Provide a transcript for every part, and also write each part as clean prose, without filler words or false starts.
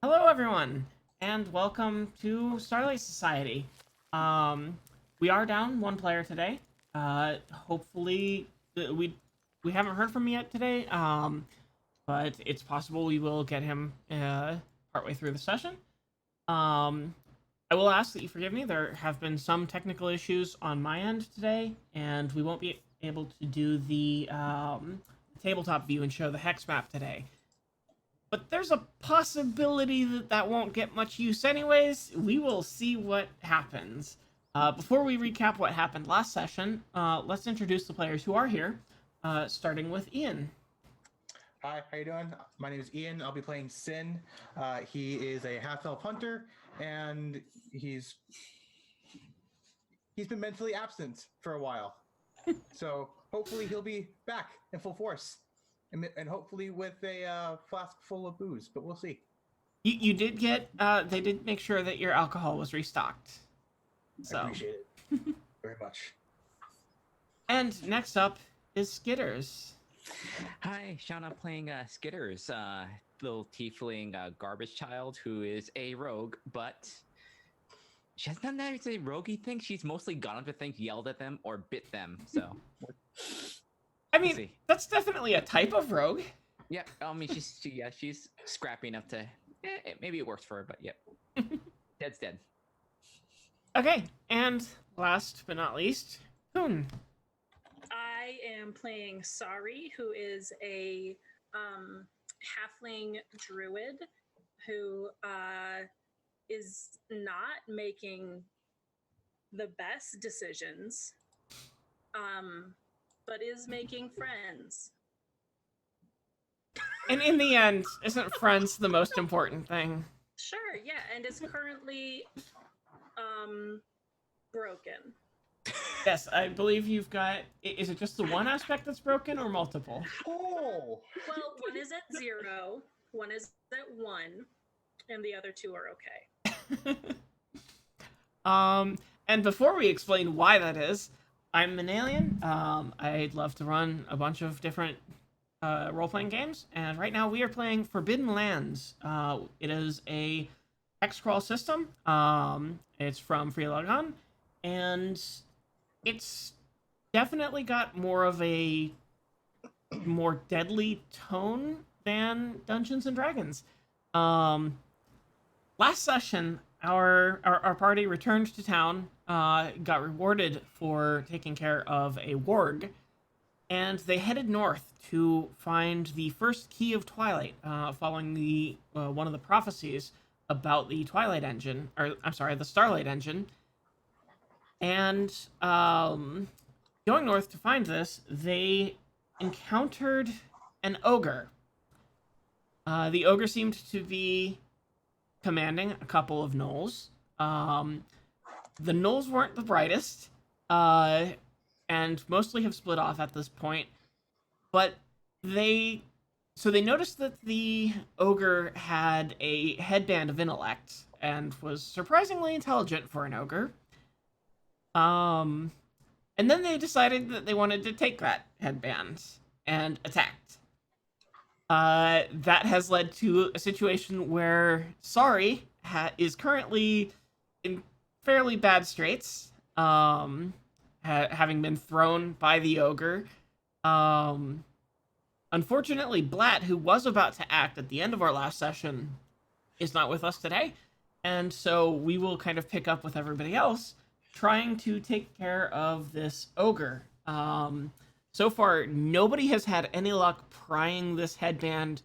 Hello, everyone, and welcome to Starlight Society. Um, we are down one player today. Hopefully, we haven't heard from him yet today. But it's possible we will get him partway through the session. Um, I will ask that you forgive me. There have been some technical issues on my end today, and we won't be able to do the tabletop view and show the hex map today. But there's a possibility that that won't get much use anyways. We will see what happens. Before we recap what happened last session, let's introduce the players who are here, starting with Ian. Hi, how you doing? My name is Ian. I'll be playing Sin. He is a half-elf hunter, and he's been mentally absent for a while. So hopefully he'll be back in full force, and hopefully with a flask full of booze. But we'll see. You did get they did make sure that your alcohol was restocked. So. I appreciate it very much. And next up is Skitters. Hi, Shauna playing Skitters, little tiefling garbage child who is a rogue, but she has not necessarily a roguey thing. She's mostly gone up to things, yelled at them, or bit them. So, I mean, that's definitely a type of rogue. Yeah, I mean, she's scrappy enough to. Maybe it works for her, but yep, dead's dead. Okay, and last but not least, Poon. I am playing Sari, who is a halfling druid who is not making the best decisions, but is making friends. And in the end, isn't friends the most important thing? Sure, yeah, and is currently broken. Yes, I believe you've got. Is it just the one aspect that's broken, or multiple? Oh, Well, one is at 0, one is at 1, and the other two are okay. And before we explain why that is, I'm an alien. I'd love to run a bunch of different role-playing games, and right now we are playing Forbidden Lands. It is a hex crawl system. It's from Free Logon, and it's definitely got more of a more deadly tone than Dungeons and Dragons. Last session, our party returned to town, got rewarded for taking care of a warg, and they headed north to find the first key of Twilight, following the one of the prophecies about the Twilight engine, or I'm sorry, the Starlight engine. And going north to find this, they encountered an ogre. The ogre seemed to be commanding a couple of gnolls. The gnolls weren't the brightest, and mostly have split off at this point. But they noticed that the ogre had a headband of intellect and was surprisingly intelligent for an ogre. And then they decided that they wanted to take that headband and attacked. That has led to a situation where Sari is currently in fairly bad straits, having been thrown by the ogre. Unfortunately, Blatt, who was about to act at the end of our last session, is not with us today, and so we will kind of pick up with everybody else, trying to take care of this ogre. So far, nobody has had any luck prying this headband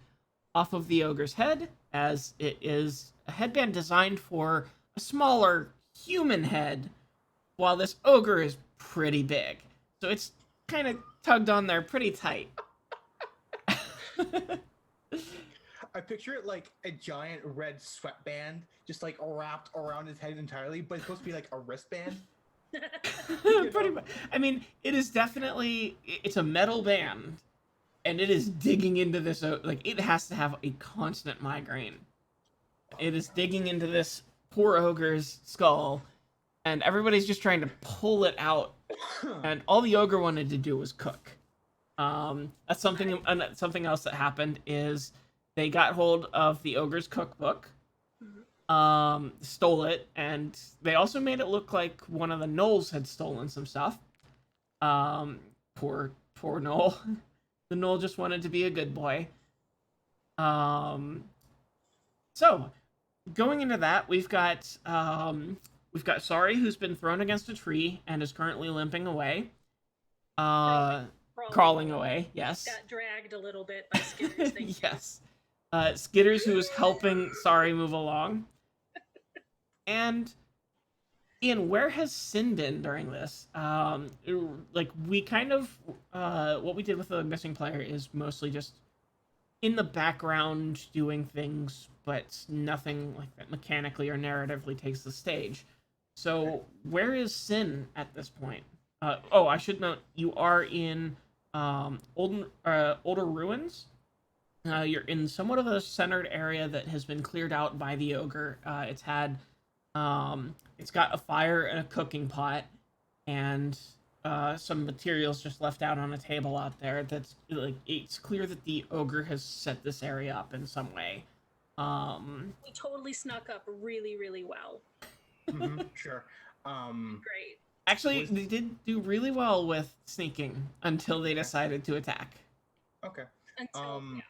off of the ogre's head, as it is a headband designed for a smaller human head, while this ogre is pretty big. So it's kind of tugged on there pretty tight. I picture it like a giant red sweatband, just like wrapped around his head entirely, but it's supposed to be like a wristband. Pretty much. I mean, it is definitely, it's a metal band, and it is digging into this, like, it has to have a constant migraine. It is digging into this poor ogre's skull, and everybody's just trying to pull it out, and all the ogre wanted to do was cook. That's something else that happened is they got hold of the ogre's cookbook, stole it, and they also made it look like one of the gnolls had stolen some stuff. Um, poor Knoll. The Knoll just wanted to be a good boy. Um, so going into that, we've got Sorry, who's been thrown against a tree and is currently limping away. Crawling away. Yes. Got dragged a little bit by Skitters. Thank you. Yes. Skitters, who is helping Sorry move along. And Ian, where has Sin been during this? Like, we kind of what we did with the missing player is mostly just in the background doing things, but nothing like that mechanically or narratively takes the stage. So where is Sin at this point? I should note you are in older ruins. You're in somewhat of a centered area that has been cleared out by the ogre. It's got a fire and a cooking pot, and some materials just left out on a table out there. That's like, it's clear that the ogre has set this area up in some way. We totally snuck up really, really well. Sure. Great. Actually, they did do really well with sneaking until they decided to attack. Okay. Until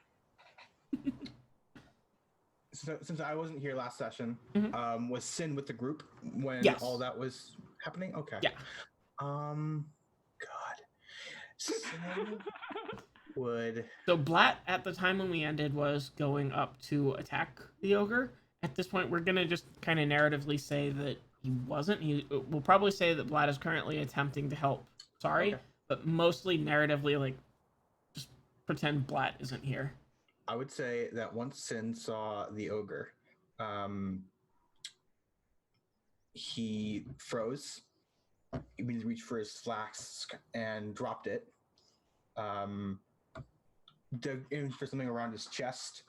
So, since I wasn't here last session, Mhm. was Sin with the group when Yes. all that was happening? Okay. Yeah. God. Sin would. So Blatt, at the time when we ended, was going up to attack the ogre. At this point, we're gonna just kind of narratively say that he wasn't. We'll probably say that Blatt is currently attempting to help. Sorry, Okay. but mostly narratively, like, just pretend Blatt isn't here. I would say that once Sin saw the ogre, he froze. He reached for his flask and dropped it. Dug in for something around his chest,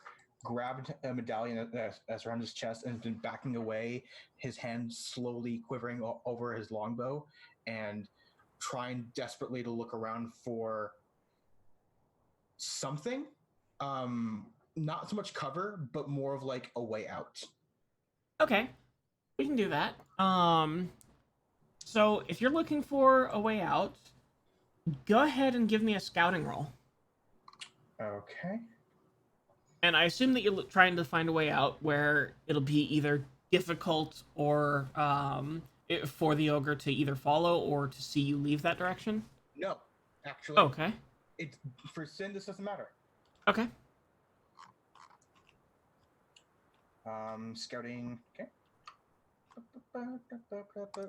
grabbed a medallion that's around his chest, and has been backing away, his hand slowly quivering over his longbow, and trying desperately to look around for something. Not so much cover, but more of like a way out. Okay, we can do that. So if you're looking for a way out, go ahead and give me a scouting roll. Okay. And I assume that you're trying to find a way out where it'll be either difficult or for the ogre to either follow or to see you leave that direction. No, actually, Okay. It for Sin. This doesn't matter. Okay. Scouting. Okay.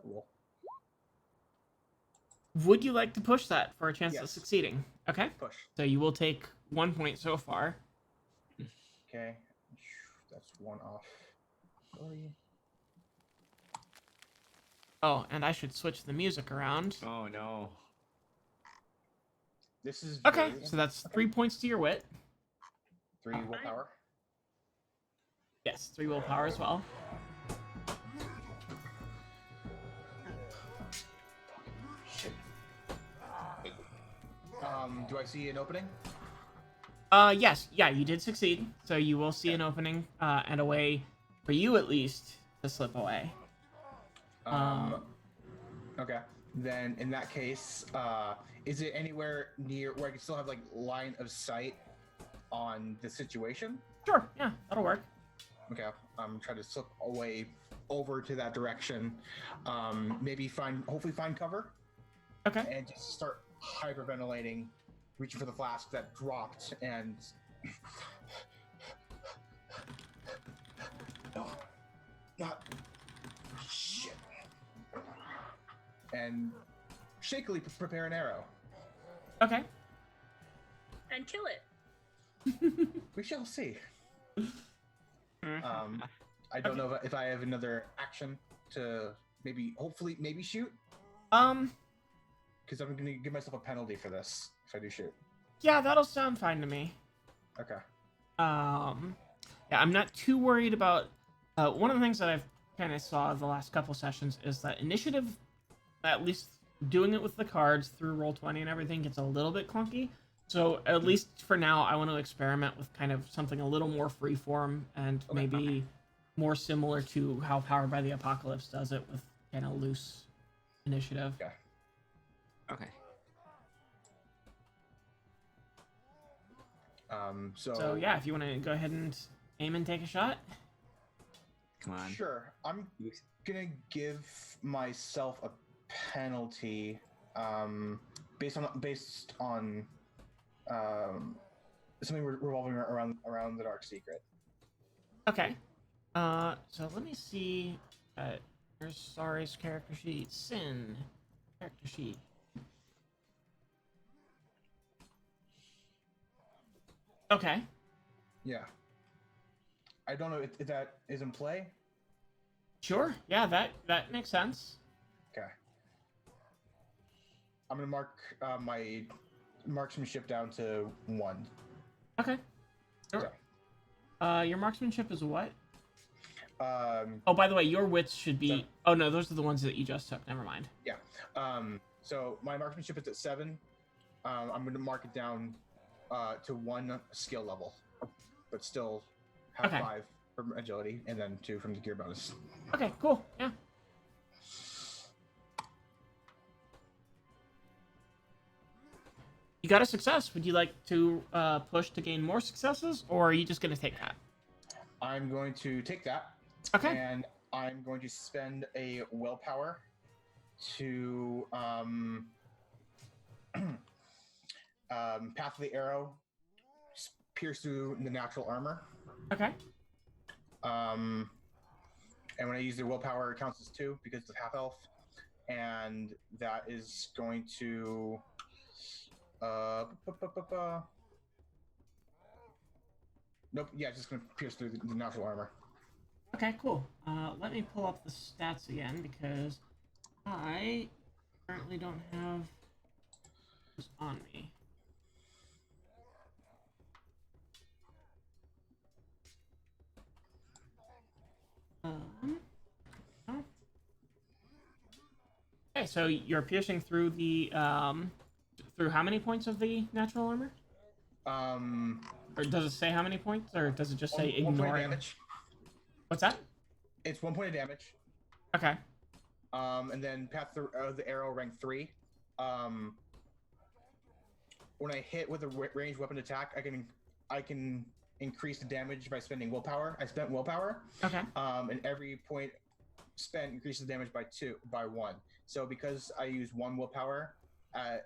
Roll. Would you like to push that for a chance of Yes. succeeding? Okay. Push. So you will take 1 point so far. Okay. That's one off. Sorry. Oh, and I should switch the music around. Oh no. This is Okay, very- so that's 3 points to your wit. 3 willpower. Yes, 3 willpower as well. Shit. Do I see an opening? Yes, yeah, you did succeed. So you will see an opening and a way for you at least to slip away. Okay. Then in that case, is it anywhere near where I can still have like line of sight on the situation? Sure, yeah, that'll work. Okay. I'm trying to slip away over to that direction. Hopefully find cover. Okay. And just start hyperventilating, reaching for the flask that dropped, and no, not shit. And shakily prepare an arrow. Okay. And kill it. We shall see. I don't know if I have another action to hopefully shoot, because I'm going to give myself a penalty for this if I do shoot. Yeah, that'll sound fine to me. Okay. Yeah, I'm not too worried about. One of the things that I've kind of saw the last couple sessions is that initiative, at least doing it with the cards through Roll20 and everything, gets a little bit clunky. So at least for now, I want to experiment with kind of something a little more freeform and Okay. maybe more similar to how Powered by the Apocalypse does it, with kind of loose initiative. Yeah. Okay. So yeah, if you want to go ahead and aim and take a shot. Come on. Sure. I'm gonna give myself a penalty, based on something revolving around the Dark Secret. Okay. So let me see. Here's Sorry's character sheet. Sin character sheet. Okay. Yeah. I don't know if that is in play. Sure. Yeah, that makes sense. Okay. I'm gonna mark my marksmanship down to 1. Okay. Sure. Your marksmanship is what? Um, Oh, by the way, your wits should be. Oh no, those are the ones that you just took. Never mind. yeah. So my marksmanship is at 7. I'm gonna mark it down to 1 skill level, but still have Okay. 5 from agility and then 2 from the gear bonus. Okay. Cool. Yeah. You got a success. Would you like to push to gain more successes, or are you just gonna take that? I'm going to take that. Okay. And I'm going to spend a willpower to path of the arrow, pierce through the natural armor. Okay. And when I use the willpower, it counts as 2 because it's half elf, and that is going to nope. Yeah, it's just going to pierce through the natural armor. Okay, cool. Let me pull up the stats again because I currently don't have this on me. Oh. Okay, so you're piercing through the through how many points of the natural armor? Or does it say how many points, or does it just say 1 point of ignoring? damage. What's that? It's 1 point of damage. Okay. And then path the arrow rank 3. When I hit with a ranged weapon attack, I can increase the damage by spending willpower. I spent willpower. Okay. And every point spent increases damage by 1. So because I use 1 willpower, I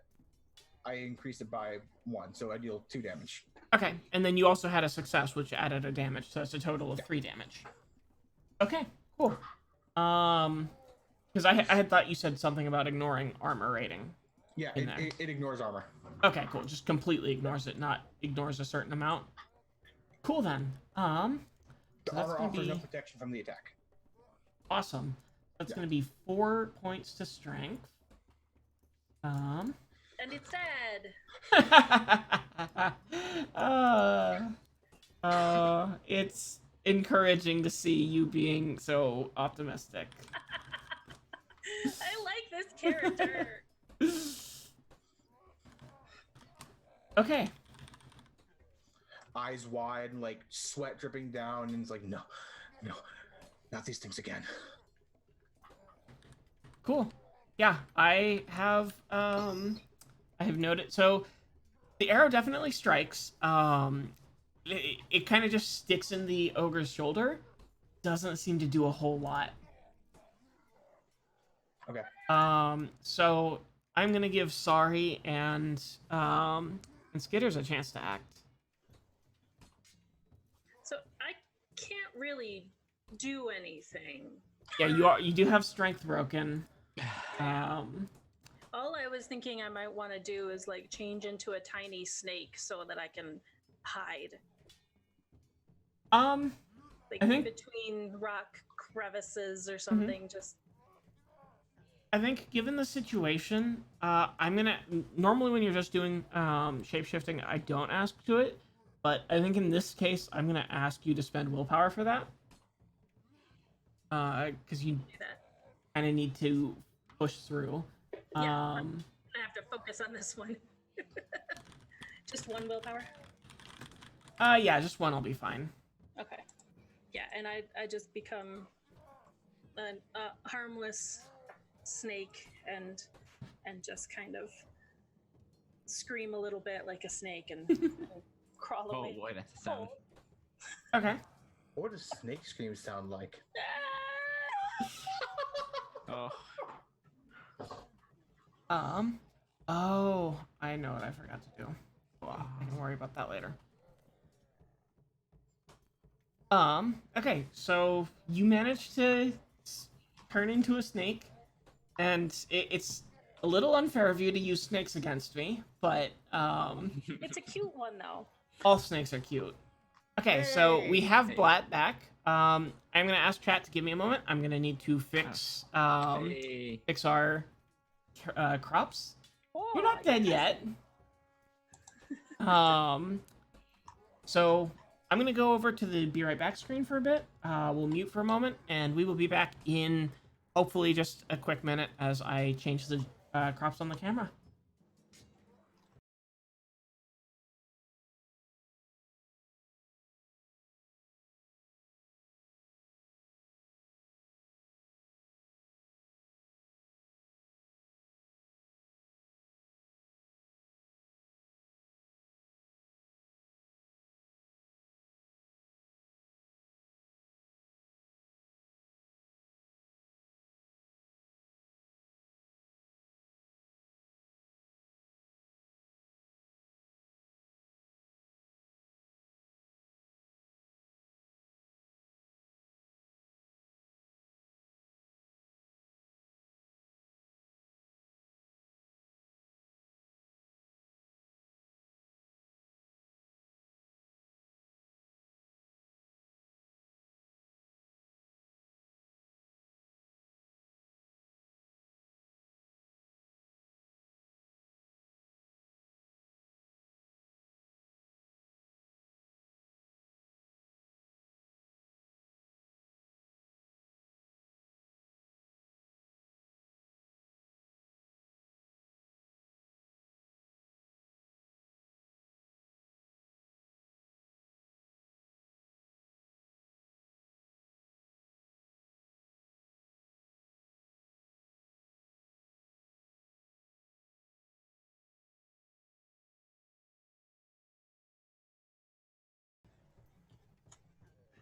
increase it by 1. So I deal 2 damage. Okay, and then you also had a success, which added a damage, so it's a total of 3 damage. Okay, cool. Because I had thought you said something about ignoring armor rating. Yeah, in there. it ignores armor. Okay, cool. Just completely ignores it, not ignores a certain amount. Cool then. The So that's armor gonna offers be no protection from the attack. awesome. That's gonna be 4 points to strength. And it's sad. It's encouraging to see you being so optimistic. I like this character. Okay. Eyes wide, like sweat dripping down, and it's like, no, not these things again. Cool. Yeah, I have noted. So the arrow definitely strikes. It kind of just sticks in the ogre's shoulder. Doesn't seem to do a whole lot. Okay. So I'm gonna give Sorry and Skitters a chance to act. So I can't really do anything. Yeah, you do have strength broken. All I was thinking I might want to do is like change into a tiny snake so that I can hide. Like I think- in between rock crevices or something. Just I think given the situation, I'm gonna normally when you're just doing shapeshifting, I don't ask to it, but I think in this case, I'm gonna ask you to spend willpower for that, because you do that. kind of need to push through. Yeah. I have to focus on this one. Just 1 willpower. Yeah, just one will be fine. Okay. Yeah, and I just become a harmless snake and just kind of scream a little bit like a snake and crawl Oh away. boy, that's a sound. Okay. What does snake screams sound like? Oh, Oh, I know what I forgot to do. Well, I can worry about that later. Okay, so you managed to turn into a snake, and it's a little unfair of you to use snakes against me, but, It's a cute one though. all snakes are cute. Okay, so we have Hey. Blatt back. I'm gonna ask chat to give me a moment. I'm gonna need to fix, hey. fix our, crops. Oh, You're not dead yes. yet. So I'm gonna go over to the be right back screen for a bit. We'll mute for a moment, and we will be back in hopefully just a quick minute as I change the crops on the camera.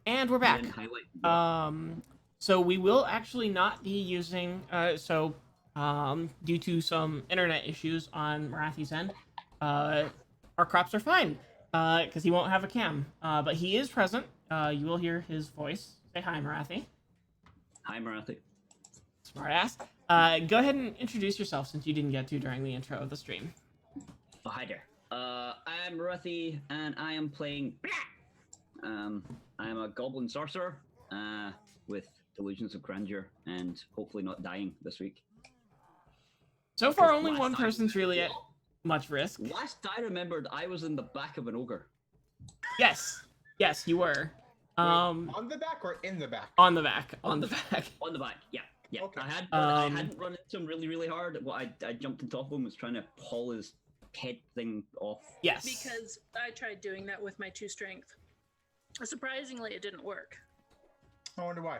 And we're back. So we will actually not be using, due to some internet issues on Marathi's end, our crops are fine, because he won't have a cam. But he is present. You will hear his voice. Say hi, Marathi. Hi, Marathi. Smartass. Go ahead and introduce yourself since you didn't get to during the intro of the stream. Oh, hi there. I'm Marathi, and I am playing. I'm a goblin sorcerer with delusions of grandeur, and hopefully not dying this week. So far, Because only last one time- person's really at much risk. Last I remembered, I was in the back of an ogre. Yes, you were. On the back or in the back? On the back. On the back. On the back, yeah. Okay. I hadn't run into him really, really hard. What I jumped on top of him, was trying to pull his head thing off. Yes. Because I tried doing that with my 2 strength. Surprisingly, it didn't work. I wonder why.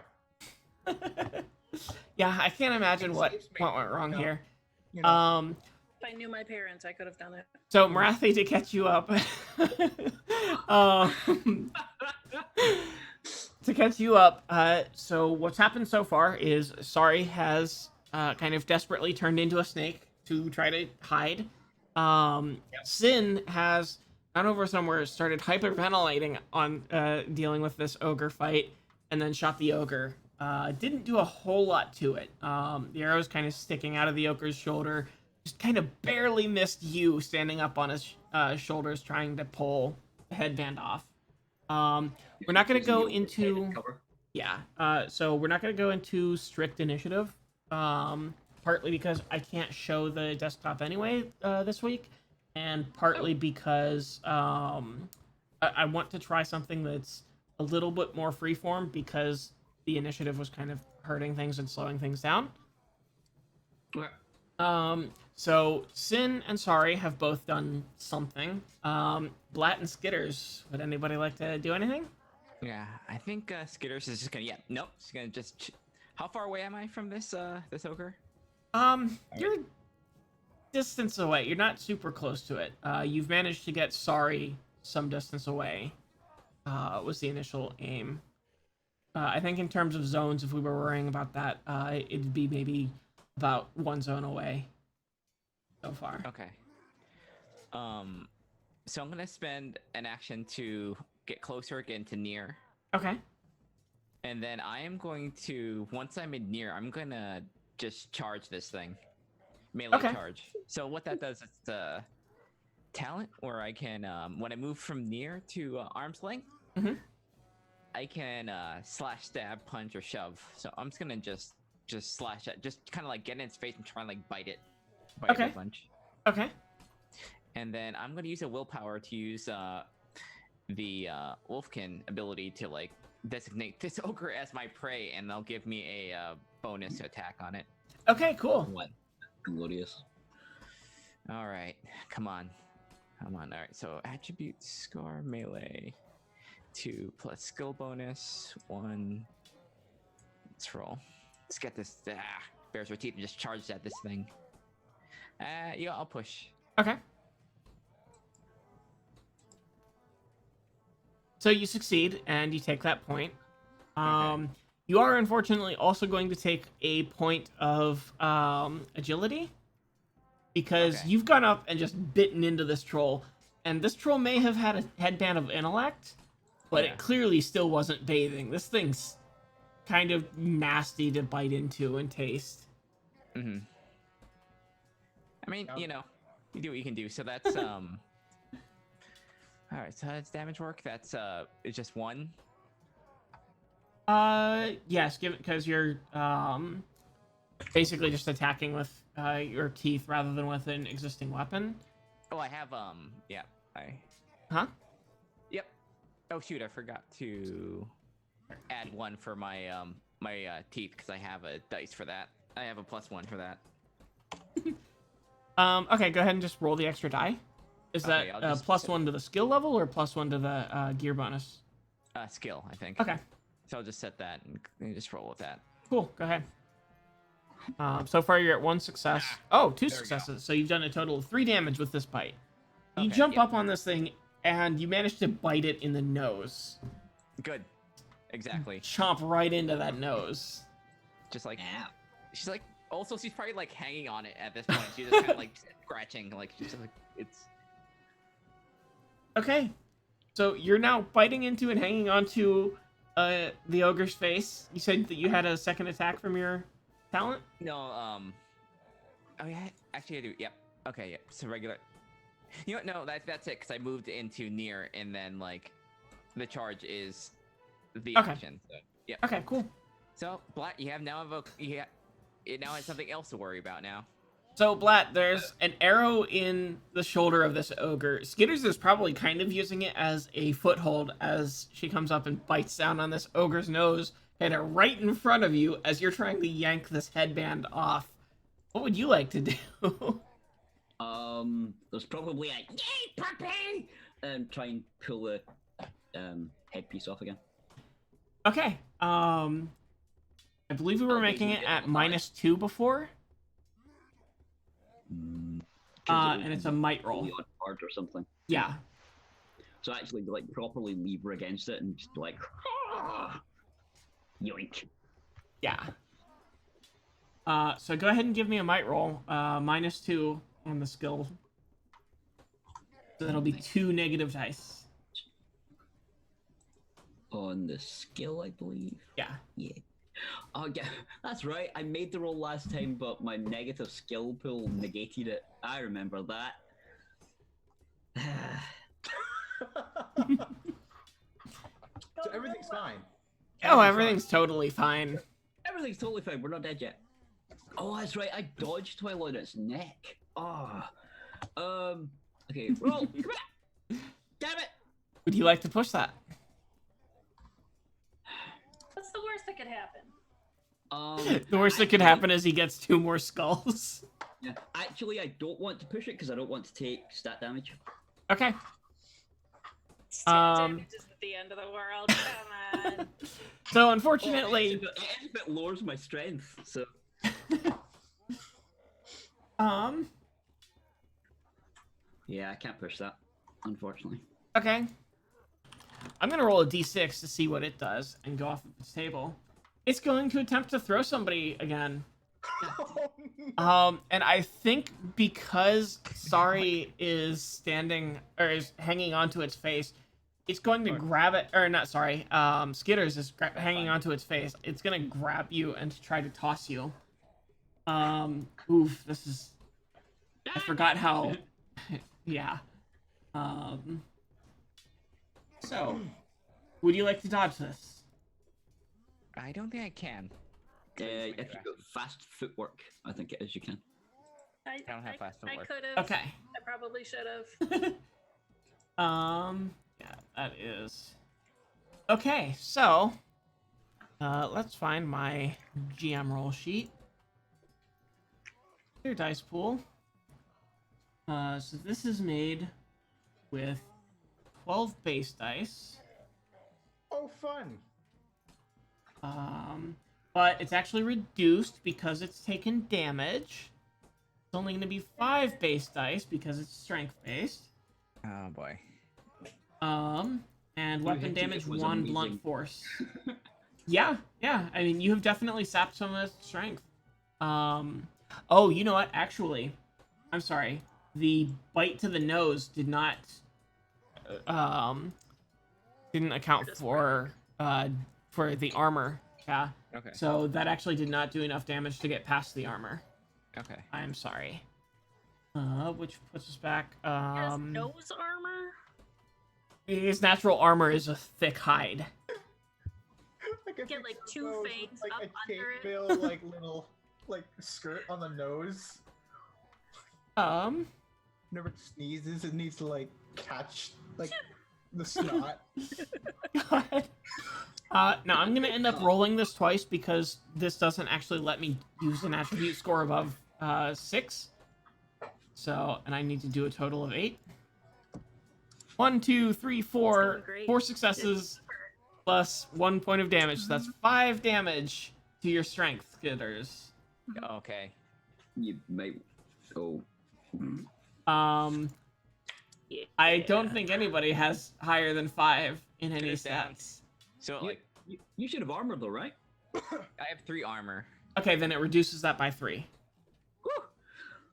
Yeah, I can't imagine what Saves me. went wrong No. here. You know, If I knew my parents, I could have done it. So Marathi, to catch you up, so what's happened so far is Sari has kind of desperately turned into a snake to try to hide. Sin has gone over somewhere, started hyperventilating on dealing with this ogre fight, and then shot the ogre. Didn't do a whole lot to it. The arrow's kind of sticking out of the ogre's shoulder. Just kind of barely missed you standing up on his shoulders trying to pull the headband off. We're not going to go into... so we're not going to go into strict initiative. Partly because I can't show the desktop anyway this week. And partly because I want to try something that's a little bit more freeform because the initiative was kind of hurting things and slowing things down. So Sin and Sari have both done something. Blatt and Skitters, would anybody like to do anything? Yeah, I think Skitters is just gonna. Yeah, nope. She's gonna just. How far away am I from this this ogre? You're distance away. You're not super close to it. You've managed to get Sorry some distance away. Was the initial aim. I think in terms of zones, if we were worrying about that, it'd be maybe about one zone away so far. Okay. So I'm gonna spend an action to get closer again to near, Okay. and then I am going to once I'm in near, I'm gonna just charge this thing, melee Okay. charge. So what that does is talent where I can when I move from near to arm's length, Mhm. I can slash, stab, punch, or shove. So I'm just gonna just slash it, just kind of like get in its face and try and like bite it Okay. a bunch. Okay. And then I'm gonna use a willpower to use the Wolfkin ability to like designate this ogre as my prey, and they'll give me a bonus to attack on it. Okay. Cool. What? Glorious. All right, come on. All right. So attribute score melee 2 plus skill bonus 1. Let's roll. Let's get this. Bears her teeth and just charge at this thing. Yeah, I'll push. Okay. So you succeed, and you take that point. You are unfortunately also going to take a point of agility, because Okay. you've gone up and just bitten into this troll, and this troll may have had a headband of intellect, but Yeah. it clearly still wasn't bathing. This thing's kind of nasty to bite into and taste. Mm-hmm. I mean, Yeah. you know, you do what you can do. So that's All right, so how does damage work? That's it's just 1. Yes, give it, because you're basically just attacking with your teeth rather than with an existing weapon. Oh, I have yeah, Huh? Yep. Oh shoot, I forgot to add 1 for my my teeth because I have a dice for that. I have a +1 for that. Okay, go ahead and just roll the extra die. Is Okay, that I'll just- +1 to the skill level or +1 to the gear bonus? Skill, I think. Okay, So I'll just set that and just roll with that. cool. Go ahead. So far you're at 1 success. Oh, 2 there we go. successes. So you've done a total of 3 damage with this bite. You Okay, jump yep. up on this thing and you manage to bite it in the nose. Good. Exactly. Chomp right into that nose. Just like Ow. she's like. Also, she's probably like hanging on it at this point. She's just kind of like scratching, like she's just like it's. Okay. So you're now biting into and hanging onto the ogre's face. You said that you had a second attack from your talent? No, oh yeah, actually I do. Yep. Okay, yep. So regular. You know what? No, that's it. Because I moved into near, and then like, the charge is the Okay. action. So, yep. Okay, cool. So Black, you have now it now has something else to worry about now. So, Blatt, there's an arrow in the shoulder of this ogre. Skitters is probably kind of using it as a foothold as she comes up and bites down on this ogre's nose, kind of right in front of you as you're trying to yank this headband off. What would you like to do? There's probably a yay puppy, and try and pull the headpiece off again. Okay. I believe we were making it at -2 before. And it's a might roll. On card or something. Yeah. So actually, like properly lever against it and just like, yoink. Yeah. So go ahead and give me a might roll. -2 on the skill. So that'll be 2 negative dice. On the skill, I believe. Yeah. Yeah. Oh yeah, that's right. I made the roll last time, but my negative skill pool negated it. I remember that. So everything's fine. Oh, everything's totally fine. Everything's totally fine. We're not dead yet. Oh, that's right. I dodged while on its neck. Oh. Okay. Roll. Come on. Damn it. Would you like to push that? What's the worst that could happen? The worst that could happen is he gets 2 more skulls. Yeah. Actually, I don't want to push it because I don't want to take stat damage. Okay. Um, Damage is at the end of the world. Come on. So Well, unfortunately, it lowers my strength. So um, yeah, I can't push that, unfortunately. okay. I'm gonna roll a d6 to see what it does and go off of its table. It's going to attempt to throw somebody again. And I think because Sari is standing or is hanging onto its face, it's going to grab it. Or not, sorry. Skitters is hanging onto its face. It's gonna grab you and try to toss you. Oof. This is. I forgot how. Yeah. So, would you like to dodge this? I don't think I can. If you go fast footwork, I think it is. You can. I don't have fast I footwork. could have. Okay. I probably should have. Yeah, that is. Okay, so let's find my GM roll sheet. Your dice pool. So this is made with 12 base dice. Oh, fun. But it's actually reduced because it's taken damage. It's only going to be 5 base dice because it's strength based. Oh boy. And You weapon hit it, damage it was 1 amazing. blunt force. Yeah. I mean, you have definitely sapped some of its strength. Oh, you know what? Actually, I'm sorry. The bite to the nose did not, didn't account for the armor. Yeah. Okay. So that actually did not do enough damage to get past the armor. Okay. I'm sorry. Which puts us back. Has nose armor. His natural armor is a thick hide. I can Get, like, picture 2 those with, fangs like, up a under it. cape bill, like little like skirt on the nose. Whenever it sneezes, it needs to like catch like the snot. God. Now I'm gonna end up rolling this twice because this doesn't actually let me use an attribute score above 6. So, and I need to do a total of 8. 1, 2, 3, 4, It's going great. 4 successes plus 1 point of damage. So that's 5 damage to your strength, Skitters. Okay. You might. Oh. Yeah. I don't think anybody has higher than 5 in any Skitters down. stats. So You, like, you should have armor though, right? I have 3 armor. Okay, then it reduces that by 3. Woo!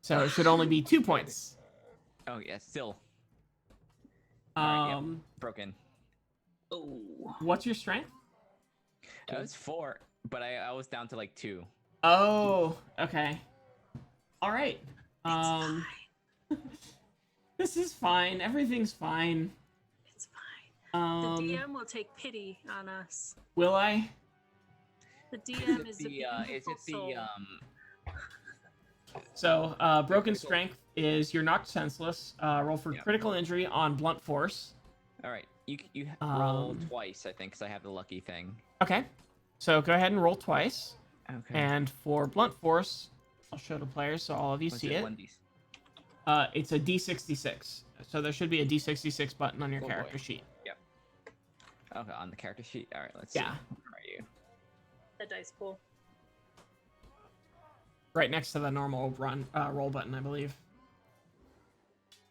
So it should only be 2 points. Oh yeah, still Alright, yep. broken. Oh. What's your strength? It was 4, but I was down to like 2. Oh, okay. All right. It's fine. This is fine. Everything's fine. It's fine. The Um, DM will take pity on us. will I? The DM is a Is beautiful it the soul. So, broken strength is you're knocked senseless. Roll for Yeah. critical injury on blunt force. All right, you roll Um, twice, I think, because I have the lucky thing. Okay. So go ahead and roll twice. Okay. And for blunt force, I'll show the players so all of you Was see it. 1d6? It's a D66. So there should be a D66 button on your Oh, character boy. sheet. Okay, on the character sheet. All right, let's Yeah. see. Where are you? The dice pool. Right next to the normal roll button, I believe.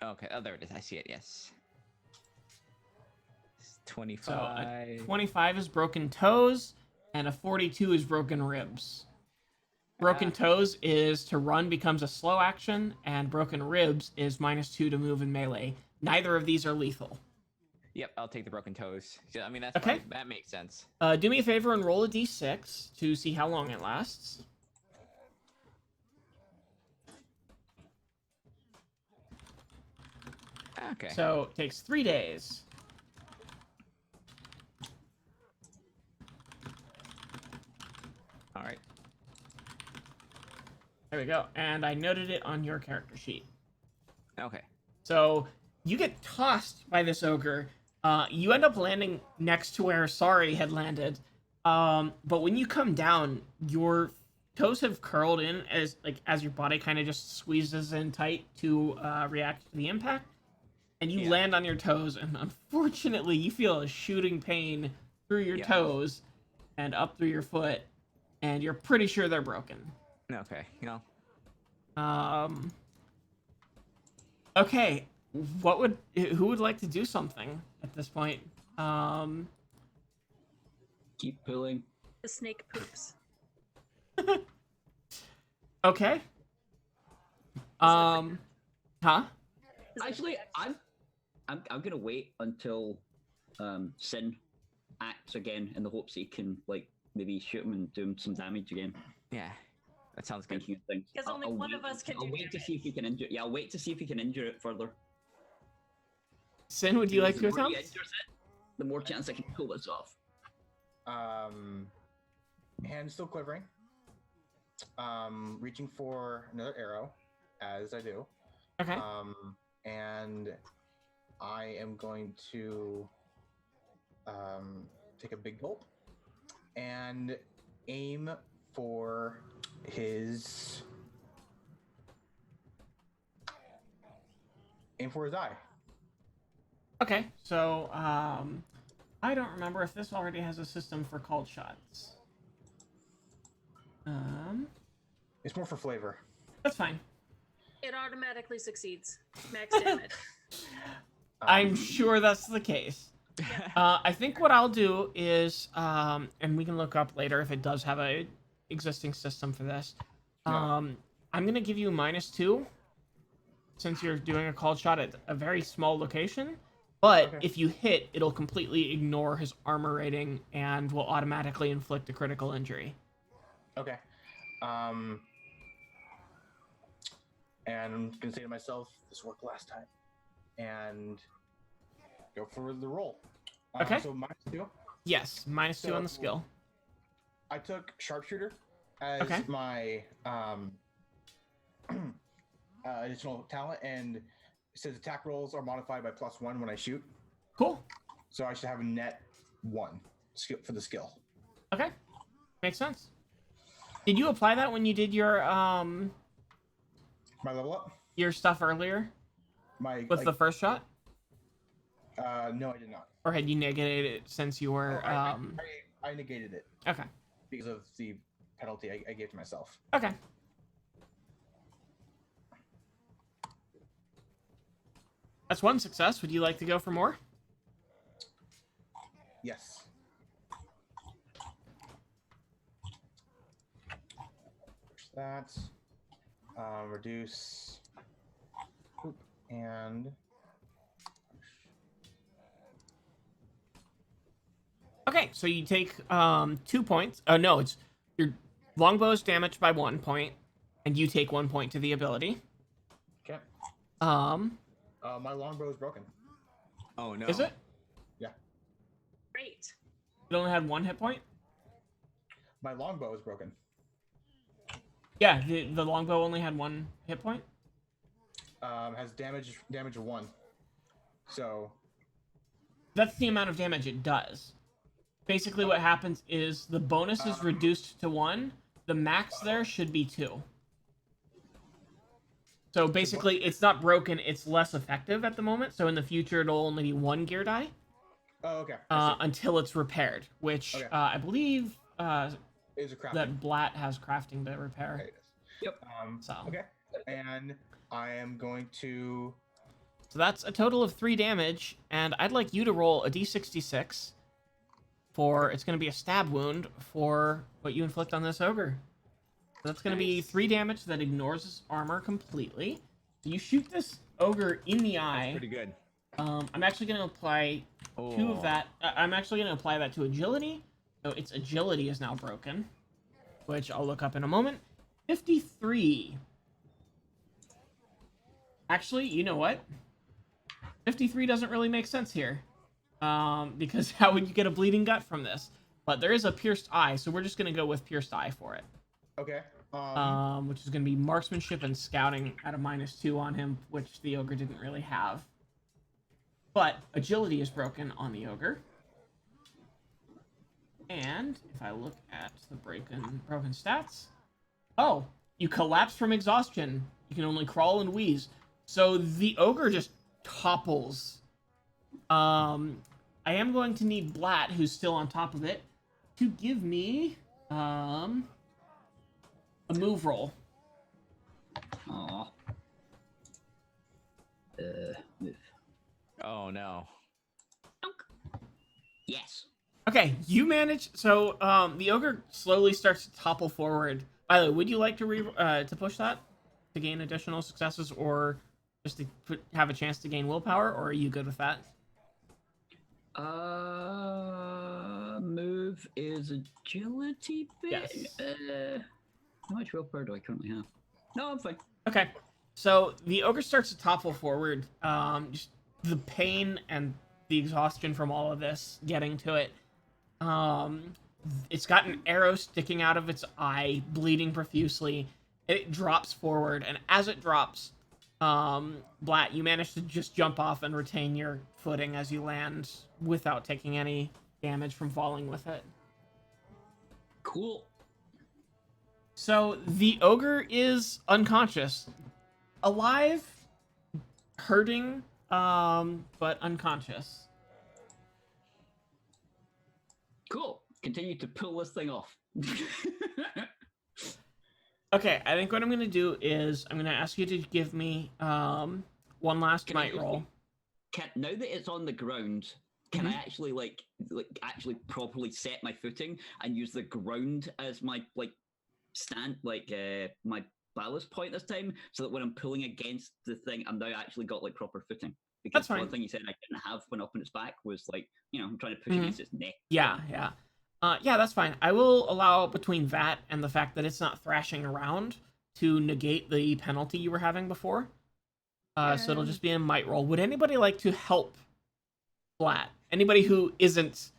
Okay, oh there it is. I see it. Yes. It's So 25. a 25 is broken toes, and a 42 is broken ribs. Broken toes is to run becomes a slow action, and broken ribs is -2 to move in melee. Neither of these are lethal. Yep, I'll take the broken toes. Yeah, I mean that's Okay. fine. That makes sense. Do me a favor and roll a d6 to see how long it lasts. Okay. So it takes 3 days. All right. There we go. And I noted it on your character sheet. Okay. So you get tossed by this ogre. You end up landing next to where Sari had landed. But when you come down, your toes have curled in as your body kind of just squeezes in tight to react to the impact. and you Yeah. land on your toes, and unfortunately, you feel a shooting pain through your toes and up through your foot, and you're pretty sure they're broken. Okay, Okay, who would like to do something at this point? Keep pulling. The snake poops. Okay. Huh? Actually, I'm gonna wait until Sin acts again in the hopes he can like maybe shoot him and do him some damage again. yeah, that sounds good. Thinking of things. Because only one of us can I'll do wait to see if he can injure. Yeah, I'll wait to see if he can injure it further. Sin, would you like to The more he attempt? injures it, the more chance I can pull this off. Hand still quivering. Reaching for another arrow, as I do. Okay. And I am going to take a big gulp and aim for his eye. Okay, so, I don't remember if this already has a system for called shots. It's more for flavor. That's fine. It automatically succeeds. Max damage. I'm sure that's the case. I think what I'll do is, and we can look up later if it does have a existing system for this. I'm gonna give you -2, since you're doing a called shot at a very small location. But Okay. if you hit, it'll completely ignore his armor rating and will automatically inflict a critical injury. Okay. And I'm gonna say to myself, "This worked last time," and go for the roll. Okay. So -2. Yes, -2 on the skill. I took sharpshooter as Okay. my additional talent, and it says attack rolls are modified by +1 when I shoot. Cool. So I should have a net 1 skill for the skill. Okay. Makes sense. Did you apply that when you did your My level up. your stuff earlier My with the first shot? no, I did not. Or had you negated it since you were I negated it Okay. because of the penalty I gave to myself. Okay. That's one success. Would you like to go for more? Yes. Push that. Reduce. Oop, and. Okay, so you take 2 points. Oh no, it's your longbow is damaged by 1 point, and you take 1 point to the ability. Okay. My longbow is broken. Oh no. Is it? Yeah. Great. It only had 1 hit point? My longbow is broken. Yeah, the longbow only had 1 hit point. Has damage of 1. So. That's the amount of damage it does. Basically, what happens is the bonus is reduced to 1. The max there should be 2. So basically, it's not broken. It's less effective at the moment. So in the future, it'll only be 1 gear die. Oh, okay. Until it's repaired, which Okay. I believe Is a crafting. that Blatt has crafting to repair. Okay, it is. Yep. So. Okay. And I am going to. So that's a total of 3 damage, and I'd like you to roll a d66 for, it's going to be a stab wound for what you inflict on this ogre. So that's going to be 3 damage that ignores his armor completely. So you shoot this ogre in the eye. Pretty good. I'm actually going to apply 2 of that. I'm actually going to apply that to agility. So its agility is now broken, which I'll look up in a moment. 53. Actually, you know what? 53 doesn't really make sense here. Because how would you get a bleeding gut from this? But there is a pierced eye, so we're just going to go with pierced eye for it. Okay. Which is going to be marksmanship and scouting at a -2 on him, which the ogre didn't really have. But agility is broken on the ogre. And if I look at the broken stats, oh, you collapse from exhaustion. You can only crawl and wheeze. So the ogre just topples. I am going to need Blat, who's still on top of it, to give me a move roll. Aw. Move. Oh no. Yes. Okay, you manage. So the ogre slowly starts to topple forward. By the way, would you like to push that to gain additional successes, or just to have a chance to gain willpower, or are you good with that? Move is agility bit. Yes. How much willpower do I currently have? No, I'm fine. Okay, so the ogre starts to topple forward. Just the pain and the exhaustion from all of this getting to it. It's got an arrow sticking out of its eye, bleeding profusely. It drops forward, and as it drops, Blat, you manage to just jump off and retain your footing as you land without taking any damage from falling with it. Cool. So the ogre is unconscious, alive, hurting, but unconscious. Cool. Continue to pull this thing off. Okay, I think what I'm gonna do is I'm gonna ask you to give me one last Can I might just- roll. Now that it's on the ground, can Mhm. I actually like actually properly set my footing and use the ground as my stand my ballast point this time, so that when I'm pulling against the thing, I'm now actually got like proper footing. Because That's fine. one thing you said I didn't have when up on its back was like, I'm trying to push Mhm. against its neck. Yeah, yeah. Yeah, that's fine. I will allow between that and the fact that it's not thrashing around to negate the penalty you were having before. So it'll just be a might roll. Would anybody like to help Flat? Anybody who isn't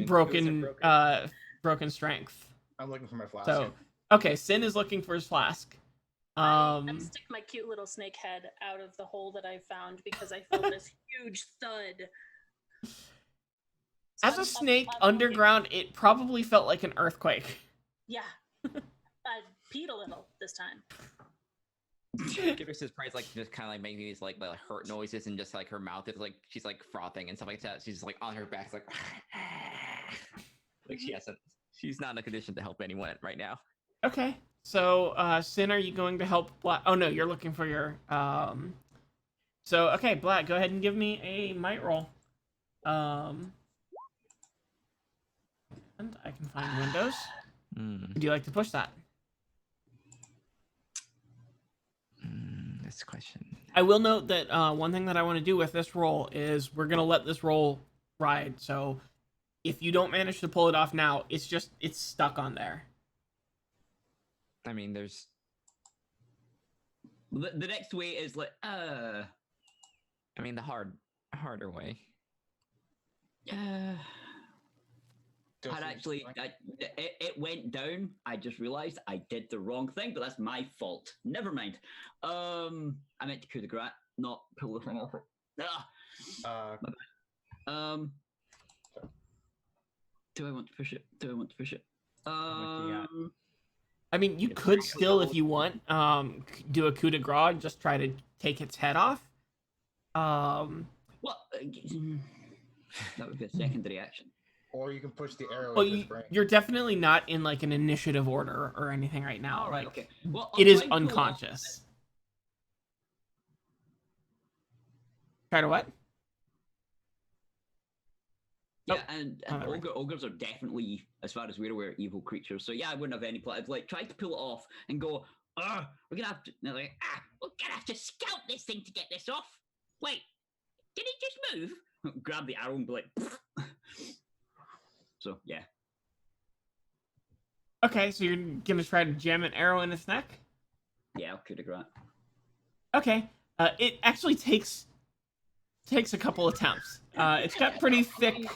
broken strength? I'm looking for my flask. So, okay, Sin is looking for his flask. I stick my cute little snake head out of the hole that I found because I felt this huge thud. So As a snake underground, it probably felt like an earthquake. Yeah. I peed a little this time. Giver's surprised, like just kind of like making these like hurt noises, and just like her mouth is like she's like frothing and stuff like that. She's like on her back, it's like like she hasn't. She's not in a condition to help anyone right now. Okay, so Sin, are you going to help Black? Oh no, you're looking for your So okay, Black, go ahead and give me a might roll. And I can find Windows. Would you like to push that? This question. I will note that one thing that I want to do with this roll is we're gonna let this roll ride. So if you don't manage to pull it off now, it's stuck on there. I mean, there's. The next way is like, I mean, the harder way. I'd actually, it went down. I just realized I did the wrong thing, but that's my fault. Never mind. I meant to coup de grace, not pull the thing off it. Do I want to push it? I mean, you could still, if you want, do a coup de grace and just try to take its head off. Well, that would be a secondary action. Or you can push the arrow Well, into its brain. you're definitely not in like an initiative order or anything right now. All right, Like, okay. Well, it is I'll try and pull off- unconscious. Try to what? Yeah, and Oh, that ogres are definitely, as far as we're aware, evil creatures. So yeah, I wouldn't have any plan. I've like tried to pull it off and go, we're gonna have to. And they're like, we're gonna have to scout this thing to get this off. Wait, did it just move? Grab the arrow and be like. So yeah. Okay, so you're gonna try to jam an arrow in its neck? Yeah, I'll coup de grace. Okay. It actually takes a couple attempts. It's got pretty thick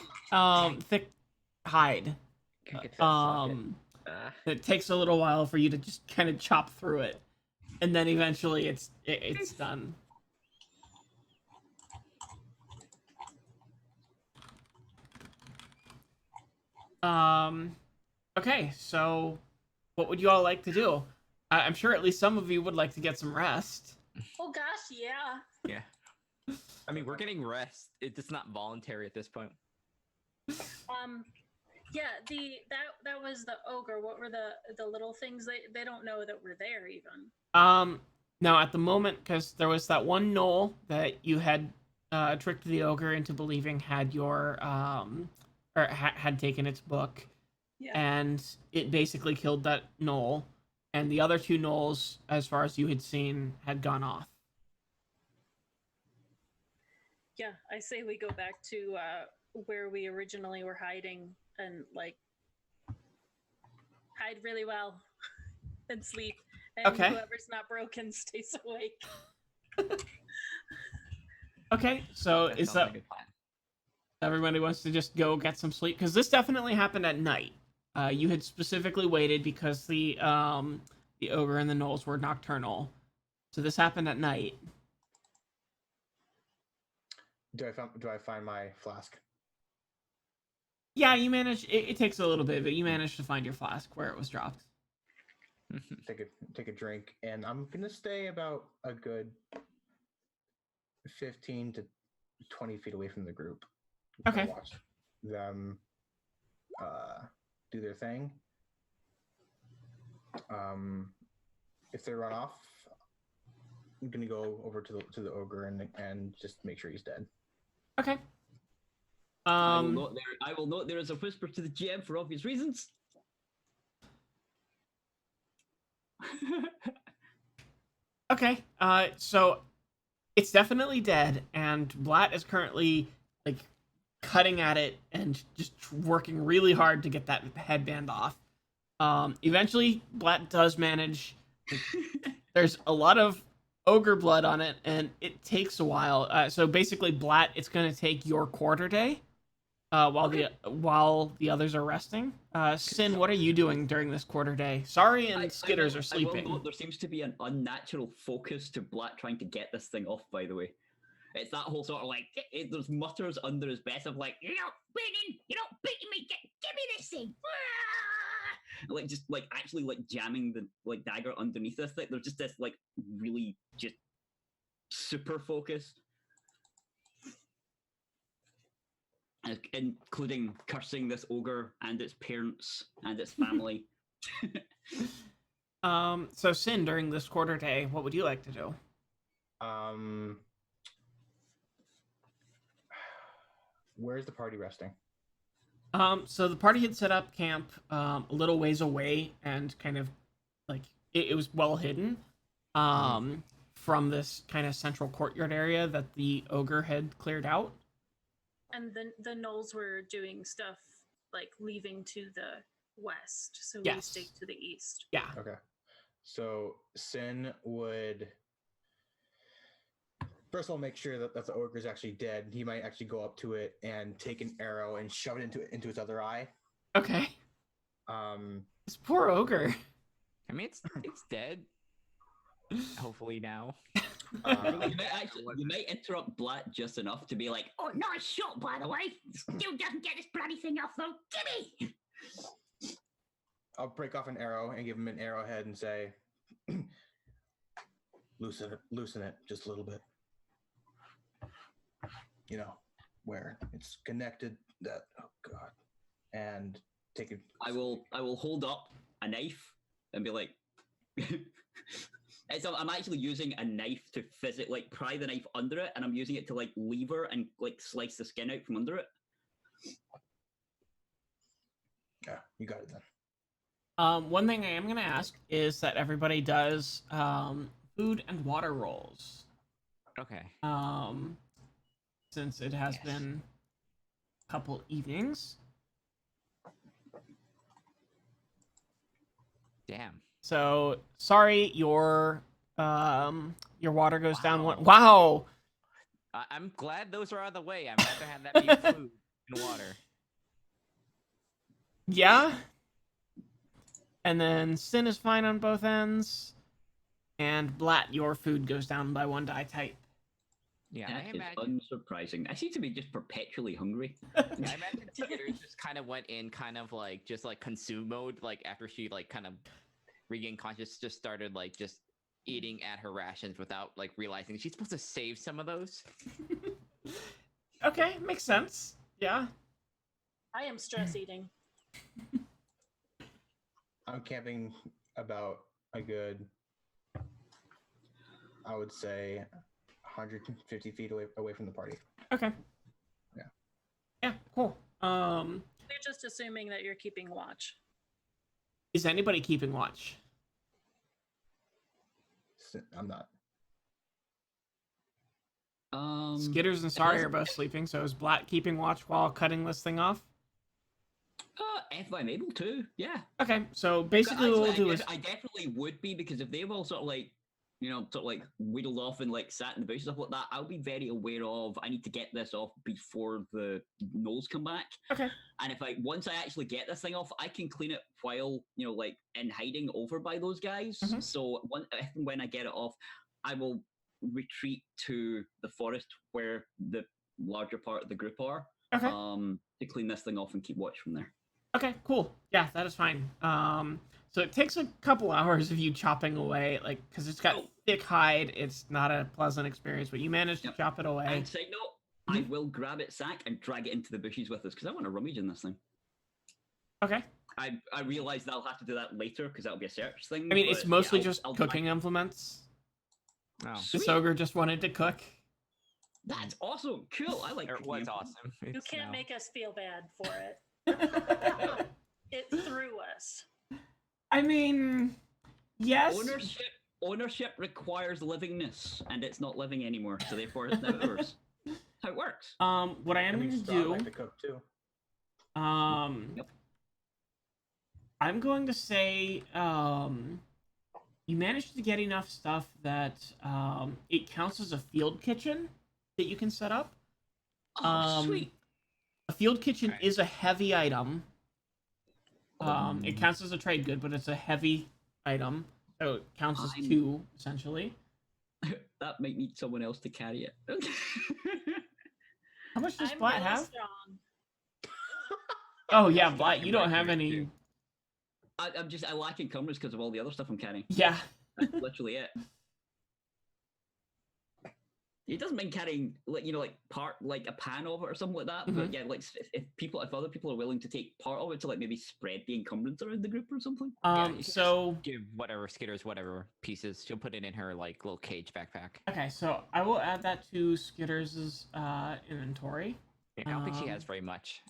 hide. It takes a little while for you to just kind of chop through it, and then eventually it's done. Okay, so what would you all like to do? I'm sure at least some of you would like to get some rest. Oh gosh, yeah. Yeah. I mean, we're getting rest. It's not voluntary at this point. Yeah, that was the ogre. What were the little things? They don't know that we're there even. Now at the moment, because there was that one knoll that you had tricked the ogre into believing had your or had taken its book, Yeah. and it basically killed that knoll, and the other two knolls, as far as you had seen, had gone off. Yeah, I say we go back to where we originally were hiding and like hide really well and sleep. And Okay. whoever's not broken stays awake. Okay, so That is sounds that like a plan. everybody wants to just go get some sleep? Because this definitely happened at night. You had specifically waited because the ogre and the gnolls were nocturnal, so this happened at night. Do I find my flask? Yeah, you managed. It takes a little bit, but you managed to find your flask where it was dropped. Take a drink, and I'm gonna stay about a good 15 to 20 feet away from the group. Okay. I'll watch them do their thing. If they run off, I'm gonna go over to the ogre and just make sure he's dead. Okay. I will note there is a whisper to the GM for obvious reasons. Okay. So it's definitely dead, and Blatt is currently like cutting at it and just working really hard to get that headband off. Eventually, Blatt does manage. There's a lot of ogre blood on it, and it takes a while. So basically, Blatt, it's going to take your quarter day, while the others are resting. Sin, what are you doing during this quarter day? Sorry, and Skitters are sleeping. I will note there seems to be an unnatural focus to Black trying to get this thing off. By the way, it's that whole sort of like there's mutters under his breath of like, you're not winning, you're not beating me, give me this thing. Like just like actually like jamming the like dagger underneath this thing. There's just this like really just super focus, including cursing this ogre and its parents and its family. So Sin, during this quarter day, what would you like to do? Where's the party resting? So the party had set up camp a little ways away, and kind of like it was well hidden from this kind of central courtyard area that the ogre had cleared out. And the gnolls were doing stuff like leaving to the west, so we Yes. stay to the east. Yeah. Okay. So Sin would first of all make sure that the ogre is actually dead. He might actually go up to it and take an arrow and shove it into its other eye. Okay. This poor ogre. I mean, it's dead. Hopefully now. You might interrupt Blatt just enough to be like, Oh, nice shot, by the way. Still doesn't get this bloody thing off, though. Gimme! I'll break off an arrow and give him an arrowhead and say, loosen it just a little bit. You know, where it's connected. That God, and take it. I will hold up a knife and be like, I'm actually using a knife to physically pry the knife under it, and I'm using it to like lever and like slice the skin out from under it. Yeah, you got it then. One thing I am going to ask is that everybody does food and water rolls. Okay. Since it has been a couple evenings. Damn. So sorry, your water goes down one. Wow. I'm glad those are out of the way. I'd rather have that be food and water. Yeah. And then Sin is fine on both ends. And Blatt, your food goes down by 1 die type. Yeah, That I is imagine. unsurprising. I seem to be just perpetually hungry. Yeah, I imagine Skitters just kind of went in kind of like just like consume mode, like after she like kind of regained conscious, just started like just eating at her rations without like realizing she's supposed to save some of those. Okay, makes sense. Yeah. I am stress eating. I'm camping about a good, I would say, 150 feet away from the party. Okay. Yeah. Yeah, cool. We're just assuming that you're keeping watch. Is anybody keeping watch? I'm not. Skitters and Sari are both sleeping, so is Blatt keeping watch while cutting this thing off? If I'm able to, yeah. Okay, so basically what we'll do is... I definitely would be, because if they've all sort of like, wheedled off and like sat in the bush stuff like that, I'll be very aware of. I need to get this off before the gnolls come back. Okay. And if once I actually get this thing off, I can clean it while like in hiding over by those guys. Mhm. So when I get it off, I will retreat to the forest where the larger part of the group are. Okay. To clean this thing off and keep watch from there. Okay, cool. Yeah, that is fine. So it takes a couple hours of you chopping away, like, because it's got thick hide. It's not a pleasant experience, but you managed to chop it away. And side note, I will grab it, Sack, and drag it into the bushes with us, because I want to rummage in this thing. Okay. I realize that I'll have to do that later, because that'll be a search thing. I mean, it's mostly I'll just cooking implements. Oh. This ogre just wanted to cook. That's awesome. Cool. I like It cooking was implements. awesome. You It's can't now- make us feel bad for it. It threw us. I mean, yes. Ownership requires livingness, and it's not living anymore, so therefore it's now ours. That's how it works. What I am going to do, Starlight to cook too. Yep. I'm going to say, you managed to get enough stuff that it counts as a field kitchen that you can set up. Oh, sweet. A field kitchen Okay. is a heavy item. It counts as a trade good, but it's a heavy item, so it counts as 2 essentially. That might need someone else to carry it. How much does I'm Blatt really have? strong. Oh yeah, Blatt, you don't have Right, any. I lack encumbrance because of all the other stuff I'm carrying. Yeah. That's literally it. It doesn't mind carrying, like a pan of it or something like that. But yeah, like if other people are willing to take part of it to like maybe spread the encumbrance around the group or something. Yeah, you can So give whatever Skitters whatever pieces. She'll put it in her like little cage backpack. okay, so I will add that to Skitters's inventory. Yeah, I don't think she has very much.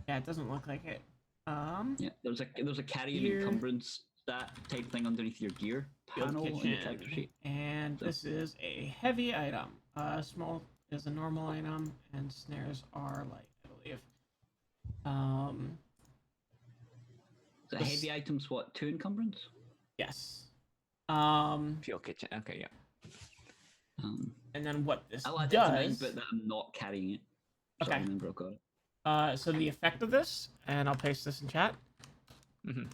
Yeah, it doesn't look like it. Yeah, there's a carrying Here. encumbrance that type thing underneath your gear Field panel on the kitchen. character sheet. And this is a heavy item. Small is a normal item, and snares are light, I believe. So This- heavy items, what, 2 encumbrance? Yes. Field kitchen. Okay, yeah. And then what this I'll add it to mine, does. but that I'm not carrying it. So Okay. I remember I got it. So the effect of this, and I'll paste this in chat, Mhm.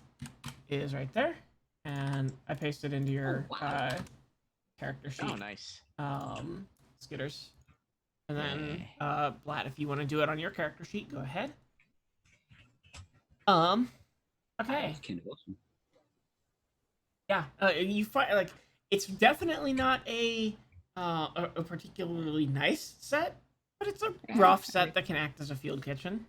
is right there, and I paste it into your Oh, wow. character sheet. Oh, nice. Skitters. And then Blatt, if you want to do it on your character sheet, go ahead. Okay. That's kind of awesome. Yeah. You find like it's definitely not a particularly nice set, but it's a rough set that can act as a field kitchen.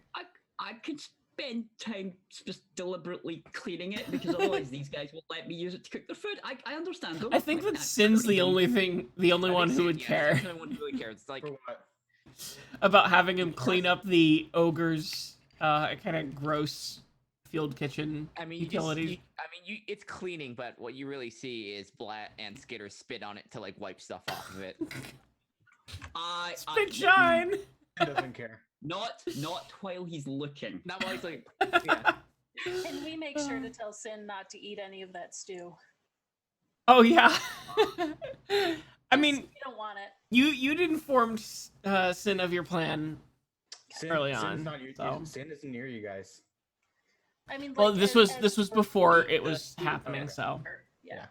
I could spend time just deliberately cleaning it because otherwise these guys won't let me use it to cook their food. I understand. Though. I think Like, that Sin's the only one who would care The only one who would care. It's like For what? about having him clean up the ogre's kind of gross field kitchen I mean, utilities. it's cleaning, but what you really see is Blatt and Skitter spit on it to like wipe stuff off of it. Spit shine. He doesn't care. Not while he's looking. Not while he's like, yeah. And we make sure to tell Sin not to eat any of that stew. Oh yeah. I mean, You don't want it. you'd informed Sin of your plan. Early Sin's on, not you, so. Sin isn't near you guys. I mean, Well, like, this was before it was happening, so. Yeah.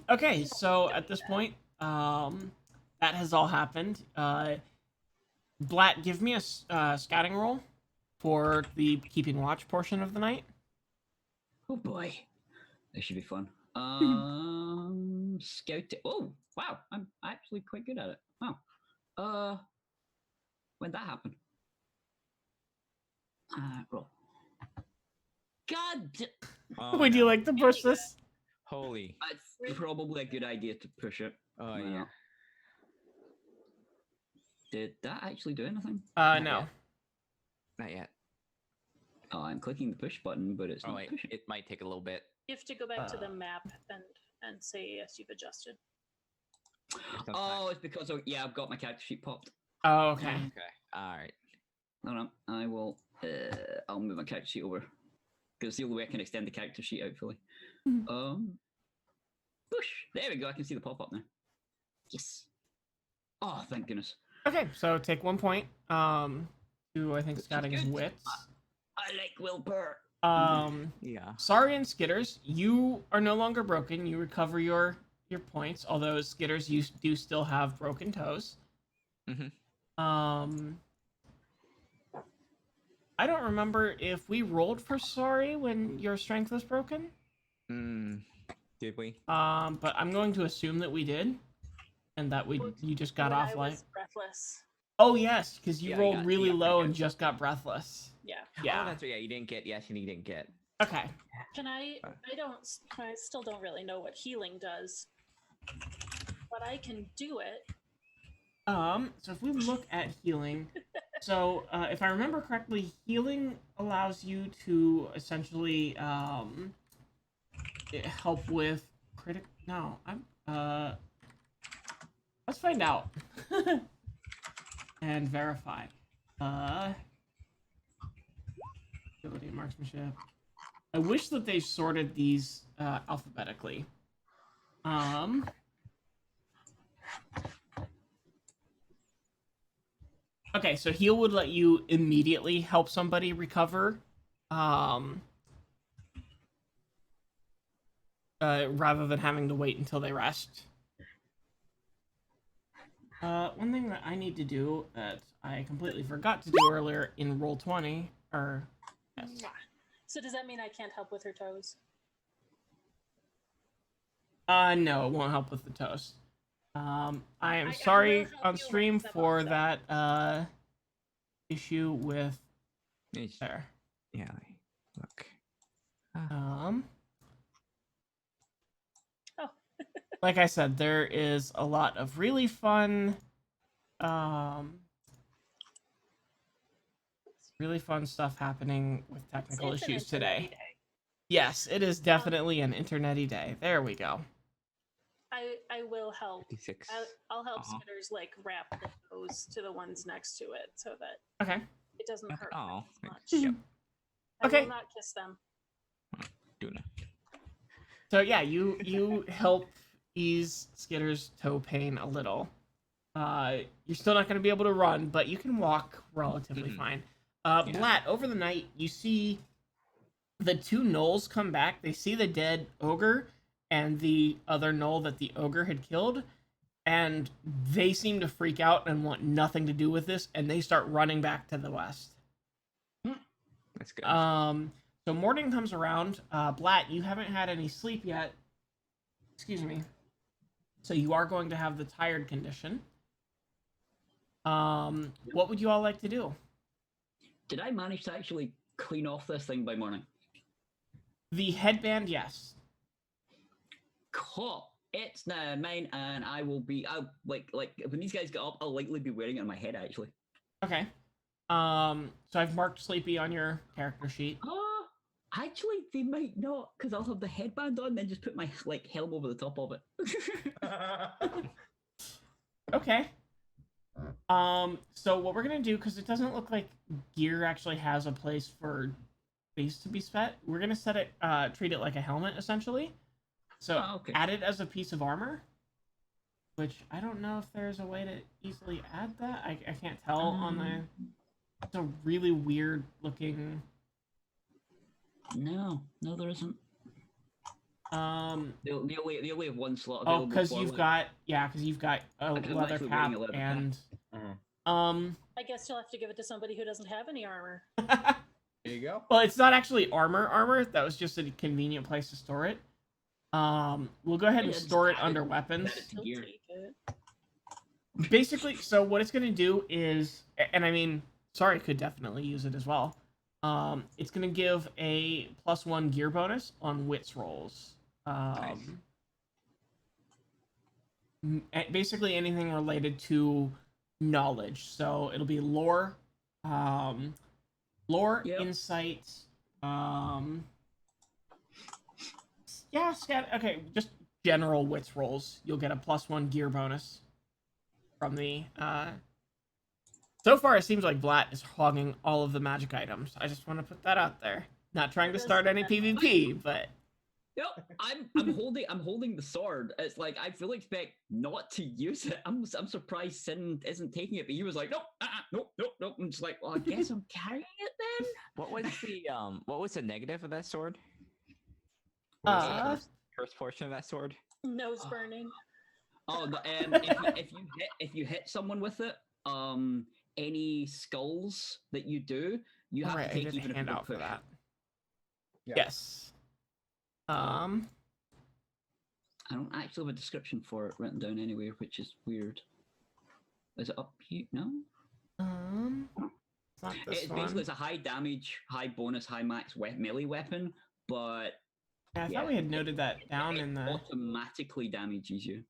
Okay, so at this point, that has all happened. Blatt, give me a scouting roll for the keeping watch portion of the night. Oh boy, this should be fun. Scout. Oh wow, I'm actually actually quite good at it. Oh. When'd that happen? Roll. God! Oh, Would you no. like to push this? Holy. It's probably a good idea to push it. Oh, Why yeah. not? Did that actually do anything? No. yet. Not yet. Oh, I'm clicking the push button, but it's Oh, not wait. pushing. It might take a little bit. You have to go back to the map and say yes, you've adjusted. Oh, it's because I've got my character sheet popped. Oh, okay. Okay. All right. Hold on, I will. I'll move my character sheet over because the only way I can extend the character sheet out fully. Push. There we go. I can see the pop up now. Yes. Oh, thank goodness. Okay, so take 1 point. To I think scouting his good. wits. I like willpower. Yeah. Sorry and Skitters, you are no longer broken. You recover your points. Although Skitters, you do still have broken toes. Mm-hmm. I don't remember if we rolled for sorry when your strength was broken. Did we? But I'm going to assume that we did, and that you just got When off I like. was breathless. Oh yes, because you Yeah, rolled you really got low pretty and good. just got breathless. Yeah. Yeah. Oh, that's right. Yeah, you didn't get. Yes, and you didn't get. Okay. Can I still don't really know what healing does, but I can do it. So if we look at healing, so if I remember correctly, healing allows you to essentially help with No, let's find out and verify. Ability marksmanship. I wish that they sorted these alphabetically. Okay, so heal would let you immediately help somebody recover, rather than having to wait until they rest. One thing that I need to do that I completely forgot to do earlier in Roll20, yes. So does that mean I can't help with her toes? No, it won't help with the toast. I am I sorry will help on you stream with the for box, that issue with It's- there. Yeah. Look. Oh. Like I said, there is a lot of really fun, stuff happening with technical It's an issues internet-y today. day. Yes, it is definitely an internet-y day. There we go. I will help. 56. I'll help Uh-huh. Skitters like wrap the toes to the ones next to it so that Okay. it doesn't Okay. hurt Oh, as much. yep. I Okay. will not kiss them. Doing it. So yeah, you help ease Skitter's toe pain a little. You're still not going to be able to run, but you can walk relatively fine. Blat, over the night, you see the two gnolls come back. They see the dead ogre and the other gnoll that the ogre had killed, and they seem to freak out and want nothing to do with this, and they start running back to the west. That's good. So morning comes around. Blat, you haven't had any sleep yet. Excuse me. So you are going to have the tired condition. What would you all like to do? Did I manage to actually clean off this thing by morning? The headband, yes. Cool. It's now mine, and I will be. I'll like when these guys get up, I'll likely be wearing it on my head actually. Okay. So I've marked Sleepy on your character sheet. Oh, actually, they might not, because I'll have the headband on, then just put my like helm over the top of it. Okay. So what we're gonna do, because it doesn't look like gear actually has a place for base to be set, we're gonna set it, treat it like a helmet essentially. So okay. add it as a piece of armor, which I don't know if there's a way to easily add that. I can't tell on the. It's a really weird looking. No, there isn't. They only have one slot Oh, available. because for, you've like, got because you've got a Because I'm leather actually cap wearing a leather cap. and I guess you'll have to give it to somebody who doesn't have any armor. There you go. Well, it's not actually armor. That was just a convenient place to store it. We'll go ahead and Yeah, just store it add under it- weapons. add it to He'll gear. take it. Basically, so what it's going to do is, and I mean, sorry, could definitely use it as well. It's going to give a +1 gear bonus on wits rolls. Basically anything related to knowledge. So it'll be lore, Yep. insight, yeah, okay, just general wits rolls. You'll get a +1 gear bonus from the. So far, it seems like Blatt is hogging all of the magic items. I just want to put that out there. Not trying to start any PvP, but Yep, I'm holding the sword. It's like I fully expect not to use it. I'm surprised Sin isn't taking it, but he was like, nope, nope. I'm just like, well, I guess I'm carrying it then. What was the negative of that sword? First portion of that sword? Nose burning. Oh, if you hit someone with it, any skulls that you do, you have right, to take I did even a if you don't handout for push. that. Yeah. Yes. I don't actually have a description for it written down anywhere, which is weird. Is it up here? No. It's not this It's one. basically it's a high damage, high bonus, high max melee weapon, but Yeah, I thought we had noted that down it in the. automatically damages you.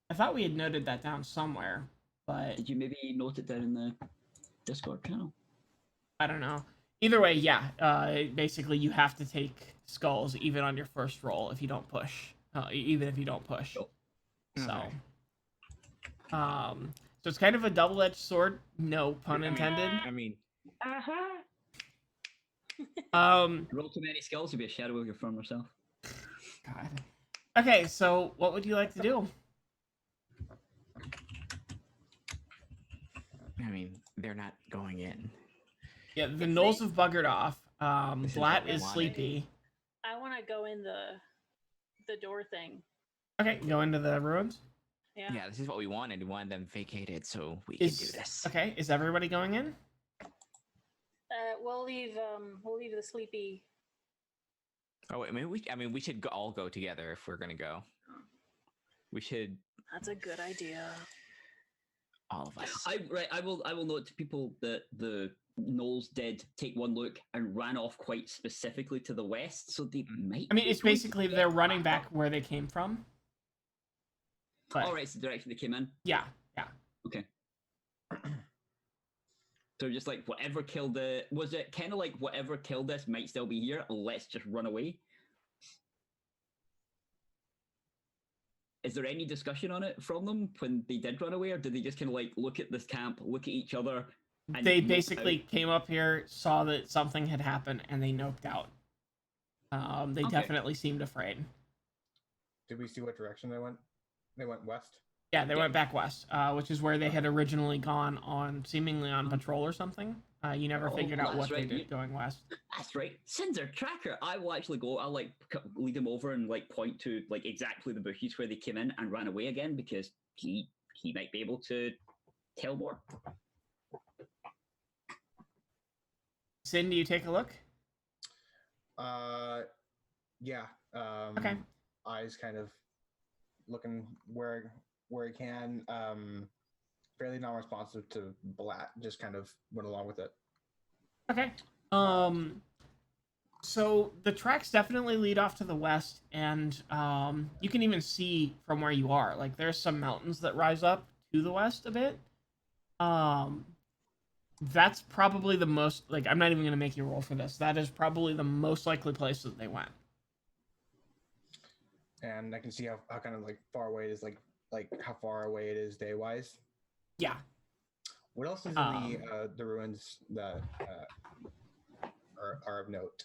I thought we had noted that down somewhere, but Did you maybe note it down in the Discord channel? I don't know. Either way, yeah. Basically, you have to take skulls even on your first roll if you don't push. Even if you don't push. Cool. So, so it's kind of a double-edged sword. No pun intended. I mean, Roll too many skills, you'll be a shadow of your former self. God. Okay, so what would you like to do? I mean, they're not going in. Yeah, the gnolls have buggered off. This is Blatt what we is wanted. sleepy. I want to go in the door thing. Okay, go into the ruins. Yeah. Yeah, this is what we wanted. We wanted them vacated so we can do this. Okay, is everybody going in? We'll leave the sleepy. Oh, wait, we should all go together if we're gonna go. We should, That's a good idea. all of us. I will note to people that the gnolls did take one look and ran off quite specifically to the west, so they might. I mean, be it's going basically to they're get running back where they came from. But All right, it's the direction they came in. yeah. Okay. So just like whatever killed it, was it kind of like whatever killed this might still be here? Let's just run away. Is there any discussion on it from them when they did run away, or did they just kind of like look at this camp, look at each other? And They nope basically out? came up here, saw that something had happened, and they noped out. They Okay. definitely seemed afraid. Did we see what direction they went? They went west. Yeah, they Yeah. went back west, which is where they had originally gone on, seemingly on patrol or something. You never Oh, figured out that's what they right. did going west. That's right. Sin's our tracker. I will actually go. I'll like lead him over and like point to like exactly the bushes where they came in and ran away again because he might be able to tell more. Sin, do you take a look? Yeah. Okay. Eyes kind of looking where he can. Fairly non-responsive to Blatt. Just kind of went along with it. Okay. So the tracks definitely lead off to the west, and you can even see from where you are. Like there's some mountains that rise up to the west a bit. That's probably the most like I'm not even gonna make you roll for this. That is probably the most likely place that they went. And I can see how kind of like far away it is, like how far away it is day wise. Yeah. What else is in the ruins that are of note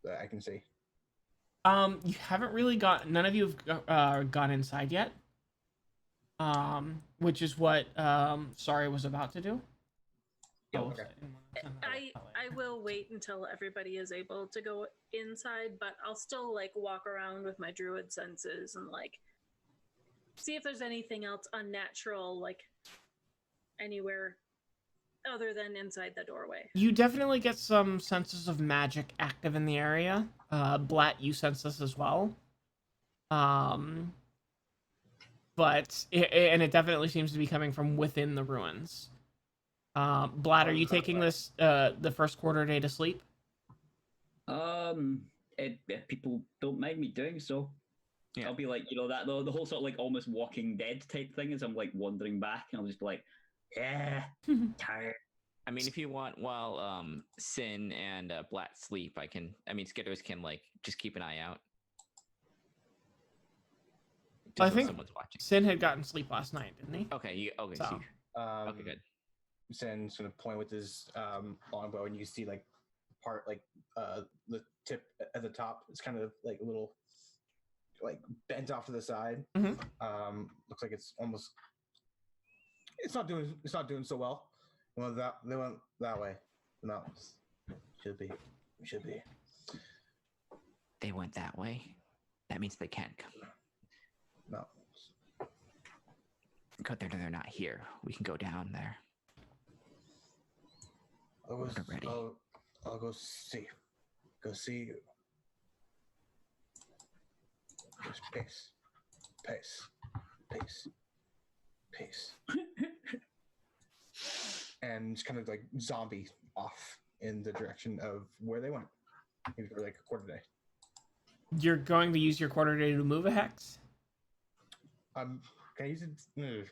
that I can see? You haven't really none of you have gone inside yet. Which is what Sorry was about to do. Yeah, Oh, okay. I didn't wanna send that out I later. will wait until everybody is able to go inside, but I'll still like walk around with my druid senses and like see if there's anything else unnatural like anywhere other than inside the doorway. You definitely get some senses of magic active in the area. Blatt, you sense this as well. but it definitely seems to be coming from within the ruins. Blad, are you taking this the first quarter day to sleep? If people don't mind me doing so, Yeah. I'll be like, that the whole sort of like almost Walking Dead type thing, as I'm like wandering back, and I'll just be like, yeah, tired. I mean, if you want, while Sin and Blat sleep, Skitters can like just keep an eye out. I so think someone's watching. Sin had gotten sleep last night, didn't he? Okay, okay, So, okay, good. Sin's gonna point with his longbow, and you see like part like the tip at the top. It's kind of like a little like bent off to the side. Mhm. Looks like it's almost. It's not doing so well. Well, they went that way. No, should be. They went that way. That means they can't come. No. Good, they're not here. We can go down there. We're ready. I'll go see. You. Just pace. And just kind of like zombie off in the direction of where they went. Maybe for like a quarter day. You're going to use your quarter day to move a hex? Can I use it?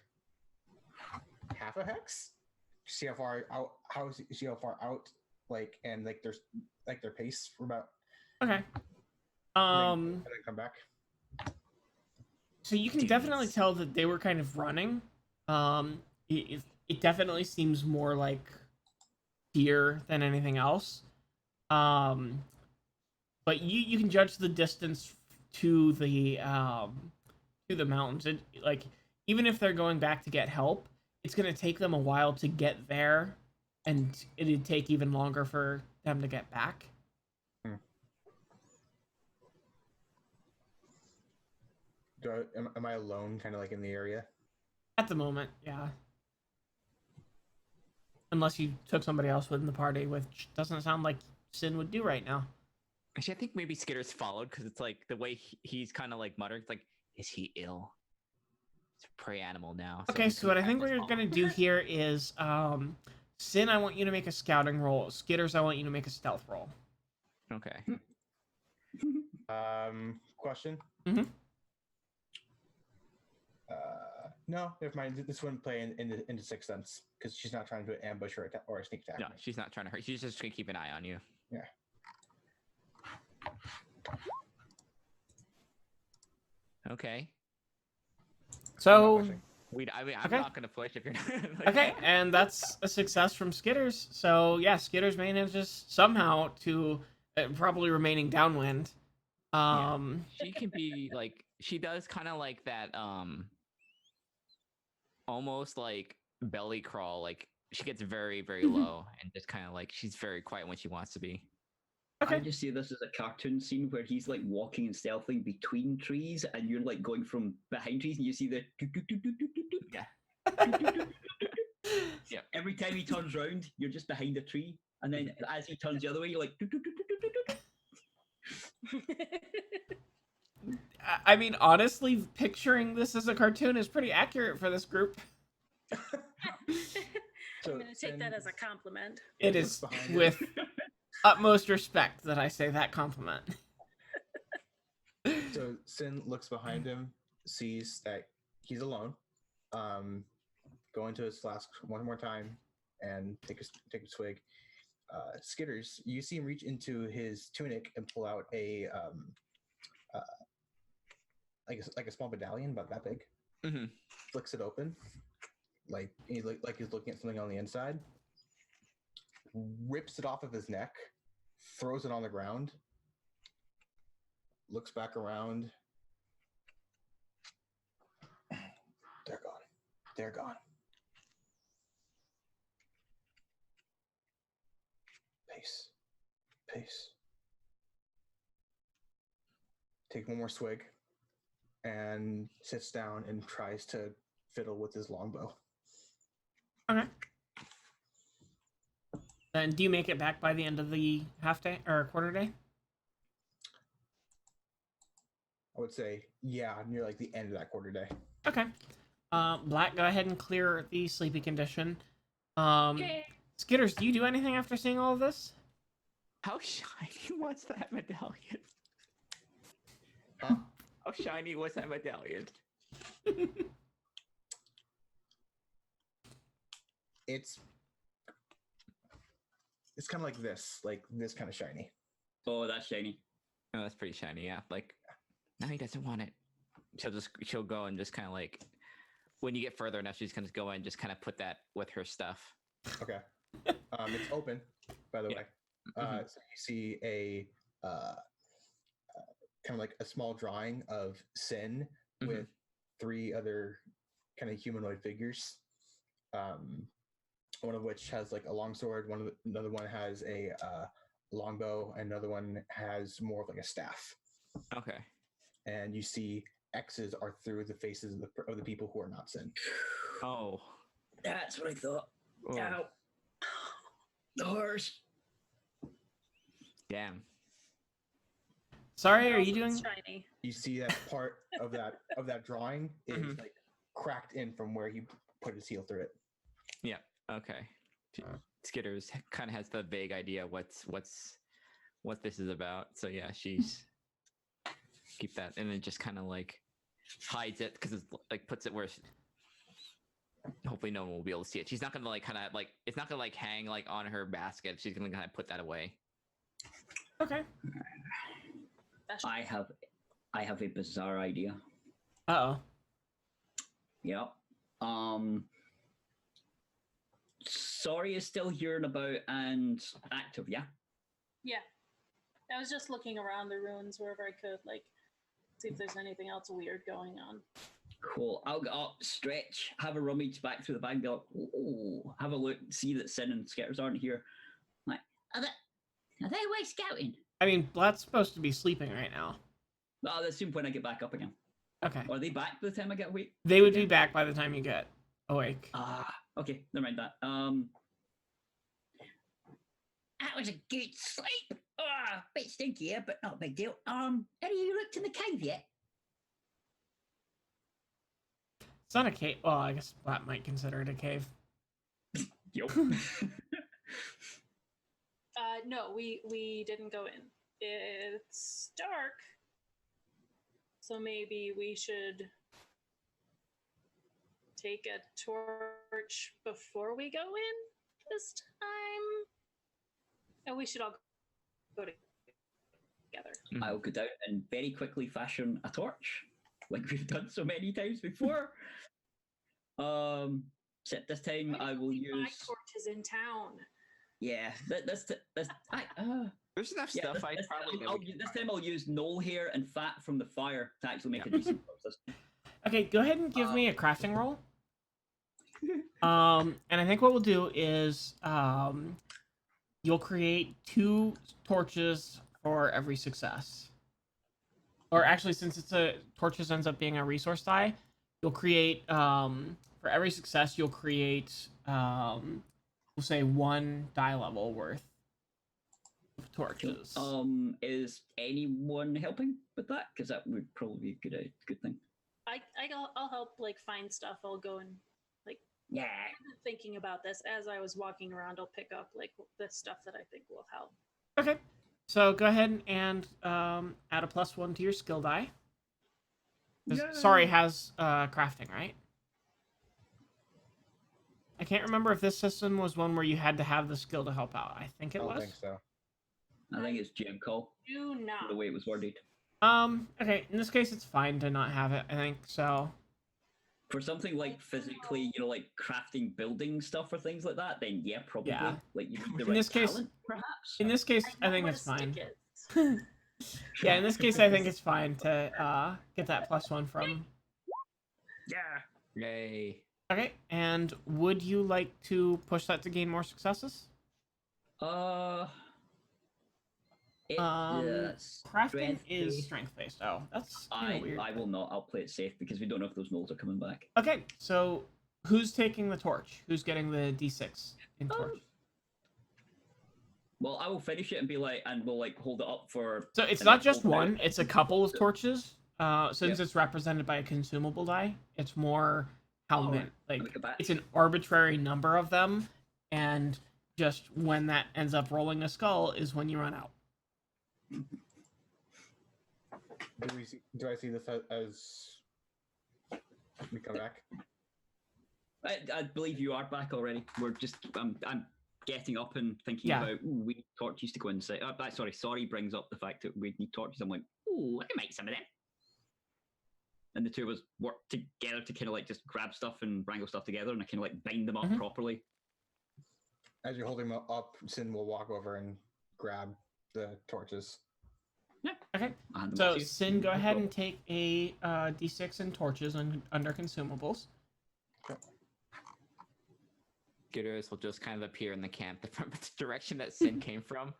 Half a hex? See how far out, like, and like there's like their pace for about. Okay. And then come back. So you can definitely tell that they were kind of running. It definitely seems more like deer than anything else. But you can judge the distance to the mountains. And like, even if they're going back to get help, it's gonna take them a while to get there, and it'd take even longer for them to get back. Am I alone, kind of like in the area? At the moment, yeah. Unless you took somebody else within the party, which doesn't sound like Sin would do right now. Actually, I think maybe Skitter's followed because it's like the way he's kind of like muttering. It's like, is he ill? It's a prey animal now. Okay, so what I think we're gonna do here is, Sin, I want you to make a scouting roll. Skitters, I want you to make a stealth roll. Okay. Question. Mm-hmm. No, never mind. This wouldn't play into Sixth Sense because she's not trying to ambush or a sneak attack. No, she's not trying to hurt. She's just gonna keep an eye on you. Yeah. Okay. So, I'm Okay. not gonna push if you're not. okay, and that's a success from Skitters. So yeah, Skitters manages somehow to probably remaining downwind. She can be like, she does kind of like that, almost like belly crawl. Like she gets very, very low and just kind of like she's very quiet when she wants to be. Okay. I just see this as a cartoon scene where he's like walking and stealthing between trees, and you're like going from behind trees, and you see the. Yeah. Yeah. Every time he turns around, you're just behind a tree, and then as he turns the other way, you're like. I mean, honestly, picturing this as a cartoon is pretty accurate for this group. So I'm going to take that as a compliment. It is with utmost respect that I say that compliment. So Sin looks behind him, sees that he's alone. Go into his flask one more time and take a swig. Skitters, you see him reach into his tunic and pull out a like a small medallion about that big. Mm-hmm. Flicks it open, like he's looking at something on the inside. Rips it off of his neck, throws it on the ground. Looks back around. They're gone. Pace. Take one more swig and sits down and tries to fiddle with his longbow. Okay. Then do you make it back by the end of the half day or quarter day? I would say, yeah, near like the end of that quarter day. Okay. Black, go ahead and clear the sleepy condition. Skitters, do you do anything after seeing all of this? How shiny was that medallion? Huh? How shiny was that medallion? It's kind of like this kind of shiny. Oh, that's shiny. Oh, that's pretty shiny. Yeah, like now he doesn't want it. She'll go and just kind of like when you get further enough, she's gonna go and just kind of put that with her stuff. Okay. It's open, by the Yeah. way. Mhm. So you see a kind of like a small drawing of Sin Mhm. with 3 other kind of humanoid figures. One of which has like a longsword. Another one has a longbow, and another one has more of like a staff. Okay. And you see X's are through the faces of the people who are not Sin. Oh. That's what I thought. Oh. Ow. The horse. Damn. Sorry, are Also you doing? shiny? You see that part of that drawing is Mhm. like cracked in from where he put his heel through it. Yeah. Okay. Skitters kind of has the vague idea what this is about. So yeah, she's keep that and then just kind of like hides it because it's like puts it where hopefully no one will be able to see it. She's not gonna like kind of like it's not gonna like hang like on her basket. She's gonna kind of put that away. Okay. I have a bizarre idea. Uh Yep. Sorry is still here and about and active, yeah? Yeah. I was just looking around the ruins wherever I could, like, see if there's anything else weird going on. Cool. I'll get up, stretch, have a rummage back through the bag, be like, oh, have a look, see that Sin and Skitters aren't here. Like, Are they away scouting? I mean, Blatt's supposed to be sleeping right now. oh, that's soon when I get back up again. Okay. Are they back by the time I get awake? They would be again? back by the time you get awake. Okay, never mind that. That was a good sleep. Bit stinky here, but not a big deal. Have you looked in the cave yet? It's not a cave. Well, I guess Blatt might consider it a cave. Yup. No, we didn't go in. It's dark, so maybe we should take a torch before we go in this time. And we should all go together. I'll go down and very quickly fashion a torch, like we've done so many times before. Except this time I will My use. torch is in town. Yeah, this There's enough yeah, stuff. this time I'll use knoll hair and fat from the fire to actually make a decent torch. Okay, go ahead and give me a crafting roll. And I think what we'll do is you'll create 2 torches for every success. Or actually, since it's torches ends up being a resource die, you'll create for every success you'll create we'll say 1 die level worth of torches. Is anyone helping with that? Because that would probably be a good thing. I'll help like find stuff. I'll go and like Yeah. thinking about this as I was walking around. I'll pick up like the stuff that I think will help. Okay, so go ahead and add a +1 to your skill die. Sorry, has crafting, right? I can't remember if this system was one where you had to have the skill to help out. I think it I don't was. think so. I think it's gem call Do not. the way it was worded. Okay, in this case it's fine to not have it, I think, so. For something like physically, like crafting building stuff or things like that, then yeah, probably. Yeah. Like you need the In right this case- talent, perhaps. In this case, I know think what it's a stick fine. is. Yeah, in this case I think it's fine to get that +1 from. Yeah. Yay. Okay, and would you like to push that to gain more successes? Crafting is strength-based. Oh, that's kind of weird. I will not. I'll play it safe because we don't know if those knolls are coming back. Okay, so who's taking the torch? Who's getting the D6 in torch? Well, I will finish it and be like, and we'll like hold it up for. So it's and, not like, just hold it out. one; it's a couple of torches. since Yeah. it's represented by a consumable die, it's more how Oh, many, right. like, Like a bat. it's an arbitrary number of them, and just when that ends up rolling a skull is when you run out. Do I see this as we come back? I believe you are back already. We're just I'm getting up and thinking Yeah. about we need torches to go inside. Sorry brings up the fact that we need torches. I'm like, ooh, I can make some of them. And the two of us work together to kind of like just grab stuff and wrangle stuff together, and I kind of like bind them up Mhm. properly. As you're holding them up, Sin will walk over and grab the torches. Okay. I'll hand them So off to you. Sin, go ahead and take a d6 and torches under consumables. Skitters will just kind of appear in the camp from the direction that Sin came from.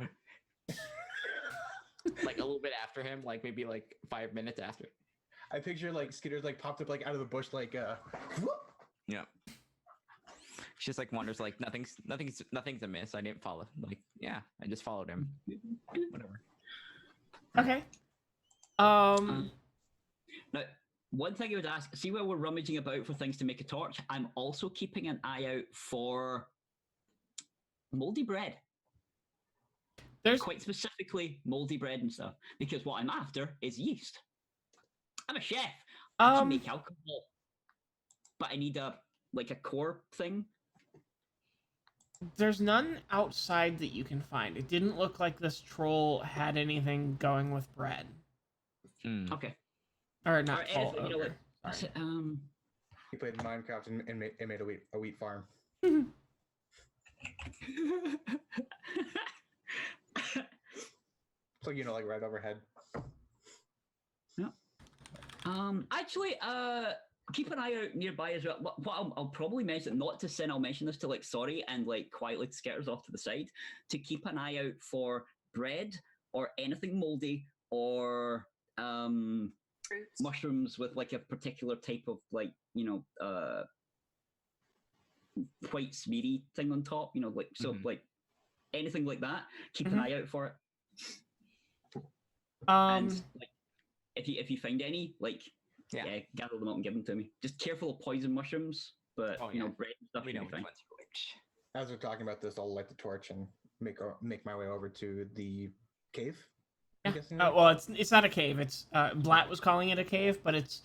Like a little bit after him, like maybe like 5 minutes after. I picture like Skitters like popped up like out of the bush like whoop. Yeah. She just like wonders, like nothing's amiss. I didn't follow. Like, yeah, I just followed him. Whatever. Okay. Now, one thing I would ask, see where we're rummaging about for things to make a torch, I'm also keeping an eye out for moldy bread. There's Quite specifically moldy bread and stuff. Because what I'm after is yeast. I'm a chef. I can make alcohol. But I need a core thing. There's none outside that you can find. It didn't look like this troll had anything going with bread. Okay. Or not Or troll, anything, ogre. Sorry. He played Minecraft and made a wheat farm. So like right overhead. Yeah. Actually, keep an eye out nearby as well. What I'll probably mention, not to Sin, I'll mention this to like Sorry and like quietly skitters off to the side, to keep an eye out for bread or anything moldy or Fruits. mushrooms with like a particular type of like white smeary thing on top. Like so Mhm. like anything like that. Keep an eye out for it. And like, if you find any, like, yeah, gather them up and give them to me. Just careful of poison mushrooms, but bread and stuff. We know should which be fine. ones are which. As we're talking about this, I'll light the torch and make my way over to the cave. I'm Yeah. guessing, right? Well, it's not a cave. It's Blatt was calling it a cave, but it's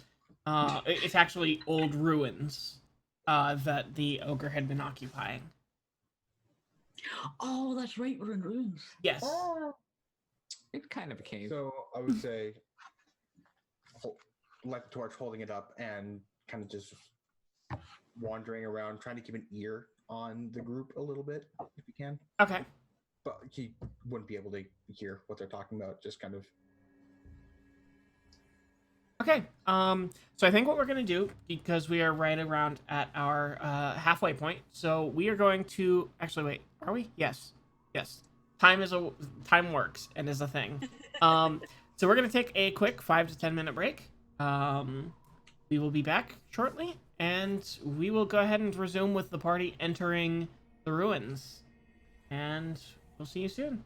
actually old ruins that the ogre had been occupying. Oh, that's right. We're in ruins. Yes. It's kind of a cave. So I would say light the torch, holding it up, and kind of just wandering around, trying to keep an ear on the group a little bit, if you can. Okay. But he wouldn't be able to hear what they're talking about, just kind of. Okay. So I think what we're gonna do, because we are right around at our halfway point, so we are going to actually wait. Are we? Yes. Yes. Time works and is a thing. So we're gonna take a quick 5 to 10 minute break. We will be back shortly, and we will go ahead and resume with the party entering the ruins. And we'll see you soon.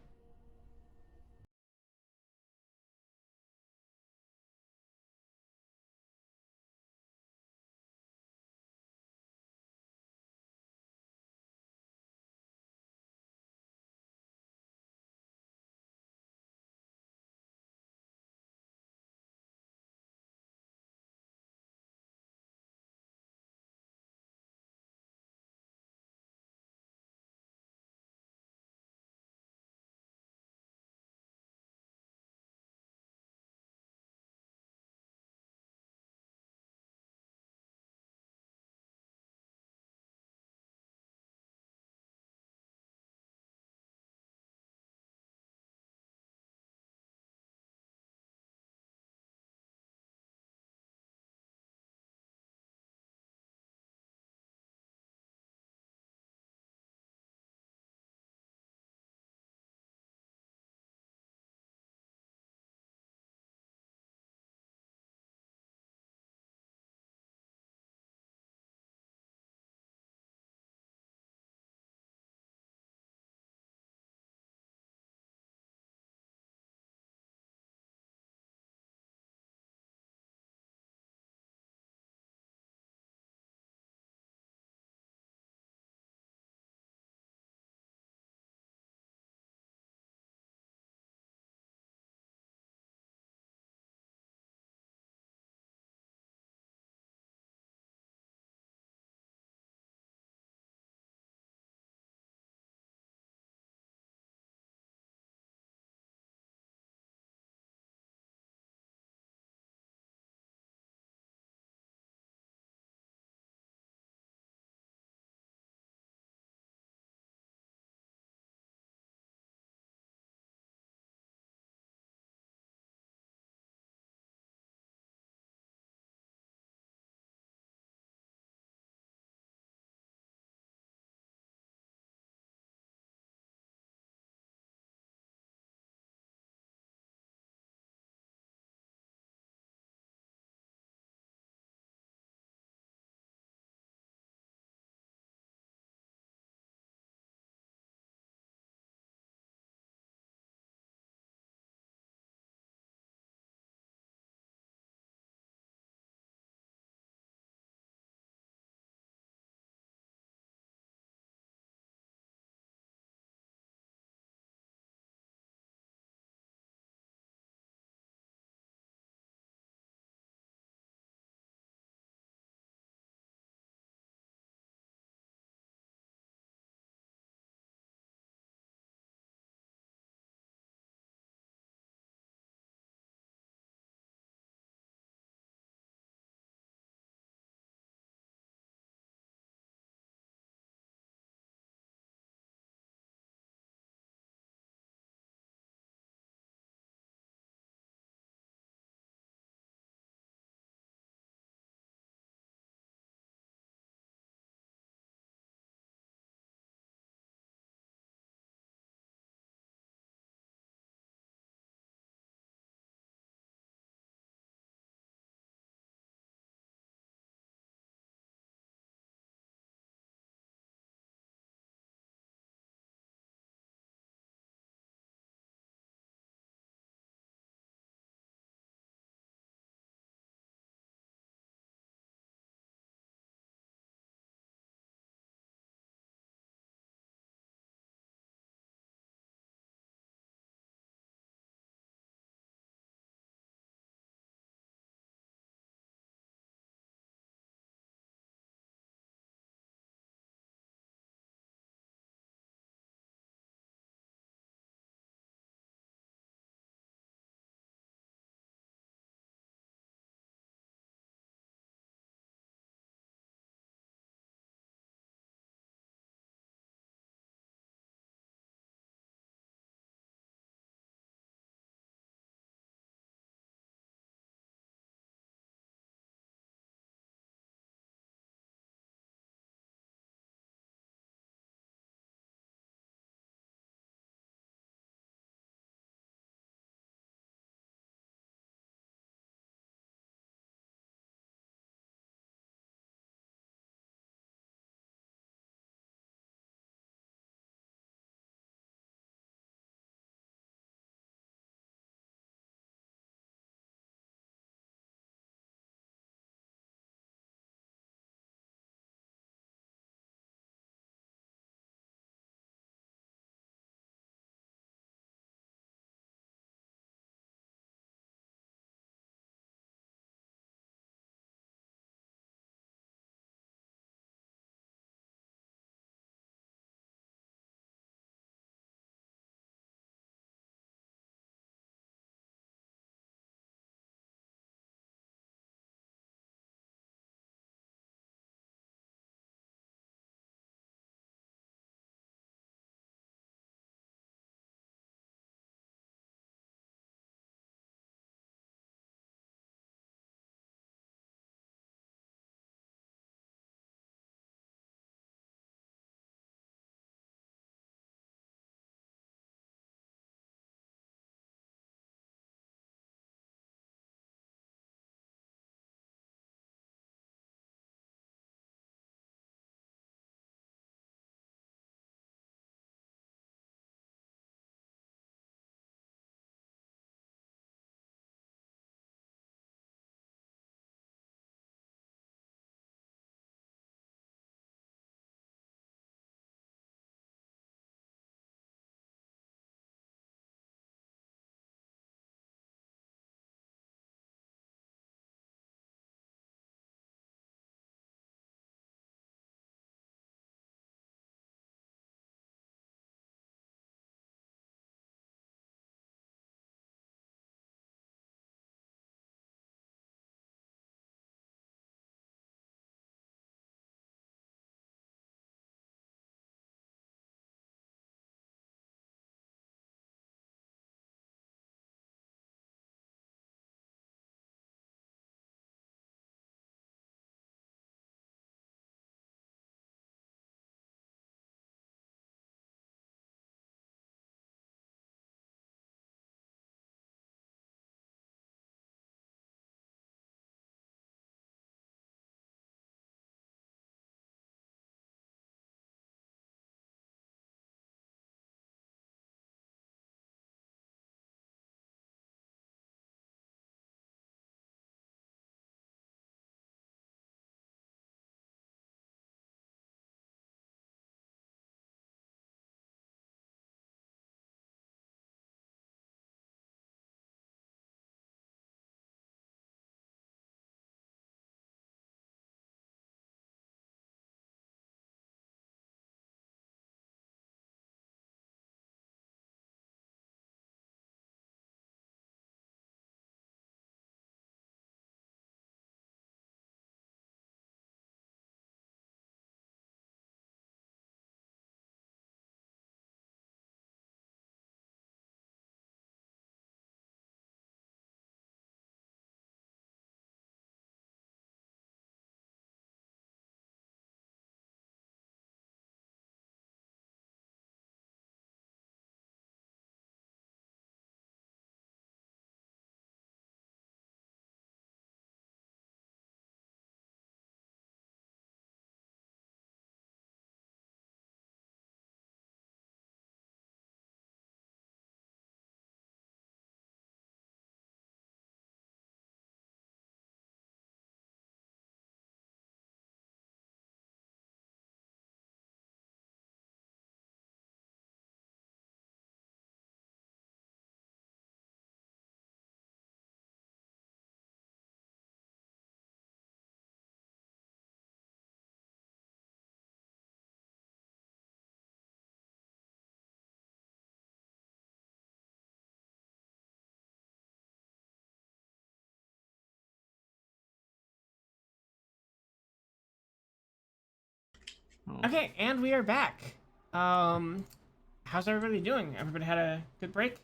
Oh. Okay, and we are back. How's everybody doing? Everybody had a good break?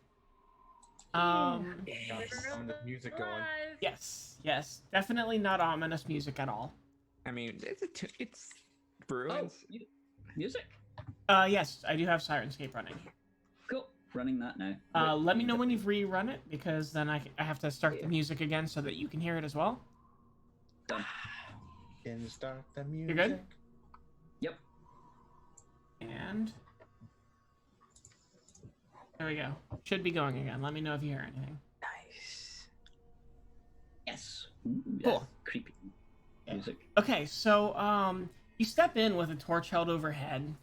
Um, Got some of the music going. Alive. yes, definitely not ominous music at all. I mean, it's Oh, Bruins. music. Yes, I do have Sirenscape running. Cool. Running that now. Let me know when you've rerun it, because then I have to start the music again so that you can hear it as well. Done. Can you start the music? You're good? Yep. And there we go. Should be going again. Let me know if you hear anything. Nice. Yes. Ooh, Cool. that's creepy music. Okay, so you step in with a torch held overhead.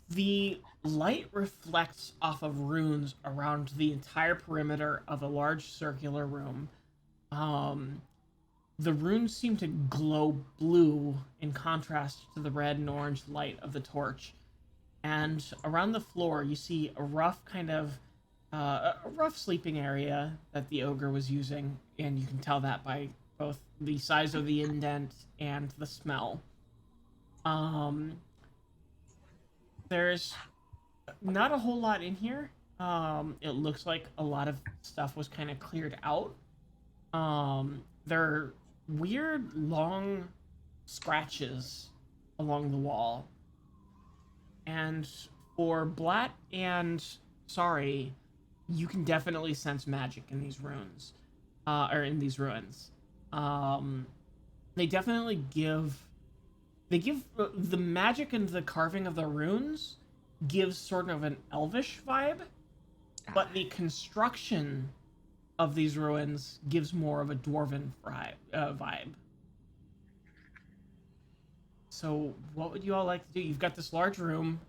The light reflects off of runes around the entire perimeter of a large circular room. The runes seem to glow blue in contrast to the red and orange light of the torch. And around the floor, you see a rough a rough sleeping area that the ogre was using, and you can tell that by both the size of the indent and the smell. There's not a whole lot in here. It looks like a lot of stuff was kind of cleared out. There are weird long scratches along the wall. And for Blatt and Sorry, you can definitely sense magic in these runes. Or in these ruins. They definitely give the magic and the carving of the runes gives sort of an elvish vibe, but the construction of these ruins gives more of a dwarven vibe. So what would you all like to do? You've got this large room.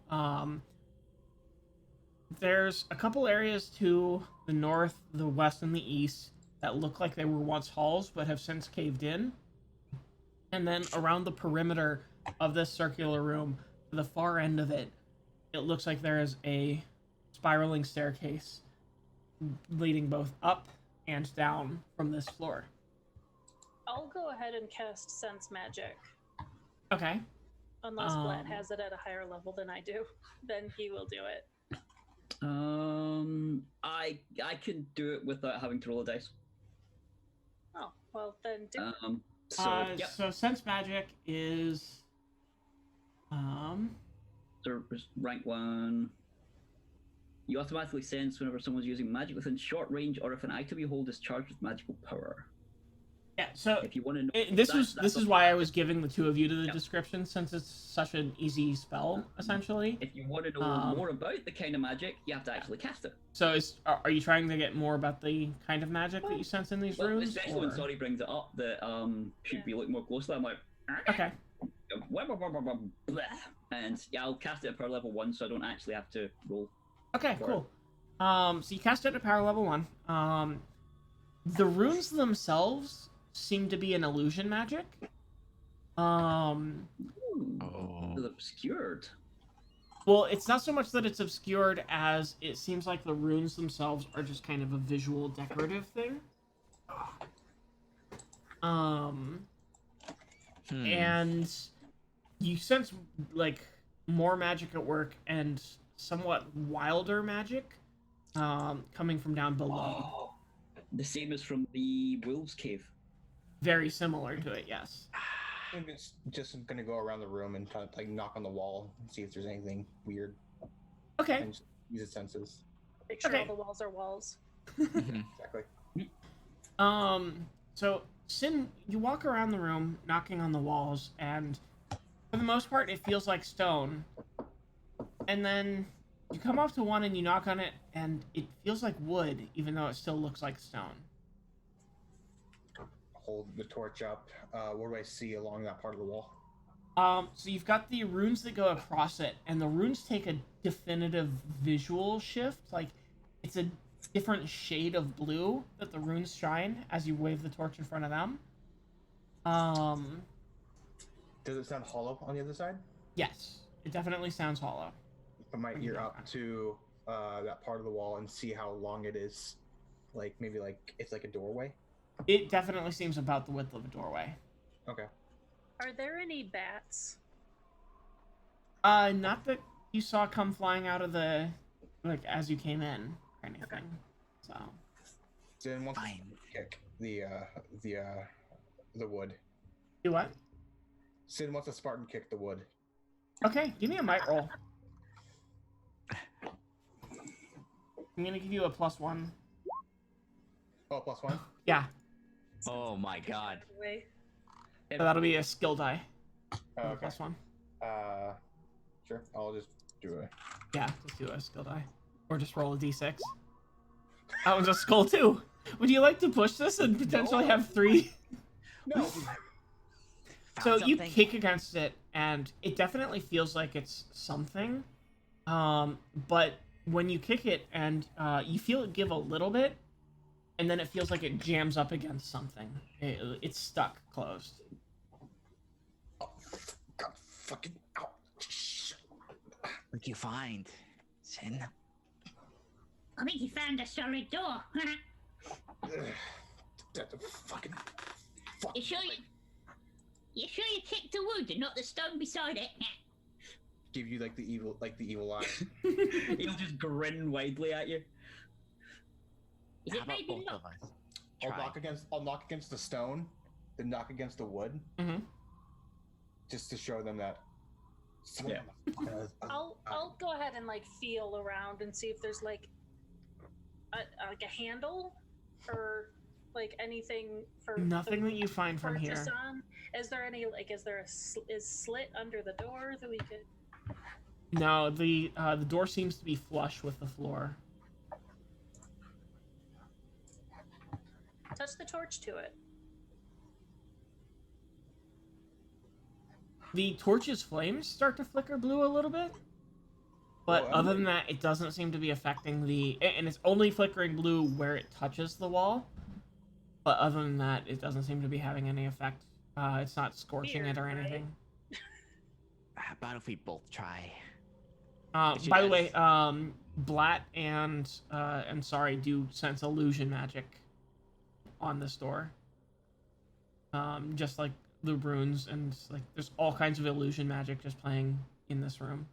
There's a couple areas to the north, the west, and the east that look like they were once halls but have since caved in. And then around the perimeter of this circular room, to the far end of it, it looks like there is a spiraling staircase leading both up and down from this floor. I'll go ahead and cast Sense Magic. Okay. Unless Blatt has it at a higher level than I do, then he will do it. I can do it without having to roll a dice. Oh, well then do it. Yep. So sense magic is So rank 1. You automatically sense whenever someone's using magic within short range, or if an item you hold is charged with magical power. yeah. So If you want to know, this that's is why I was giving the two of you to the description, since it's such an easy spell essentially. If you want to know more about the kind of magic, you have to actually cast it. So are you trying to get more about the kind of magic that you sense in these Well, runes? especially when Sorry brings it up that should be looked more closely. I'm like, Okay. and yeah, I'll cast it at power level 1, so I don't actually have to roll. Okay, cool. So you cast it at power level 1. The runes themselves seem to be an illusion magic. They're obscured. Well, it's not so much that it's obscured as it seems like the runes themselves are just kind of a visual decorative thing. And you sense like more magic at work and somewhat wilder magic coming from down below. Oh, the same as from the Wolves Cave. Very similar to it, yes. I'm just gonna go around the room and kind of like knock on the wall and see if there's anything weird. Okay. And just use its senses. Make sure Okay. all the walls are walls. Exactly. So Sin, you walk around the room, knocking on the walls, and for the most part, it feels like stone. And then you come up to one and you knock on it, and it feels like wood, even though it still looks like stone. Hold the torch up. What do I see along that part of the wall? So you've got the runes that go across it, and the runes take a definitive visual shift. Like, it's a different shade of blue that the runes shine as you wave the torch in front of them. Does it sound hollow on the other side? Yes, it definitely sounds hollow. Put my ear up to that part of the wall and see how long it is. Like maybe like it's like a doorway. It definitely seems about the width of a doorway. Okay. Are there any bats? Not that you saw come flying out of the, like, as you came in or anything. Okay. So. Sin wants Fine. to kick the wood. Do what? Sin wants to Spartan kick the wood. Okay, give me a might roll. I'm gonna give you a +1. Oh, +1. Yeah, Oh my god. Way. so that'll be a skill die. Oh, okay. +1. Sure. I'll just do it. Yeah, just do a skill die. Or just roll a d6. That one's a skull too. Would you like to push this and potentially have 3? No. So Found you something? kick against it, and it definitely feels like it's something. But when you kick it and you feel it give a little bit, and then it feels like it jams up against something. It's stuck closed. Oh, God, fucking ow. What'd you find, Sin? I think you found a solid door. That's a fucking. Fuck. You sure you kicked the wood and not the stone beside it? Give you like the evil eye. He'll just grin widely at you. Is How it about maybe both not? of us? I'll Try. knock against the stone, then knock against the wood, Mm-hmm. just to show them that. Yeah. I'll go ahead and like feel around and see if there's like a handle or like anything for Nothing that you find from purchase here. on. Is there any like is there is slit under the door that we could? No, the door seems to be flush with the floor. Touch the torch to it. The torch's flames start to flicker blue a little bit, but Oh, other than that, it doesn't seem to be affecting the. And it's only flickering blue where it touches the wall. But other than that, it doesn't seem to be having any effect. It's not scorching Weird, it or right? anything. How about if we both try? She By the does. way, Blatt and Sorry do sense illusion magic on this door. Just like the runes and like there's all kinds of illusion magic just playing in this room.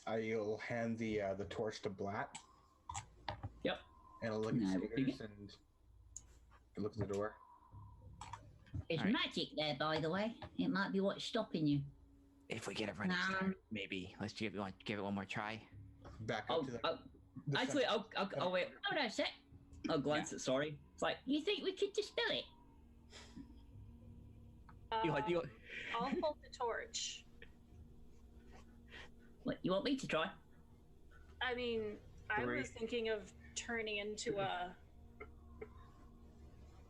I'll hand the torch to Blatt. Yep. And I'll look Nah, at we'll Skitters take and look at the door. There's Alright. magic there, by the way. It might be what's stopping you. If we get a running Nah. start, maybe. Let's give it one more try. Back up I'll, to the. I'll, the actually, center. I'll wait. Hold on a sec. I'll glance at Sorry. It's like, You think we could dispel it? You- I'll hold the torch. What, you want me to try? I mean, I Three. was thinking of turning into a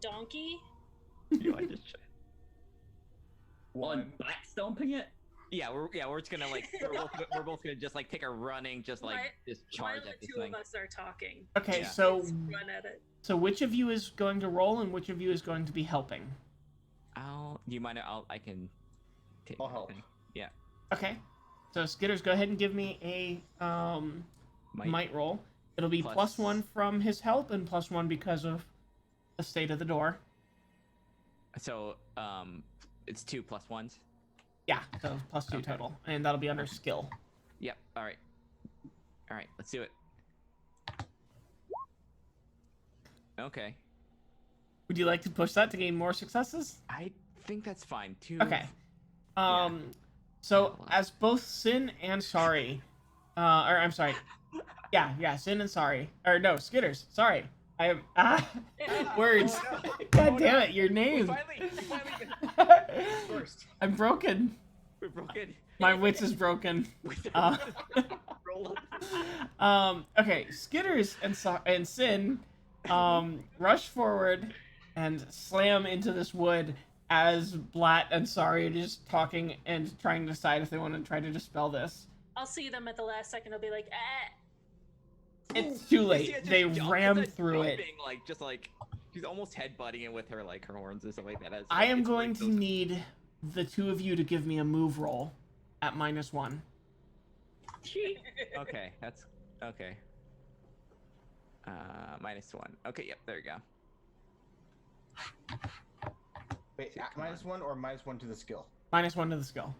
donkey. You want to just try? on One. back stomping it. Yeah, we're just gonna like we're both gonna just like take a running, just like While- just charge While at the this two thing. of us are talking, Okay, Yeah. so let's run at it. which of you is going to roll and which of you is going to be helping? Do you mind? I can. Take I'll help. Yeah. Okay, so Skitters, go ahead and give me a might roll. It'll be Plus- +1 from his help and +1 because of the state of the door. So it's 2 plus 1s. Yeah, so +2 Okay. total, and that'll be under skill. Yep. All right. All right. Let's do it. Okay. Would you like to push that to gain more successes? I think that's fine. 2. Okay. So as both Sin and Sorry, or I'm sorry, yeah, Sin and Sorry, or no, Skitters. Sorry, I am words. Oh, no. God Oh, damn no. it, your name. We finally First. I'm broken. we're broken. My wits is broken. Uh, Roll. Okay, Skitters and Sin rush forward and slam into this wood as Blatt and Sorry are just talking and trying to decide if they want to try to dispel this. I'll see them at the last second. I'll be like, ah. It's too Yeah, late. just They jump- ram just through it. jumping, like just like she's almost headbutting it with her like her horns and stuff like that. I am It's going like to those- need the two of you to give me a move roll at -1. Okay, that's okay. -1. Okay, yep, there you go. Wait, at -1 or -1 to the skill? -1 to the skill.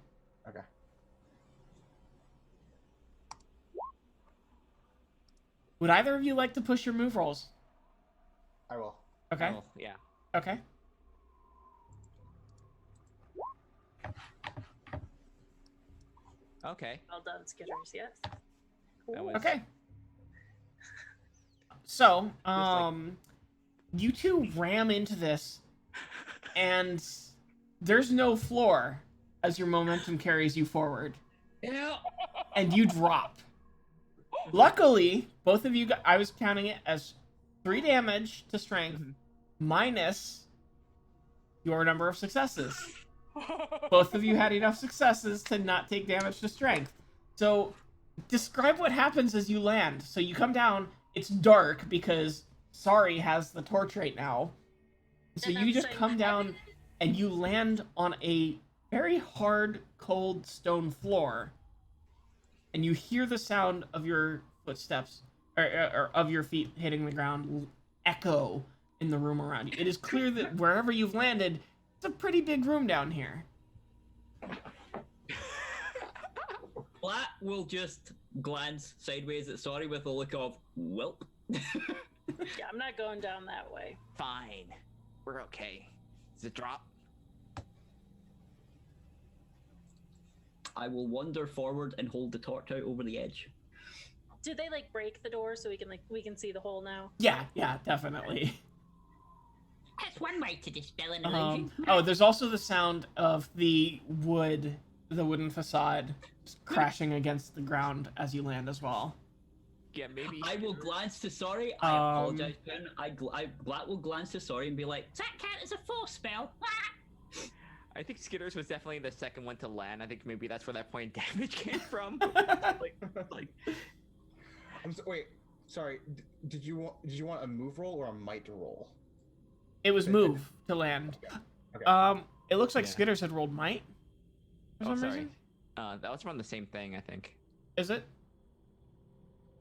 Okay. Would either of you like to push your move rolls? I will. Okay. Oh, yeah. Okay. Okay. Well done, Skitters. Yes. That was- Okay. So, like- you two ram into this, and there's no floor as your momentum carries you forward, Yeah. and you drop. Luckily, both of you got, I was counting it as 3 damage to strength minus your number of successes. Both of you had enough successes to not take damage to strength. So, describe what happens as you land. So you come down, it's dark because Sorry has the torch right now. So And you I'm just saying- come down and you land on a very hard, cold stone floor. And you hear the sound of your footsteps, or of your feet hitting the ground, echo in the room around you. It is clear that wherever you've landed, it's a pretty big room down here. Flat will just glance sideways at Sorry with a look of, welp. Yeah, I'm not going down that way. Fine. We're okay. Is it drop? I will wander forward and hold the torch out over the edge. Did they like break the door so we can see the hole now? Yeah, definitely. That's one way to dispel an illusion. Oh, there's also the sound of the wooden facade crashing against the ground as you land as well. Yeah, maybe. I will glance to Sorry. I apologize, Pen. Black will glance to Sorry and be like, Does that count as a force spell? I think Skitters was definitely the second one to land. I think maybe that's where that point damage came from. like. Wait, sorry. Did you want a move roll or a might roll? It was move to land. Okay. It looks like Yeah. Skitters had rolled might. For Oh, some sorry. reason. That was around the same thing, I think. Is it?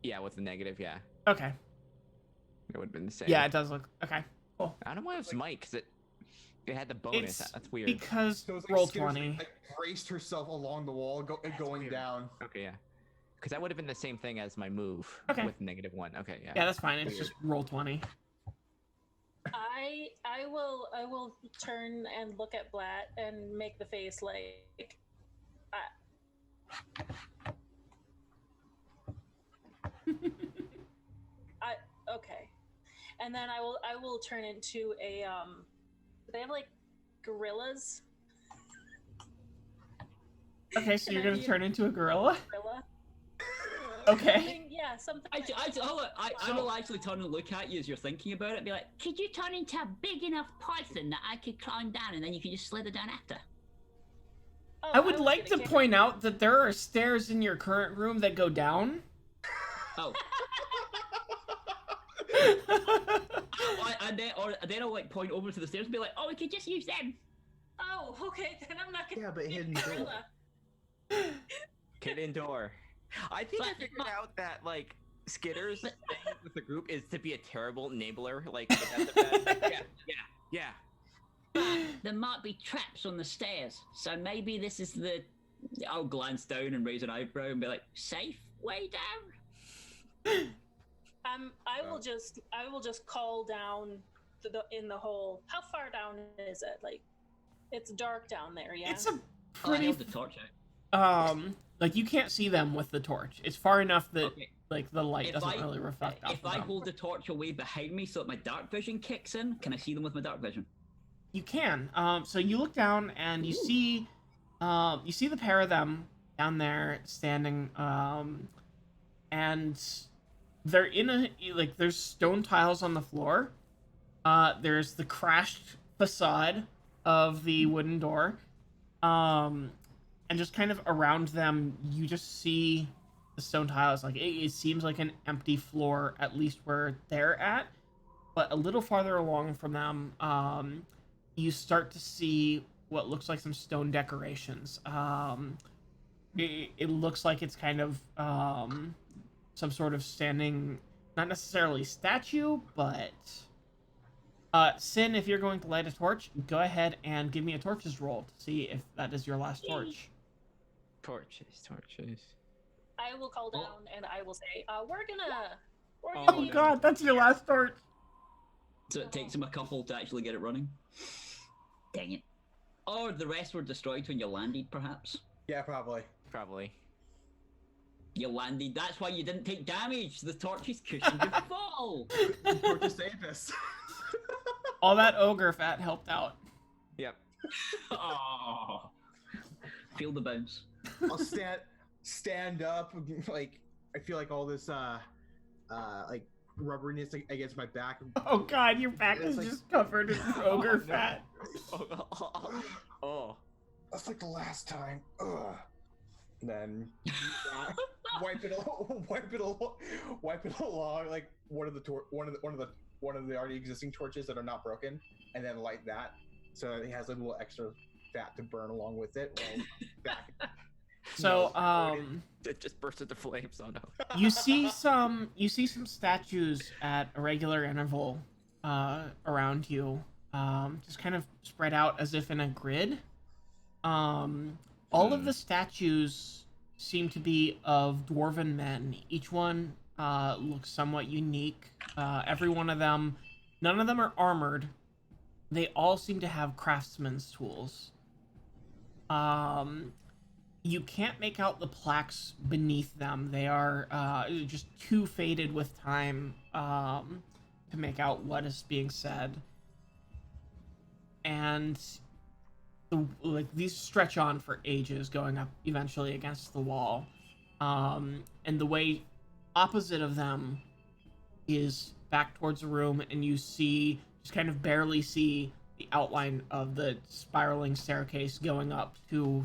Yeah, with the negative, yeah. Okay. It would have been the same. Yeah, it does look okay. Cool. I don't know why it was Mike, because it had the bonus. It's That's weird. because So it's roll Skitters, 20. like, braced herself along the wall, going weird. down. Okay, yeah. Because that would have been the same thing as my move Okay. with -1. Okay, yeah. Yeah, that's fine. It's just roll 20. I will turn and look at Blatt and make the face like okay. And then I will turn into a do they have like gorillas? Okay, so you're Can I gonna be a- turn into a gorilla? Gorilla? Okay. Something, yeah, something. I like will actually turn and look at you as you're thinking about it and be like, Could you turn into a big enough python that I could climb down and then you could just slither down after? Oh, I would was like to gonna kick point out that there are stairs in your current room that go down. oh. And then I'll like point over to the stairs and be like, Oh, we could just use them. Oh, okay, then I'm not gonna Yeah, but hidden door. gorilla. Kid indoor. I think I But- figured out that, like, Skitters' But- thing with the group is to be a terrible enabler. Like, that's a bad, yeah. There might be traps on the stairs, so maybe this is the I'll glance down and raise an eyebrow and be like, safe way down. I will just call down in the hole. How far down is it? Like, it's dark down there. Yeah. It's a oh, I pretty held the torch out. like you can't see them with the torch. It's far enough that Okay. like the light If doesn't I- really reflect off If of I them. hold the torch away behind me so that my dark vision kicks in, can I see them with my dark vision? You can. So you look down and you see the pair of them down there standing, and they're in there's stone tiles on the floor. There's the crashed facade of the wooden door, and just kind of around them, you just see the stone tiles. Like it seems like an empty floor, at least where they're at. But a little farther along from them, you start to see what looks like some stone decorations. It looks like it's kind of some sort of standing, not necessarily statue, but Sin, if you're going to light a torch, go ahead and give me a torches roll to see if that is your last torch. Torches. I will call down and I will say, we're gonna Oh use god, that's your last torch. So it takes him a couple to actually get it running. Dang it. Or the rest were destroyed when you landed, perhaps. Yeah, probably. Probably. You landed. That's why you didn't take damage. The torches cushioned your fall. Torches saved us. All that ogre fat helped out. Yep. Oh. Feel the bounce. I'll stand up. Like I feel like all this like rubberiness against my back. Oh god, your back It's is like- just covered in ogre no. fat. Oh. That's like the last time. Ugh. Then wipe it along like one of the already existing torches that are not broken, and then light that so it has a little extra fat to burn along with it. While back. So It just burst into flames. Oh no. you see some statues at a regular interval around you, just kind of spread out as if in a grid. All of the statues seem to be of dwarven men. Each one looks somewhat unique. Every one of them, none of them are armored. They all seem to have craftsman's tools. You can't make out the plaques beneath them. They are just too faded with time to make out what is being said. And these stretch on for ages, going up eventually against the wall. And the way opposite of them is back towards the room, and you just kind of barely see the outline of the spiraling staircase going up to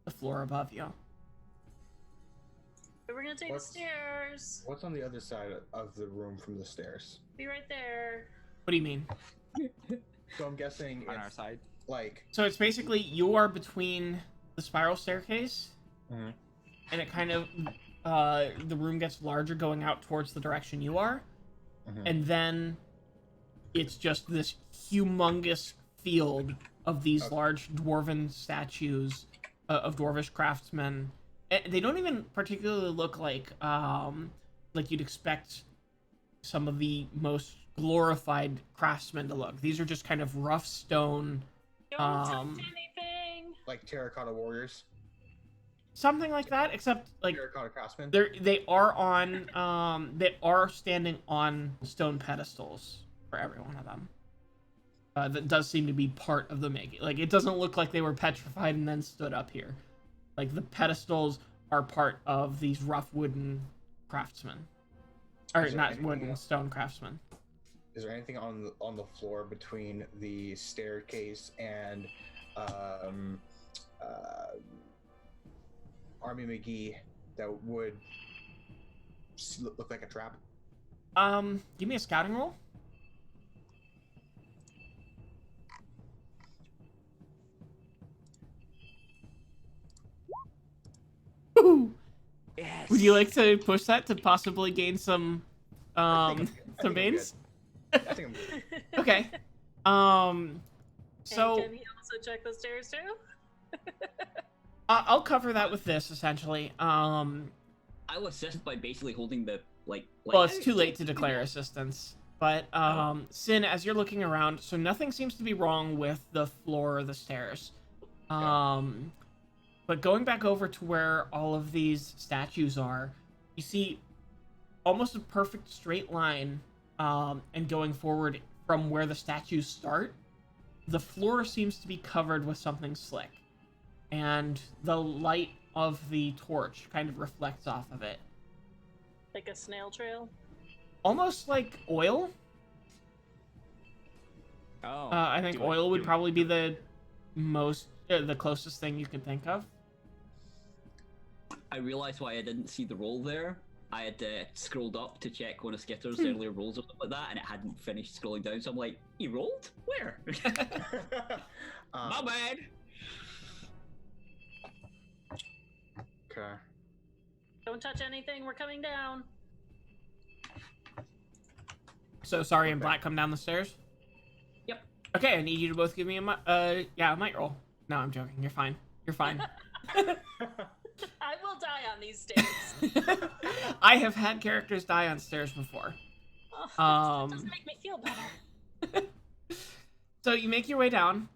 the floor above you. We're gonna take the stairs. What's on the other side of the room from the stairs? Be right there. What do you mean? So I'm guessing On our it's side. like So it's basically you are between the spiral staircase, Mhm. and it kind of the room gets larger going out towards the direction you are, and then it's just this humongous field of these large dwarven statues of dwarvish craftsmen. And they don't even particularly look like you'd expect some of the most glorified craftsmen to look. These are just kind of rough stone. Don't touch anything. like terracotta warriors, Something like that, except like terracotta craftsmen. they are standing on stone pedestals for every one of them. That does seem to be part of the making. Like, it doesn't look like they were petrified and then stood up here. Like, the pedestals are part of these rough wooden craftsmen, or Is there not anything wooden, else? stone craftsmen. Is there anything on the floor between the staircase and Army McGee that would look like a trap? Give me a scouting roll. Woo! Yes. Would you like to push that to possibly gain some I think some I'm veins? good. I think I'm good. Okay. So And can he also check the stairs too? I'll cover that with this essentially. I'll assist by basically holding the Well, it's too late to declare assistance. But Sin, as you're looking around, so nothing seems to be wrong with the floor or the stairs. But going back over to where all of these statues are, you see almost a perfect straight line, and going forward from where the statues start, the floor seems to be covered with something slick. And the light of the torch kind of reflects off of it. Like a snail trail. Almost like oil. Oh. I think oil would probably be the closest thing you can think of. I realized why I didn't see the roll there. I had scrolled up to check one of Skitter's earlier rolls or something like that, and it hadn't finished scrolling down. So I'm like, he rolled? Where? My bad. Okay. Don't touch anything. We're coming down. So sorry, and Black come down the stairs. Okay, I need you to both give me a might roll. No, I'm joking. You're fine. You're fine. I will die on these stairs. I have had characters die on stairs before. Oh, that doesn't make me feel better. So you make your way down.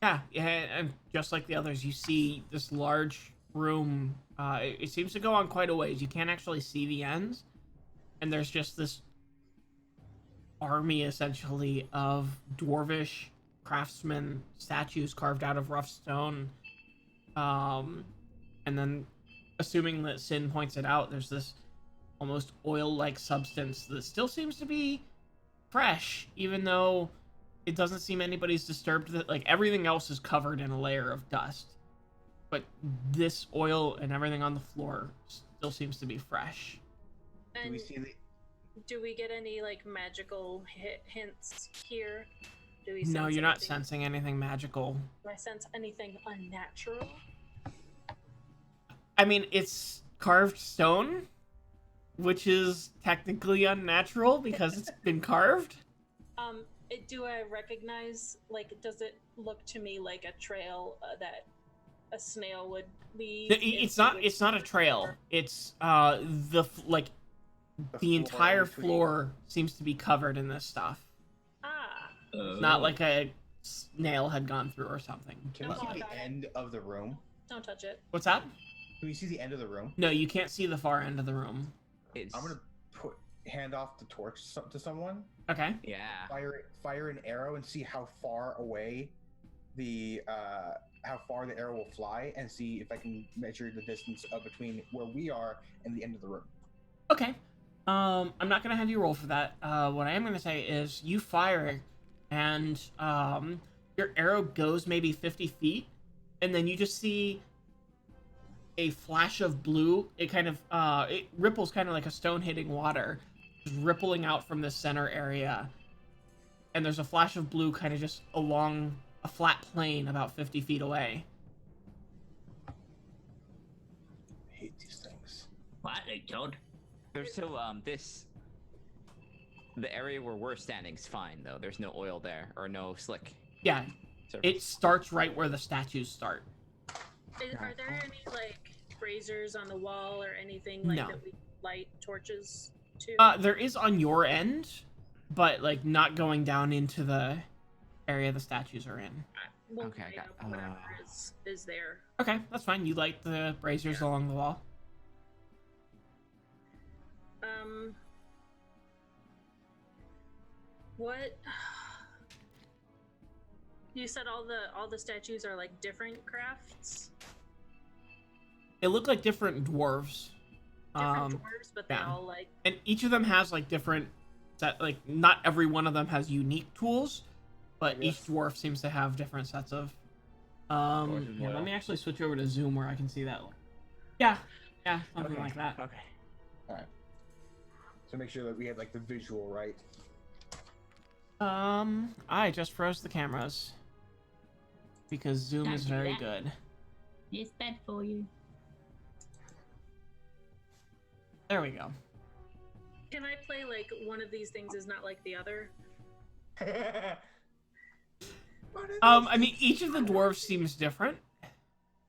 Yeah, and just like the others, you see this large room. It seems to go on quite a ways. You can't actually see the ends, and there's just this army essentially of dwarvish craftsmen statues carved out of rough stone. And then, assuming that Sin points it out, there's this almost oil-like substance that still seems to be fresh, even though it doesn't seem anybody's disturbed that, like, everything else is covered in a layer of dust, but this oil and everything on the floor still seems to be fresh. Do And we see the? do we get any like magical hints here? Do we? No, sense you're not anything? sensing anything magical. Do I sense anything unnatural? I mean, it's carved stone, which is technically unnatural because it's been carved. Do I recognize, like, does it look to me like a trail that a snail would leave? It's not a trail. It's the floor entire between- floor seems to be covered in this stuff. Ah, Not like a snail had gone through or something. Can we Oh, see got the it. end of the room? don't touch it. What's that? Can we see the end of the room? No, you can't see the far end of the room. It's I'm gonna hand off the torch to someone. Okay. yeah. Fire an arrow and see how far away the arrow will fly, and see if I can measure the distance between where we are and the end of the room. Okay. I'm not gonna have you roll for that. What I am gonna say is you fire, and your arrow goes maybe 50 feet, and then you just see a flash of blue. It kind of it ripples kind of like a stone hitting water, just rippling out from the center area, and there's a flash of blue kind of just along a flat plane about 50 feet away. I hate these things. What, Luke Todd? There's so the area where we're standing is fine though. There's no oil there or no slick Yeah, surface. it starts right where the statues start. Are there any like braziers on the wall or anything like No. that we light torches to? There is on your end, but like not going down into the area the statues are in. We'll Okay, I light got- up whatever is there. Okay, that's fine. You light the braziers along the wall. What? You said all the statues are like different crafts, They look like different dwarves. different dwarves, but they yeah. all like. And each of them has like different like not every one of them has unique tools, but each Yes. dwarf seems to have different sets of Torches as yeah, let well. me actually switch over to Zoom where I can see that. Yeah, something like that. Okay. All right. So make sure that we have like the visual right. I just froze the cameras because Zoom Don't is do very that. good. It's bad for you. There we go. Can I play like one of these things is not like the other? I mean, each of the dwarves seems different.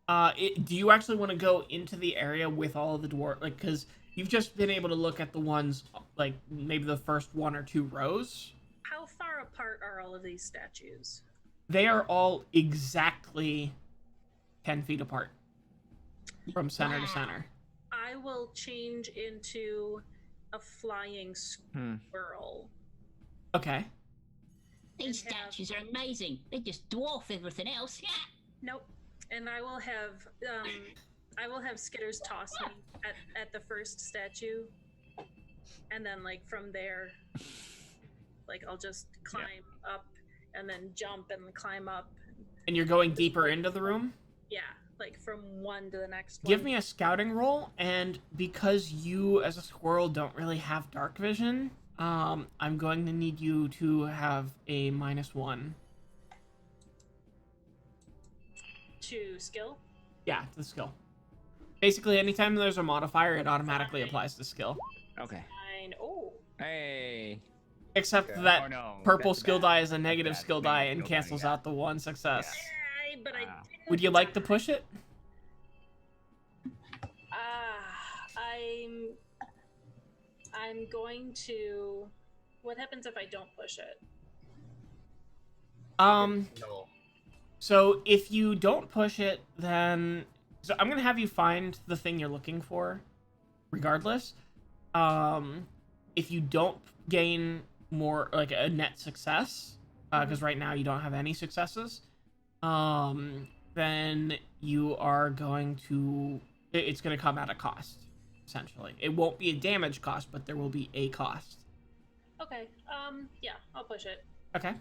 Do you actually want to go into the area with all of the dwarf? Like, because you've just been able to look at the ones, like, maybe the first one or two rows. How far apart are all of these statues? They are all exactly 10 feet apart from center to center. I will change into a flying squirrel. Okay. These And have- statues are amazing. They just dwarf everything else. Yeah. Nope. And I will have Skitters toss me at the first statue, and then like from there, like I'll just climb up and then jump and climb up. And you're going deeper into the room? Yeah, like from one to the next one. Give me a scouting roll, and because you as a squirrel don't really have dark vision, I'm going to need you to have a -1. to skill. Yeah, the skill. Basically, anytime there's a modifier, it automatically applies to skill. Okay. 9. Oh, Hey. Except Okay. that Oh, no, purple that's skill bad. die is a That's negative bad. skill No, die no, and no, cancels yeah. out the one success. But I Wow. didn't Would you like to die. push it? I'm going to. What happens if I don't push it? No. So if you don't push it, then so I'm gonna have you find the thing you're looking for, regardless. If you don't gain more like a net success, because right now you don't have any successes, then you are going to it's gonna come at a cost. Essentially, it won't be a damage cost, but there will be a cost. Okay. Yeah, I'll push it. Okay.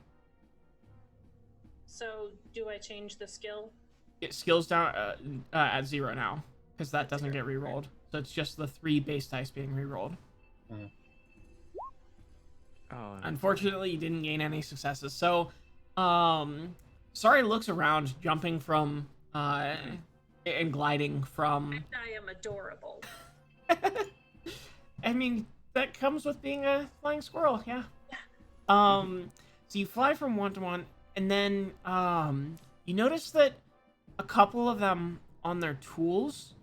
So, do I change the skill? Skills down at 0 now, because that doesn't get rerolled. So it's just the 3 base dice being rerolled. Oh, Unfortunately, you didn't gain any successes. So, Sorry looks around, jumping from and gliding from. I am adorable. I mean, that comes with being a flying squirrel, yeah. So you fly from one to one, and then you notice that a couple of them on their tools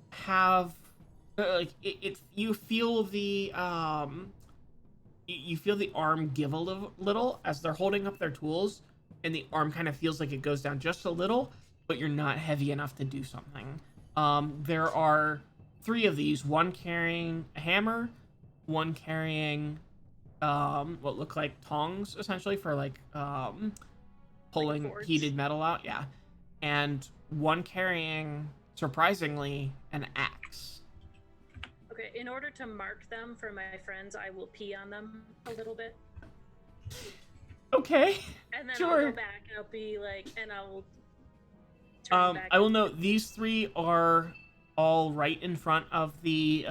have like you feel the you feel the arm give a little as they're holding up their tools, and the arm kind of feels like it goes down just a little, but you're not heavy enough to do something. There are 3 of these, one carrying a hammer, one carrying what look like tongs, essentially, for like pulling forge? heated metal out, yeah, and one carrying, surprisingly, an axe. Okay, in order to mark them for my friends, I will pee on them a little bit. Okay. And then Sure. I'll go back and I'll be like, and I'll turn back. I will note these 3 are all right in front of the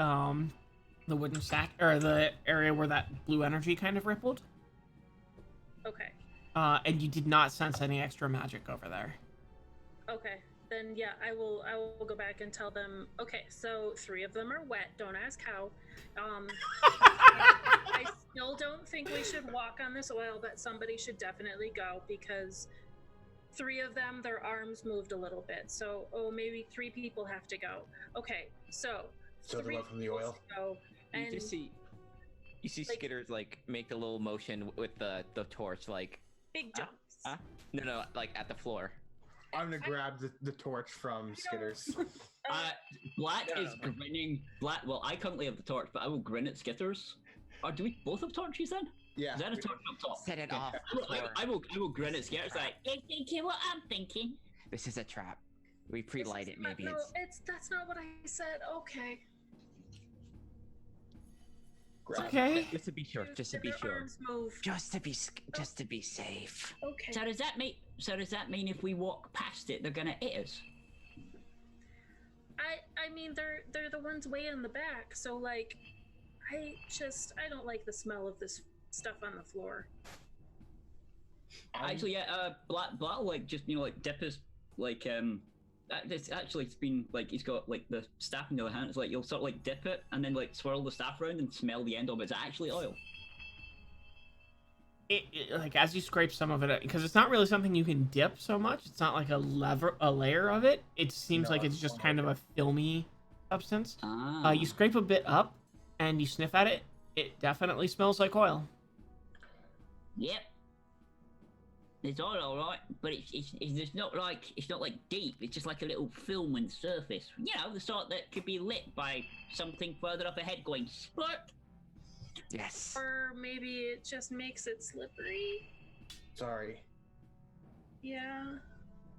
wooden stack, or the area where that blue energy kind of rippled. Okay. And you did not sense any extra magic over there. Okay. Then yeah, I will go back and tell them, okay, so 3 of them are wet, don't ask how. I still don't think we should walk on this oil, but somebody should definitely go, because 3 of them, their arms moved a little bit. So, maybe 3 people have to go. Okay, so So the 3 love from the people oil? should go, You and just see, like- Skitters like make the little motion with the torch, like big jumps. no, like at the floor. I'm gonna grab the torch from Skitters. Black No, is no. grinning. Black. Well, I currently have the torch, but I will grin at Skitters. Or do we both have torches then? Yeah. Is that a torch up top? Set it off. I will grin at Skitters like, You're thinking what I'm thinking. This is a trap. We This pre-light is it. not- Maybe no, it's. that's not what I said. Okay. Grab. Okay. Just to be sure. Just to be Their sure. arms move. Just to be safe. Okay. So does that mean if we walk past it, they're gonna hit us? I mean they're the ones way in the back, so like I don't like the smell of this stuff on the floor. Actually, yeah. Black will like just like dip his like It's actually it's been like he's got like the staff in the other hand. It's like you'll sort of like dip it and then like swirl the staff around and smell the end of it. It's actually oil. Like as you scrape some of it, because it's not really something you can dip so much. It's not like a layer of it. It seems No, like it's it's just more kind of like a filmy substance. Ah. You scrape a bit up, and you sniff at it. It definitely smells like oil. Yep. It's all right, but it's not like deep. It's just like a little film on the surface. You know, the sort that could be lit by something further up ahead going spark. Yes. Or maybe it just makes it slippery. Sorry. Yeah.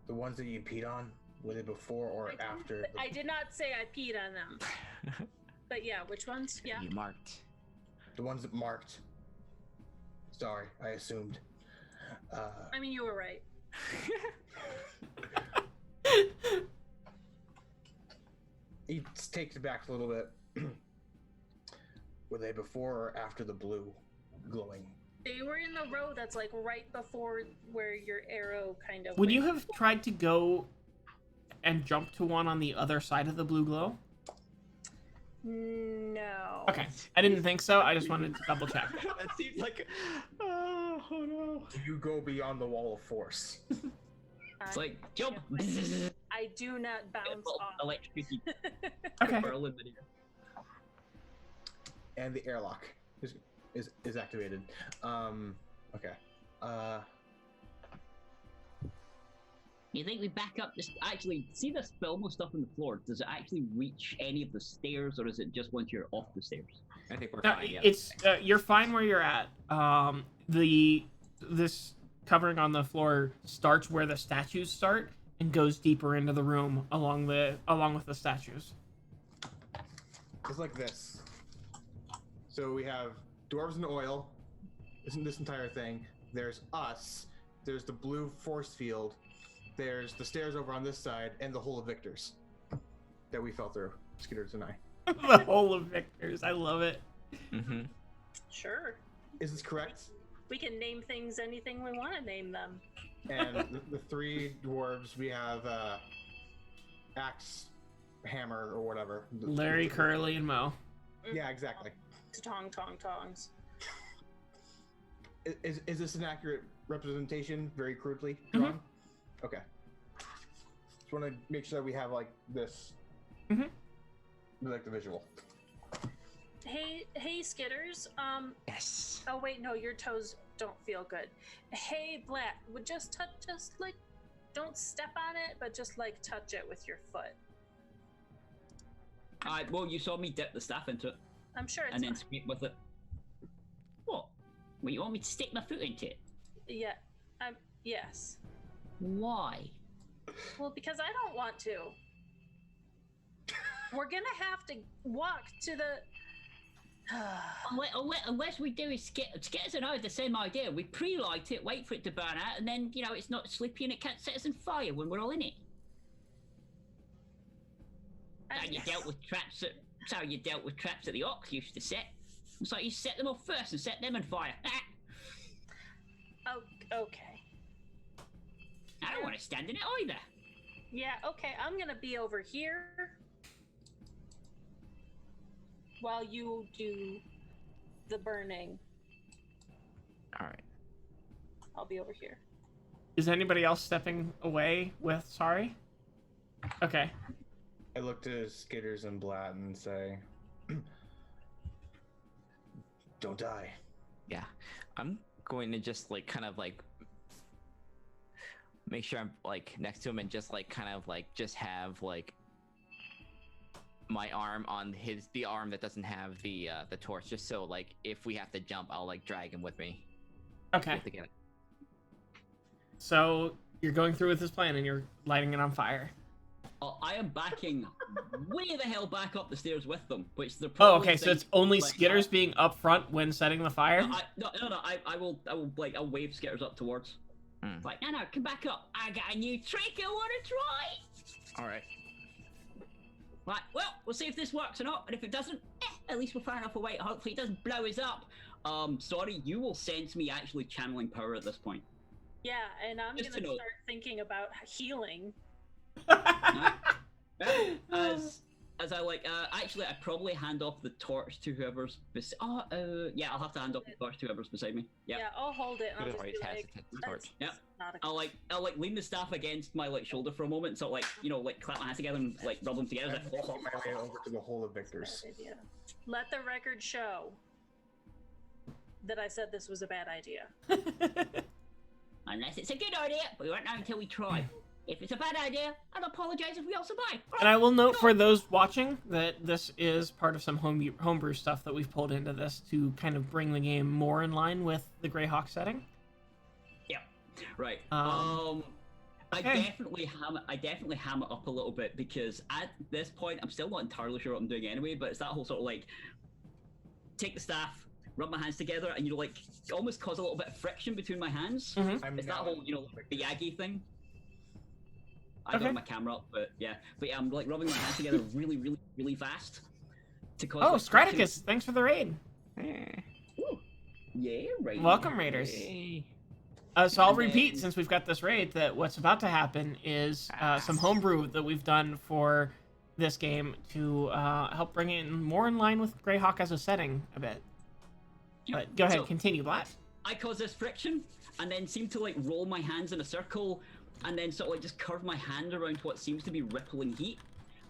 The ones that you peed on, were they before or after? I did not say I peed on them. But yeah, which ones? Yeah. You marked. The ones that marked. Sorry, I assumed. I mean, you were right. He takes it back a little bit. Were they before or after the blue glowing? They were in the row that's like right before where your arrow kind of. Would went. you have tried to go and jump to one on the other side of the blue glow? No. Okay, I didn't think so. I just wanted to double check. That seems like. Oh no. You go beyond the wall of force. It's like jump. I do not bounce off. Electricity. Okay. Whirl in midair. And the airlock is activated. Okay. You think we back up? Just actually see this film of stuff on the floor. Does it actually reach any of the stairs, or is it just once you're off the stairs? I think we're No, fine. Yeah. it's you're fine where you're at. This covering on the floor starts where the statues start and goes deeper into the room along with the statues. It's like this. So we have dwarves in oil. Isn't this entire thing? There's us. There's the blue force field. There's the stairs over on this side, and the hole of victors that we fell through, Skitters and I. The whole of victors. I love it. Mm-hmm. Sure. Is this correct? We can name things anything we want to name them. And the three dwarves, we have axe, hammer, or whatever. Larry, Curly, and Mo. Yeah, exactly. Tong tongs. Is this an accurate representation, very crudely Mhm. drawn? Okay. Just want to make sure that we have like this, Mhm. like the visual. Hey, Skitters. Yes. Oh wait, no, your toes don't feel good. Hey, Black, would just don't step on it, but just like touch it with your foot. Well, you saw me dip the staff into it I'm sure it's and then fine. scrape with it. What? Well, you want me to stick my foot into it? Yeah. Yes. Why? Well, because I don't want to. We're gonna have to walk to the. Unless we do is Skitters and I had the same idea. We pre-light it, wait for it to burn out, and then it's not sleepy and it can't set us on fire when we're all in it. That's how you dealt with traps. That's how you dealt with traps that the Ox used to set. It's like you set them off first and set them on fire. Oh, okay. I don't want to stand in it either. Yeah, okay. I'm gonna be over here while you do the burning. All right. I'll be over here. Is anybody else stepping away with Sorry? Okay. I look to Skitters and Blatt and say, "Don't die." Yeah. I'm going to just like kind of like make sure I'm like next to him and just like kind of like just have like my arm on the arm that doesn't have the torch, just so like if we have to jump, I'll like drag him with me. Okay. To get it. So you're going through with this plan and you're lighting it on fire. Oh, I am backing way the hell back up the stairs with them, which they're Oh, probably okay. So it's only like, Skitters being up front when setting the fire. No, I will like I'll wave Skitters up towards. Like, no, come back up. I got a new trick I want to try. All right. Right, well, we'll see if this works or not, and if it doesn't, at least we're far enough away. Hopefully it doesn't blow us up. Sorry, you will sense me actually channeling power at this point. Yeah, and I'm Just gonna to note. start thinking about healing. As I like, actually, I probably hand off the torch to whoever's yeah, I'll have to hand off the torch to whoever's beside me. Yeah. Yeah, I'll hold it. And I'll Good just always be has like, the torch. "That's Yeah. not a I'll like lean the staff against my like shoulder for a moment, so like like clap my hands together and like rub them together. I Like, walk my way over to the hole of victors. bad idea. Let the record show that I said this was a bad idea. unless it's a good idea, but we won't know until we try. If it's a bad idea, I'll apologize if we all survive. And I will note for those watching that this is part of some homebrew stuff that we've pulled into this to kind of bring the game more in line with the Greyhawk setting. Yeah, right. Okay. I definitely ham it up a little bit because at this point I'm still not entirely sure what I'm doing anyway. But it's that whole sort of like take the staff, rub my hands together, and like almost cause a little bit of friction between my hands. Mhm. I'm It's that now whole the Yagi thing. I don't Okay. have my camera up, but yeah, I'm like rubbing my hands together really, really, really fast to cause. Oh, like, friction. Straticus, thanks for the raid. Yeah, right. Welcome, raiders. Hey. So I'll And repeat, then- since we've got this raid, that what's about to happen is some homebrew that we've done for this game to help bring it more in line with Greyhawk as a setting a bit. But go ahead, So- continue, Blatt. I cause this friction, and then seem to like roll my hands in a circle, and then sort of like just curve my hand around what seems to be rippling heat.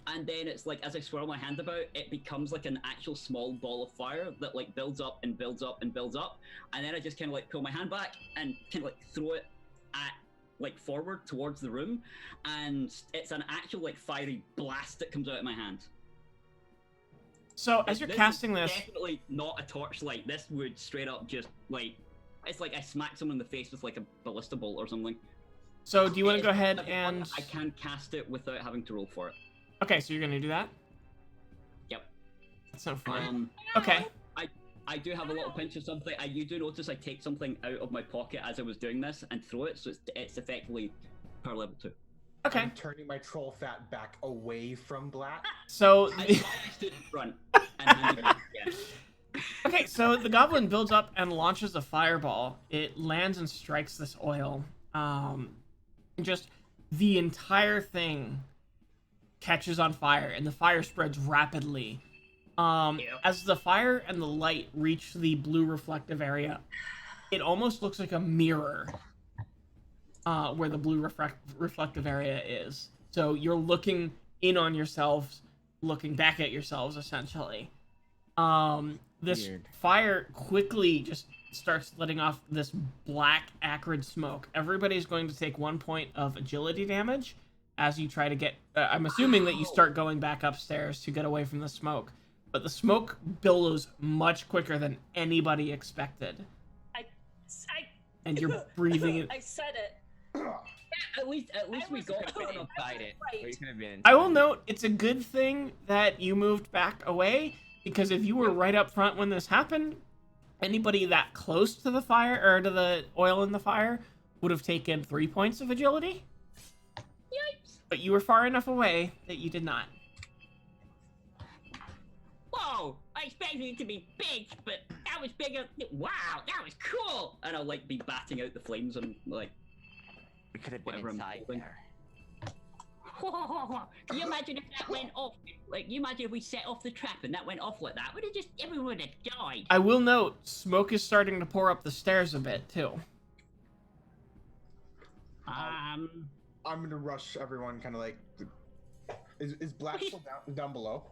And then it's like, as I swirl my hand about, it becomes like an actual small ball of fire that like builds up and builds up and builds up. And then I just kind of like pull my hand back and kind of like throw it at like forward towards the room. And it's an actual like fiery blast that comes out of my hand. So as you're casting is this, definitely not a torchlight. This would straight up just like, it's like I smack someone in the face with like a ballista bolt or something. so do you want to It's go ahead one and... I can cast it without having to roll for it. Okay, so you're going to do that? Yep. That's no fun. No. Okay. I do have a little pinch of something. You do notice I take something out of my pocket as I was doing this and throw it, so it's effectively per level 2. Okay. I'm turning my troll fat back away from Black. So... I stood in front and handed it again. Okay, so the goblin builds up and launches a fireball. It lands and strikes this oil. Just the entire thing catches on fire, and the fire spreads rapidly. As the fire and the light reach the blue reflective area, it almost looks like a mirror where the blue reflective area is. So you're looking in on yourselves, looking back at yourselves, essentially. This Weird. fire quickly just starts letting off this black, acrid smoke. Everybody's going to take 1 point of agility damage as you try to get... I'm assuming that you start going back upstairs to get away from the smoke. But the smoke billows much quicker than anybody expected. And you're breathing it. I said it. At least we was got right. it. Outside it. Right. Or you could have been I will inside it. note, it's a good thing that you moved back away, because if you were right up front when this happened, anybody that close to the fire, or to the oil in the fire, would have taken 3 points of agility. Yikes! But you were far enough away that you did not. Whoa! I expected it to be big, but that was bigger. Wow, that was cool! And I'll like be batting out the flames and like. We could have been Whatever I'm inside holding. there. Can you imagine if that went off? Like, you imagine if we set off the trap and that went off like that? Would have just everyone would have died. I will note, smoke is starting to pour up the stairs a bit, too. I'm gonna rush everyone, kind of like. Is Black still down below?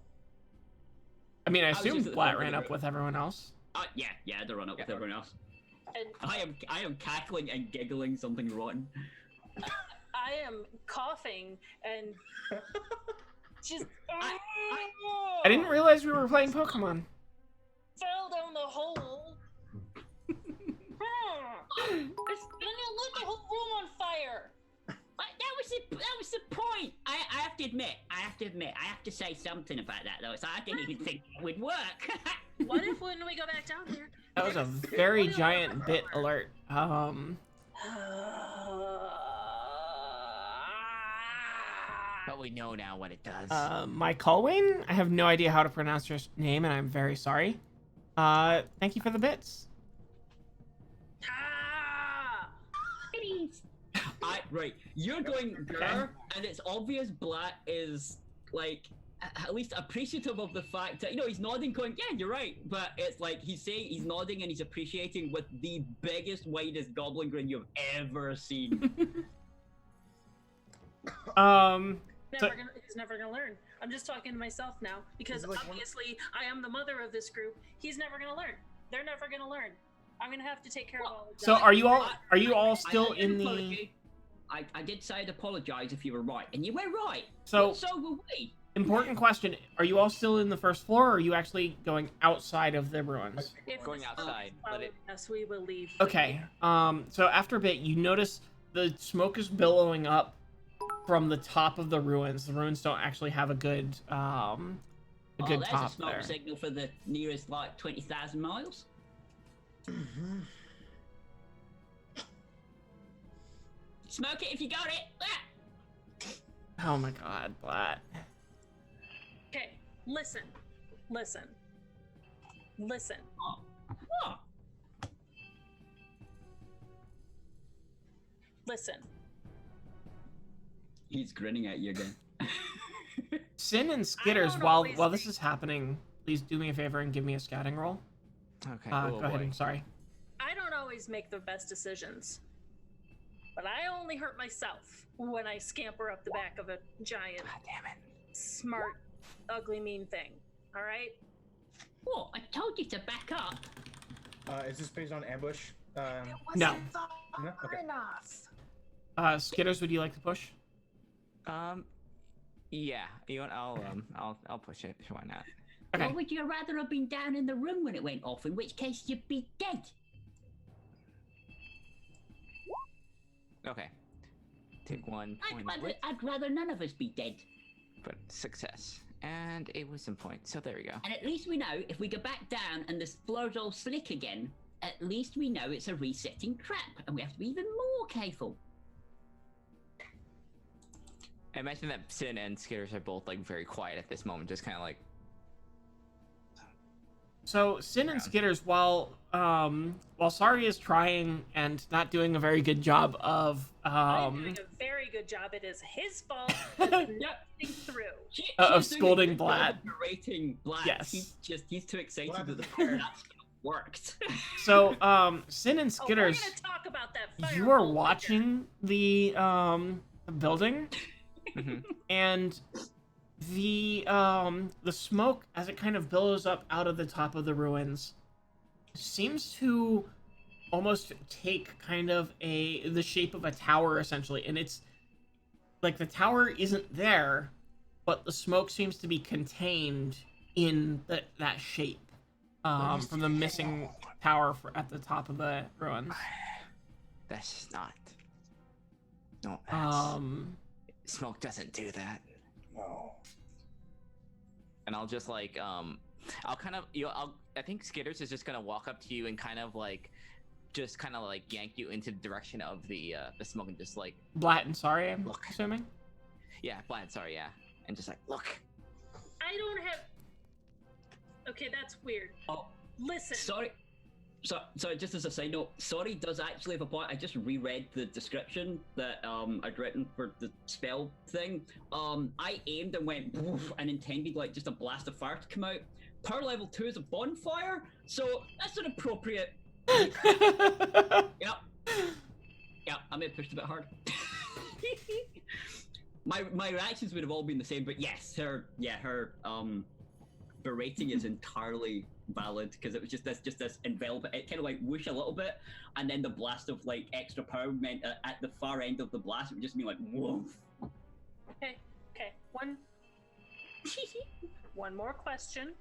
I mean, I was assume just at the Blatt front of ran the up room. with everyone else. Yeah, I had to run up with everyone else. And I am cackling and giggling something rotten. I am coughing and just I didn't realize we were playing Pokemon. fell down the hole. Then you lit the whole room on fire. That was the point. I have to admit, I have to say something about that though. So I didn't even think it would work. What if when we go back down there? That was a very giant bit alert. But we know now what it does. My Colwyn, I have no idea how to pronounce your name, and I'm very sorry. Thank you for the bits. Ah! Right, you're going grr, and it's obvious Blatt is like at least appreciative of the fact that he's nodding, going, yeah, you're right. But it's like he's nodding and he's appreciating with the biggest, widest goblin grin you've ever seen. He's never gonna learn. I'm just talking to myself now because Is it like one- obviously I am the mother of this group. He's never gonna learn. They're never gonna learn. I'm gonna have to take care of all of So them. are you all still I in the... apology. I did say I'd apologize if you were right, and you were right. So- But so were we. Important question. Are you all still in the first floor, or are you actually going outside of the ruins? If Going this outside, is let it- Yes, we will leave. Okay. So after a bit, you notice the smoke is billowing up from the top of the ruins. The ruins don't actually have a good There's a top smoke there. signal for the nearest 20,000 miles. Smoke it if you got it. Ah! Oh my god, Blatt. Okay, listen. Oh. Listen. He's grinning at you again. Sin and Skitters, don't while always this think- is happening, please do me a favor and give me a scouting roll. Okay. Go ahead. I'm sorry. I don't always make the best decisions, but I only hurt myself when I scamper up the back of a giant, God damn it. smart, ugly, mean thing. All right? What? I told you to back up. Is this based on ambush? No. No? Okay. enough. Skitters, would you like to push? Yeah. You want? I'll push it. Why not? Okay. Or would you rather have been down in the room when it went off, in which case you'd be dead? Okay. Take 1 point. of wit, I'd rather none of us be dead. but success and a wisdom point. So there we go. And at least we know if we go back down and the floor's all slick again, at least we know it's a resetting trap, and we have to be even more careful. I imagine that Sin and Skitters are both like very quiet at this moment, just kind of like. So Sin and Yeah. Skitters, while Sari is trying and not doing a very good job of I'm doing a very good job. It is his fault. Not getting through. Of She's doing scolding a good job Blad. of berating Blad. Yes. He's too excited Blad that the is there. plan worked. So Sin and Oh, we're Skitters, gonna talk about that. you are fireball later. watching the building, Mhm. and the smoke as it kind of billows up out of the top of the ruins seems to almost take kind of the shape of a tower essentially, and it's like the tower isn't there, but the smoke seems to be contained in that shape from the missing tower at the top of the ruins. That's not. No. Smoke doesn't do that. No. And I'll just like I'll kind of I think Skitters is just gonna walk up to you and kind of like just kind of like yank you into the direction of the smoke and just like Blatt and Sorry, I'm Look. assuming. yeah, Blad, sorry, yeah, and just like look. I don't have. Okay, that's weird. Oh, Listen. sorry. Sorry, just as a side note, sorry does actually have a point. I just reread the description that I'd written for the spell thing. I aimed and went "Boof," and intended like just a blast of fire to come out. Power level 2 is a bonfire, so that's an appropriate. Yep. Yep, I may have pushed a bit hard. my reactions would have all been the same, but yes, her berating is entirely valid because it was just this envelop. It kind of like whoosh a little bit, and then the blast of like extra power meant at the far end of the blast it would just be like whoa. Okay. One more question.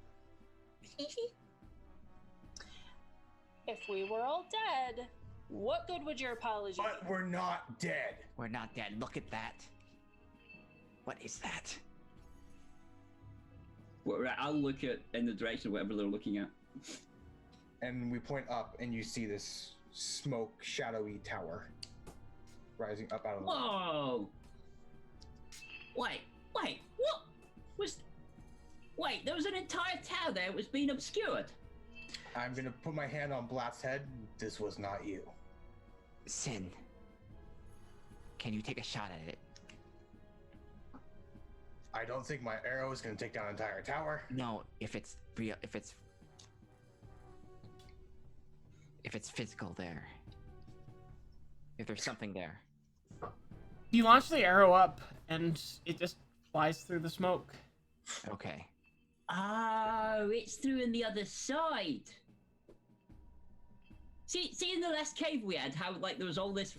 If we were all dead, what good would your apology But be? we're not dead. We're not dead. Look at that. What is that? Well, right, I'll look at in the direction of whatever they're looking at. And we point up, and you see this smoke, shadowy tower rising up out of the. Whoa! Wait, what was? Wait, there was an entire tower there. It was being obscured. I'm gonna put my hand on Blatt's head. This was not you. Sin. Can you take a shot at it? I don't think my arrow is gonna take down an entire tower. No, if it's real, if it's physical there. If there's something there. You launch the arrow up, and it just flies through the smoke. Okay. Oh, it's through in the other side. See in the last cave we had, how like there was all this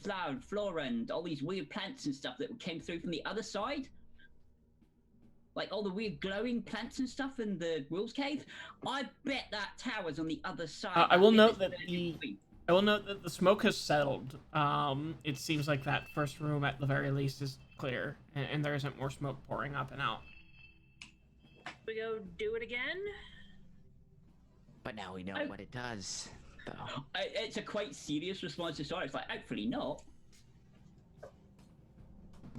flora and all these weird plants and stuff that came through from the other side? Like all the weird glowing plants and stuff in the wolves cave? I bet that tower's on the other side. I will bet note it's that better the- than we- I will note that the smoke has settled. It seems like that first room, at the very least, is clear, and there isn't more smoke pouring up and out. We go do it again? But now we know Oh. what it does, though. It's a quite serious response to sorry. It's like hopefully not.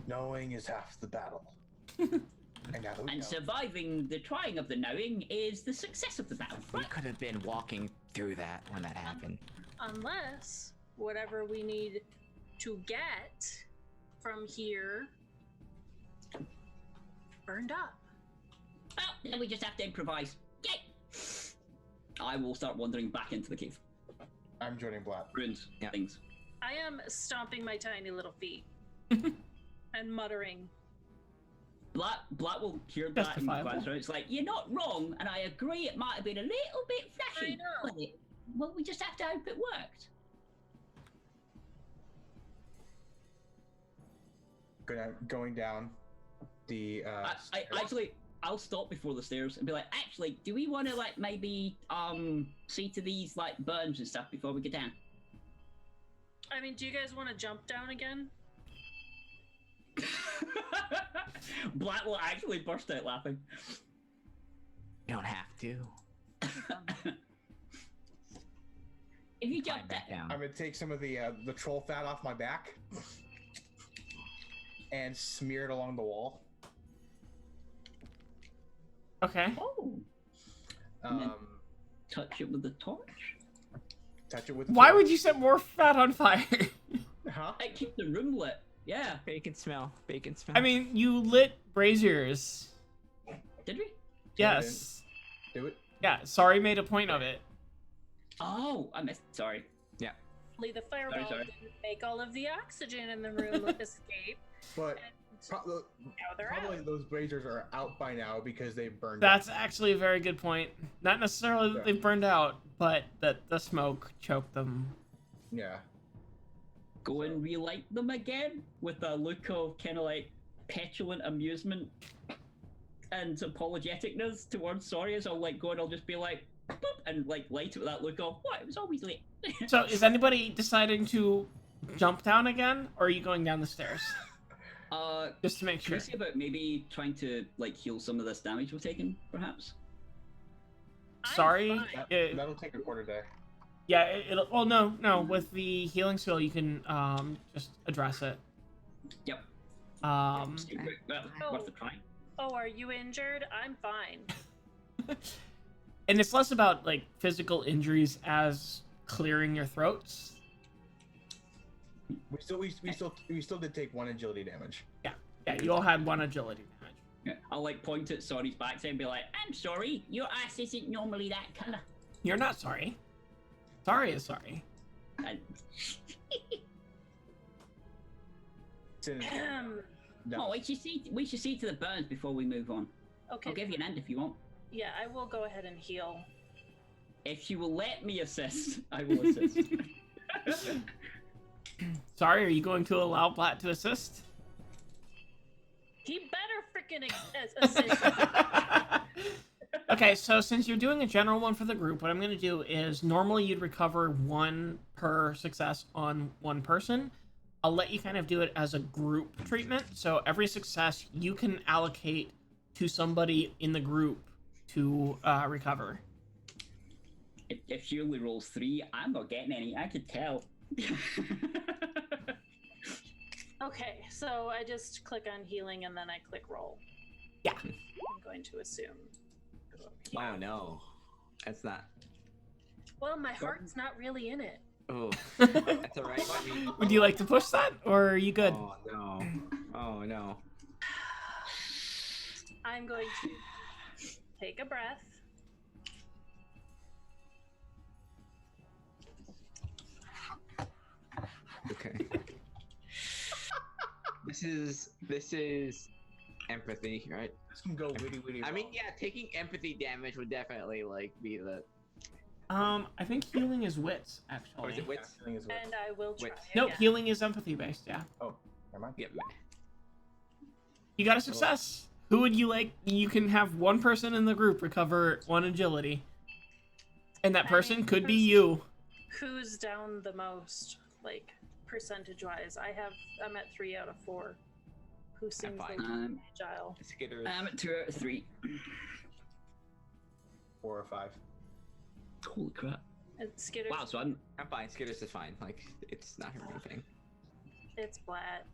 Knowing is half the battle. And now that we And know. surviving the trying of the knowing is the success of the battle. We could have been walking through that when that happened. Unless whatever we need to get from here burned up. then we just have to improvise. Yay! I will start wandering back into the cave. I'm joining Blatt. Ruins, Yeah. things. I am stomping my tiny little feet and muttering. Blatt will hear that and Justifiable. glance around. It's like, you're not wrong, and I agree it might have been a little bit flashy. I know. But well, we just have to hope it worked. Going down the. I'll stop before the stairs and be like, actually, do we want to like maybe see to these like burns and stuff before we get down? I mean, do you guys want to jump down again? Blatt will actually burst out laughing. You don't have to. If you Climb jump back down, down. I'm gonna take some of the troll fat off my back and smear it along the wall. Okay. oh, touch it with the torch. Touch it with. Why would you set more fat on fire? Huh? It keeps the room lit. Yeah, Bacon smell. Bacon smell. I mean, you lit braziers. did we? Yes. Do it. Yeah, sorry made a point of it. Oh, I missed. Sorry. Lee, the fireball sorry. didn't make all of the oxygen in the room escape. But And pro- now they're probably out. those braziers are out by now because they burned. That's actually a very good point. Not necessarily that Yeah. they've burned out, but that the smoke choked them. Yeah. Go and relight them again with a look of kind of like petulant amusement and apologeticness towards sorry. As I'll like go and I'll just be like, boop, and like light it with that look of what? It was always late. So, is anybody deciding to jump down again, or are you going down the stairs? Just to make Can sure. we see about maybe trying to like heal some of this damage we've taken, perhaps? I'm Sorry. fine. That'll take a quarter day. Yeah, it'll. Oh no. With the healing skill, you can just address it. Yep. Um, Well, worth a try. Oh, are you injured? I'm fine. and it's less about like physical injuries as clearing your throats. We still did take 1 agility damage. Yeah, you all had 1 agility damage. Yeah. I'll like point at Sorry's backside and be like, I'm sorry, your ass isn't normally that colour. You're not sorry. Sorry is sorry. And No. oh, we should see to the burns before we move on. Okay. I'll give you an end if you want. Yeah, I will go ahead and heal. If you will let me assist, I will assist. Sorry, are you going to allow Blatt to assist? He better freaking assist. Okay, so since you're doing a general one for the group, what I'm going to do is normally you'd recover 1 per success on 1 person. I'll let you kind of do it as a group treatment. So every success you can allocate to somebody in the group to recover. If she only rolls 3, I'm not getting any. I could tell. Okay, so I just click on healing and then I click roll. Yeah. I'm going to assume. Oh no, that's not. Well, my heart's not really in it. Oh, that's alright. I mean, Would you like to push that, or are you good? Oh no. Oh no. I'm going to take a breath. Okay. This is empathy, right? This can go witty witty. I mean, yeah, taking empathy damage would definitely like be the. I think healing is wits, actually. Or is it wits? And I will try. Wait. Nope, again. healing is empathy based, yeah. Oh, never mind. Yep. You got a success. Who would you like? You can have 1 person in the group recover 1 agility. And that I person mean, could be who's- you. Who's down the most, like percentage wise? I'm at 3 out of 4. Who seems fine. the least agile? Skitters. I'm at 2 out of 3. 4 or 5. Holy crap. And Skitters. Wow, so I'm fine. Skitters is fine. Like, it's not her anything. It's Blatt.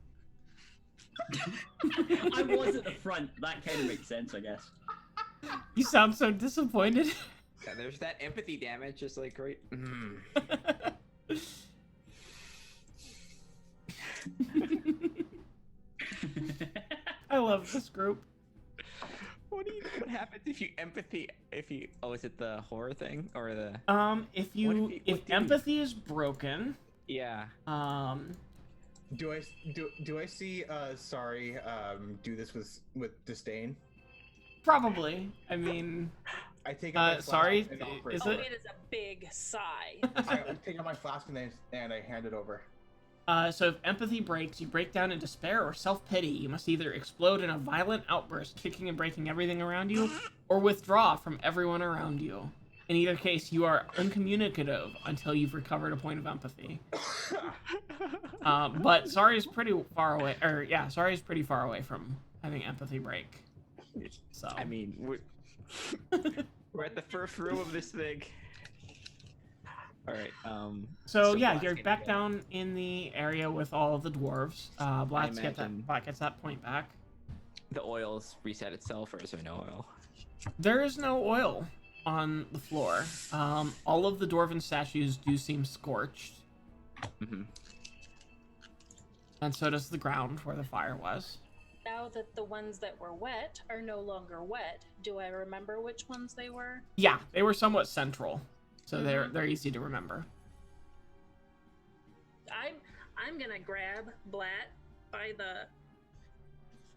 I was at the front. That kind of makes sense, I guess. You sound so disappointed. Yeah, there's that empathy damage, just like right. I love this group. What happens if you empathy? If you is it the horror thing or the? If empathy is broken, Yeah. Do I see sorry do this with disdain? probably. I mean, I take out my sorry, flask and offer is to it? her. It is a big sigh. I take out my flask and I hand it over. So if empathy breaks, you break down in despair or self-pity. You must either explode in a violent outburst, kicking and breaking everything around you, or withdraw from everyone around you. In either case, you are uncommunicative until you've recovered a point of empathy. But sorry is pretty far away. Sorry is pretty far away from having empathy break. So I mean, we're at the first room of this thing. All right. So yeah, Black's you're gonna back go. down in the area with all of the dwarves. Black imagine- gets that point back. The oil's reset itself, or is there no oil? There is no oil on the floor. All of the dwarven statues do seem scorched, Mm-hmm. and so does the ground where the fire was. Now that the ones that were wet are no longer wet, do I remember which ones they were? Yeah, they were somewhat central, so they're easy to remember. I'm gonna grab Blat by the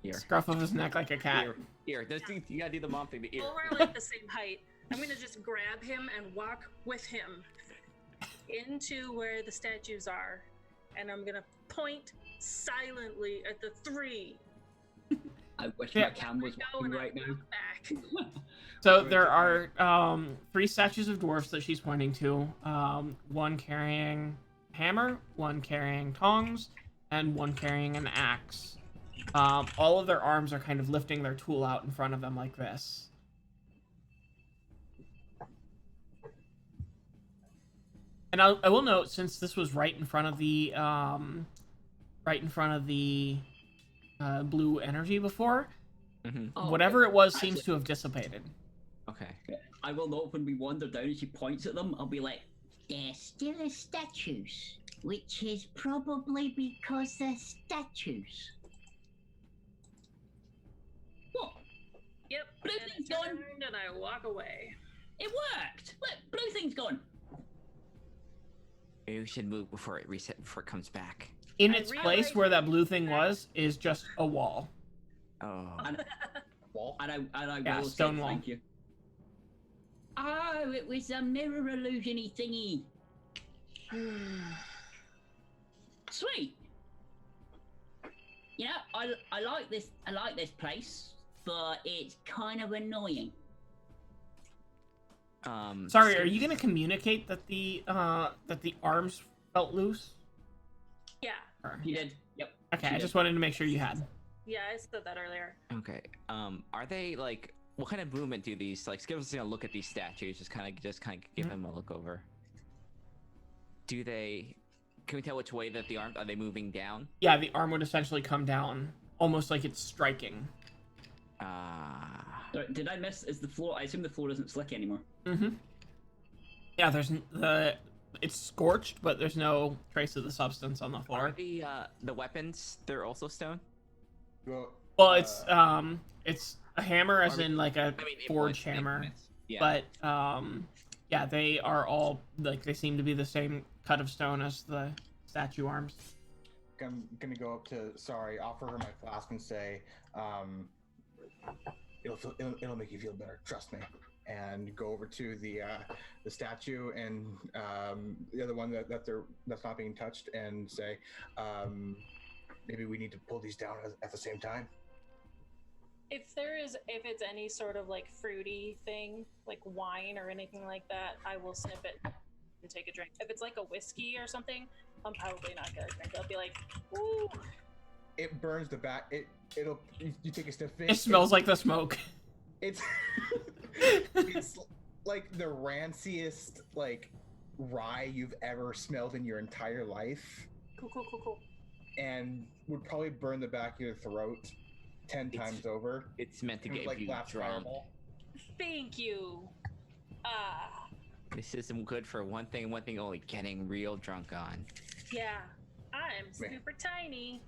Here. Scruff of his neck like a cat. Here. You gotta do the mom thing. The ear. well, we're like the same height. I'm gonna just grab him and walk with him into where the statues are, and I'm gonna point silently at the three. I wish Yeah. my cam was Go working and I right now. look back. So there are 3 statues of dwarfs that she's pointing to. One carrying a hammer, one carrying tongs, and one carrying an axe. All of their arms are kind of lifting their tool out in front of them like this. And I will note, since this was right in front of the blue energy before, Mm-hmm. Oh, whatever it was actually- seems to have dissipated. Okay. I will note when we wander down and she points at them, I'll be like, They're still statues, which is probably because they're statues. what? Yep. Blue and thing's I gone. turn and I walk away. It worked! Look, blue thing's gone. Maybe we should move before it comes back. In I its place realized where that that blue thing was is just a wall. Oh. Wall. And I Yeah, will stone say wall. thank you. Oh, it was a mirror illusion-y thingy. Sweet. You know, I like this. I like this place, but it's kind of annoying. Sorry, so- are you gonna communicate that the arms felt loose? Yeah. Or- You did. Yep. Okay, she I did. just wanted to make sure you had. Yeah, I said that earlier. Okay. Are they like? What kind of movement do these like? Give us a look at these statues. Just kind of give them a look over. Do they? Can we tell which way that the arms are they moving down? Yeah, the arm would essentially come down, almost like it's striking. Sorry, did I miss? Is the floor? I assume the floor isn't slick anymore. Mm-hmm. Yeah, it's scorched, but there's no trace of the substance on the Are floor. the weapons? They're also stone. Well, it's a hammer, as Are we- in like a I mean, forged implements, hammer. implements. Yeah. But yeah, they are all like they seem to be the same cut of stone as the statue arms. I'm gonna go up to sorry, offer her my flask and say, it'll make you feel better. Trust me. And go over to the statue and the other one that's not being touched and say, maybe we need to pull these down at the same time. If it's any sort of like fruity thing, like wine or anything like that, I will snip it and take a drink. If it's like a whiskey or something, I'm probably not gonna drink. I'll be like, ooh. It burns the back. You take a sniff of it. It smells like the smoke. It's it's like the ranciest like rye you've ever smelled in your entire life, Cool. and would probably burn the back of your throat 10 times over. It's meant to It was get like you last drunk. fireball. Thank you. This isn't good for one thing and one thing only: getting real drunk on. Yeah. I'm Man. super tiny.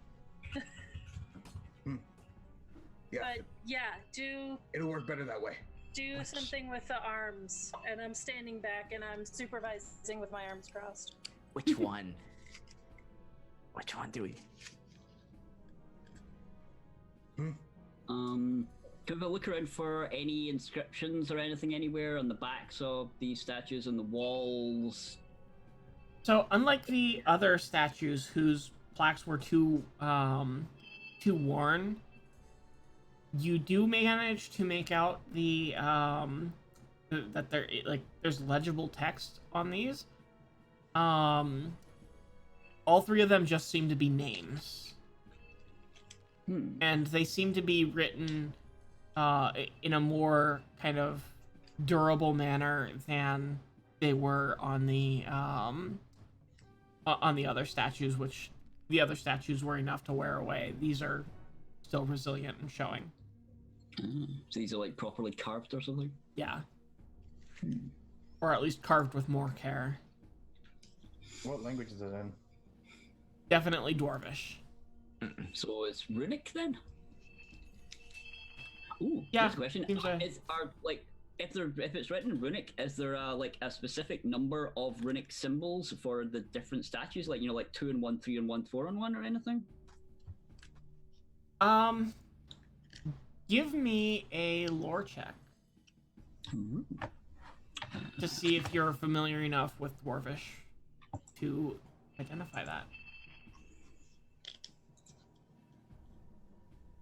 Yeah, But yeah, do it'll work better that way. something with the arms. And I'm standing back and I'm supervising with my arms crossed. Which one? Which one do we? Can we look around for any inscriptions or anything anywhere on the backs of these statues on the walls? So, unlike the other statues whose plaques were too worn, you do manage to make out the that there's legible text on these. All three of them just seem to be names, and they seem to be written in a more kind of durable manner than they were on the other statues, which the other statues were enough to wear away. These are still resilient and showing. So these are like properly carved or something? Yeah. Or at least carved with more care. What language is it in? Definitely Dwarvish. So it's runic then? Ooh, Yeah, here's a question. seems so. If it's written in runic, is there a specific number of runic symbols for the different statues? Like, like 2 and 1, 3 and 1, 4 and 1 or anything? Give me a lore check Ooh. to see if you're familiar enough with Dwarvish to identify that.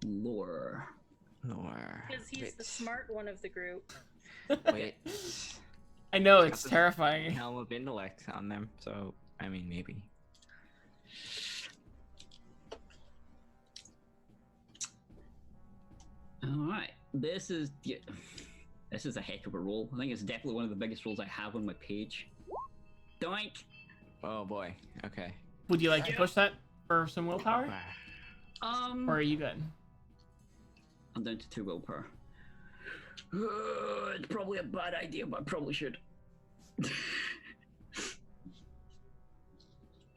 Lore. Because he's the smart one of the group. Wait. I know, Got it's the terrifying. Helm of intellect on them, so I mean maybe. All right, this is a heck of a roll. I think it's definitely one of the biggest rolls I have on my page. Doink. Oh boy. Okay. Would you like to push that for some willpower? Um, Or are you good? I'm down to 2 willpower. It's probably a bad idea, but I probably should.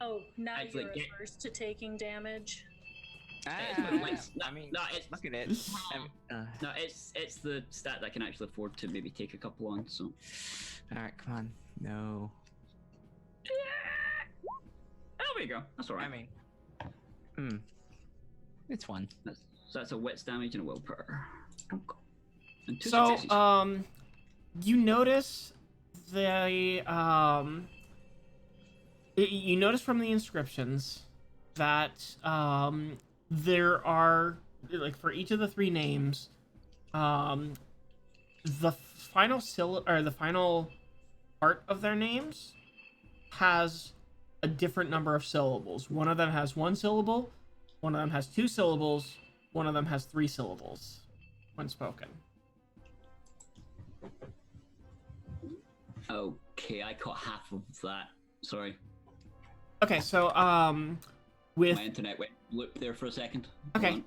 Oh, now Actually, you're averse to taking damage. Look at it. No, it's the stat that I can actually afford to maybe take a couple on. So, all right, come on. No. oh, there you go. That's all right. I mean, it's one. That's a wits damage and a willpower. And 2 So, successes. you notice you notice from the inscriptions that there are, like, for each of the 3 names, the final part of their names has a different number of syllables. One of them has 1 syllable, one of them has 2 syllables, one of them has 3 syllables when spoken. Okay, I caught half of that. Sorry. Okay, so with My internet went loop there for a second. okay, Hold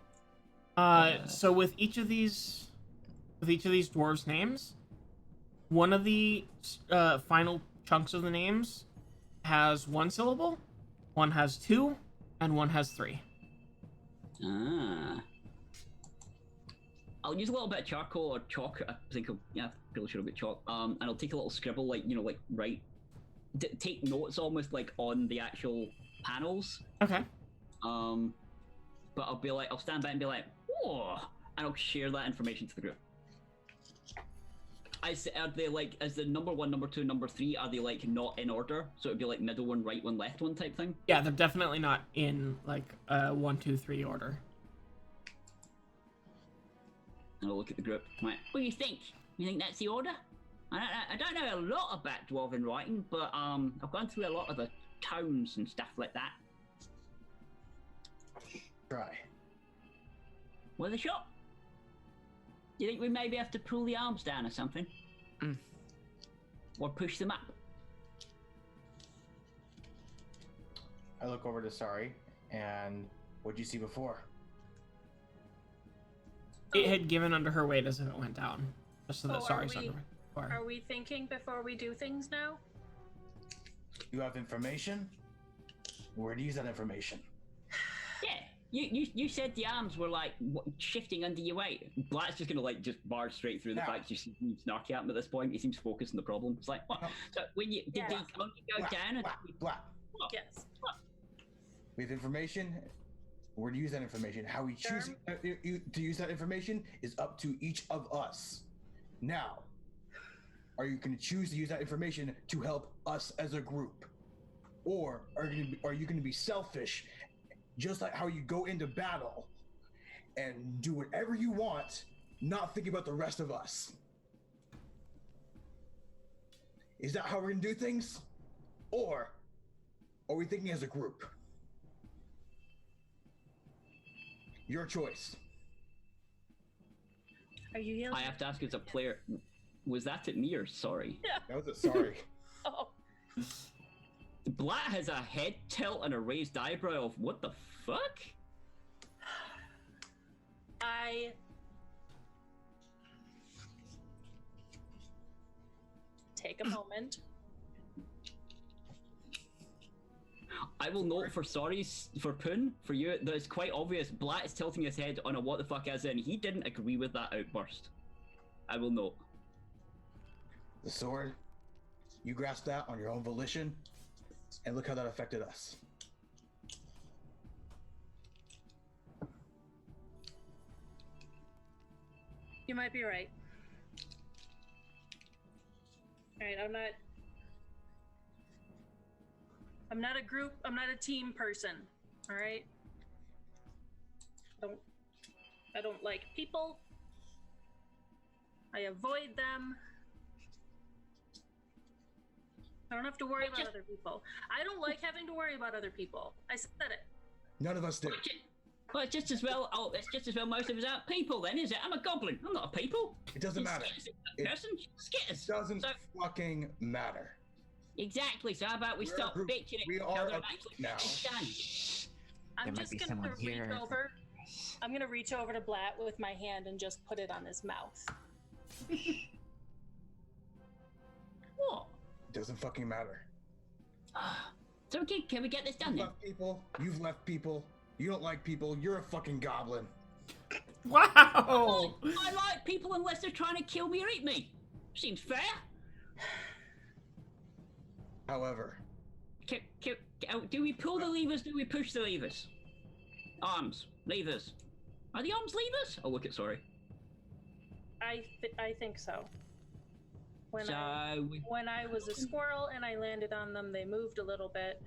on. so with each of these dwarves' names, one of the final chunks of the names has 1 syllable, one has 2, and one has 3. I'll use a little bit of charcoal or chalk. I think probably should have got chalk. And I'll take a little scribble, like write, take notes almost like on the actual panels. Okay. But I'll stand back and be like, whoa, and I'll share that information to the group. Are they like, as the number 1, number 2, number 3, are they like not in order? So it'd be like middle one, right one, left one type thing? Yeah, they're definitely not in like 1, 2, 3 order. And I'll look at the group. Right. What do you think? You think that's the order? I don't know a lot about dwarven writing, but I've gone through a lot of the towns and stuff like that. Try. With a shot. Do you think we maybe have to pull the arms down or something? Or push them up? I look over to Sari, and what'd you see before? It had given under her weight as if it went down, just so that Oh, Sari's under her. Are we thinking before we do things now? You have information? Where do you use that information? Yeah. You said the arms were like shifting under your weight. Black's just gonna like just barge straight through the Now. fact you seem snarky at him at this point. He seems focused on the problem. It's like, what? No. So when you did Yeah. they only go Black, down? And black. Yes. We have information. We're to use that information. How we choose to use that information is up to each of us. Now, are you going to choose to use that information to help us as a group, or are you going to be selfish, just like how you go into battle and do whatever you want, not thinking about the rest of us? Is that how we're going to do things, or are we thinking as a group? Your choice. Are you yelling? I have to ask as a player, was that at me or sorry? That was a sorry. Oh, Black has a head tilt and a raised eyebrow of what the fuck? I take a moment. I will note for sorries for Poon, for you, that it's quite obvious Black is tilting his head on a what the fuck as in he didn't agree with that outburst. I will note. The sword, you grasped that on your own volition, and look how that affected us. You might be right. Alright, I'm not a group, I'm not a team person. Alright? I don't like people. I avoid them. I don't have to worry about other people. I don't like having to worry about other people. I said it. None of us do. Well, it's just as well. Oh, it's just as well. Most of us aren't people, then, is it? I'm a goblin. I'm not a people. It doesn't matter. It Person, skitters. doesn't So, fucking matter. exactly. So how about we We're a stop group. bitching at We each are other a and group actually now. get it done? I'm There might just be gonna someone reach here. over. I'm gonna reach over to Blatt with my hand and just put it on his mouth. What? It doesn't fucking matter. It's okay. Can we get this done You've then? left people. You've left people. You don't like people. You're a fucking goblin. Wow! I like people unless they're trying to kill me or eat me. Seems fair. However, Do we pull the levers? Do we push the levers? Arms, levers. Are the arms levers? Oh, look at sorry. I think so. When So I was a squirrel and I landed on them, they moved a little bit,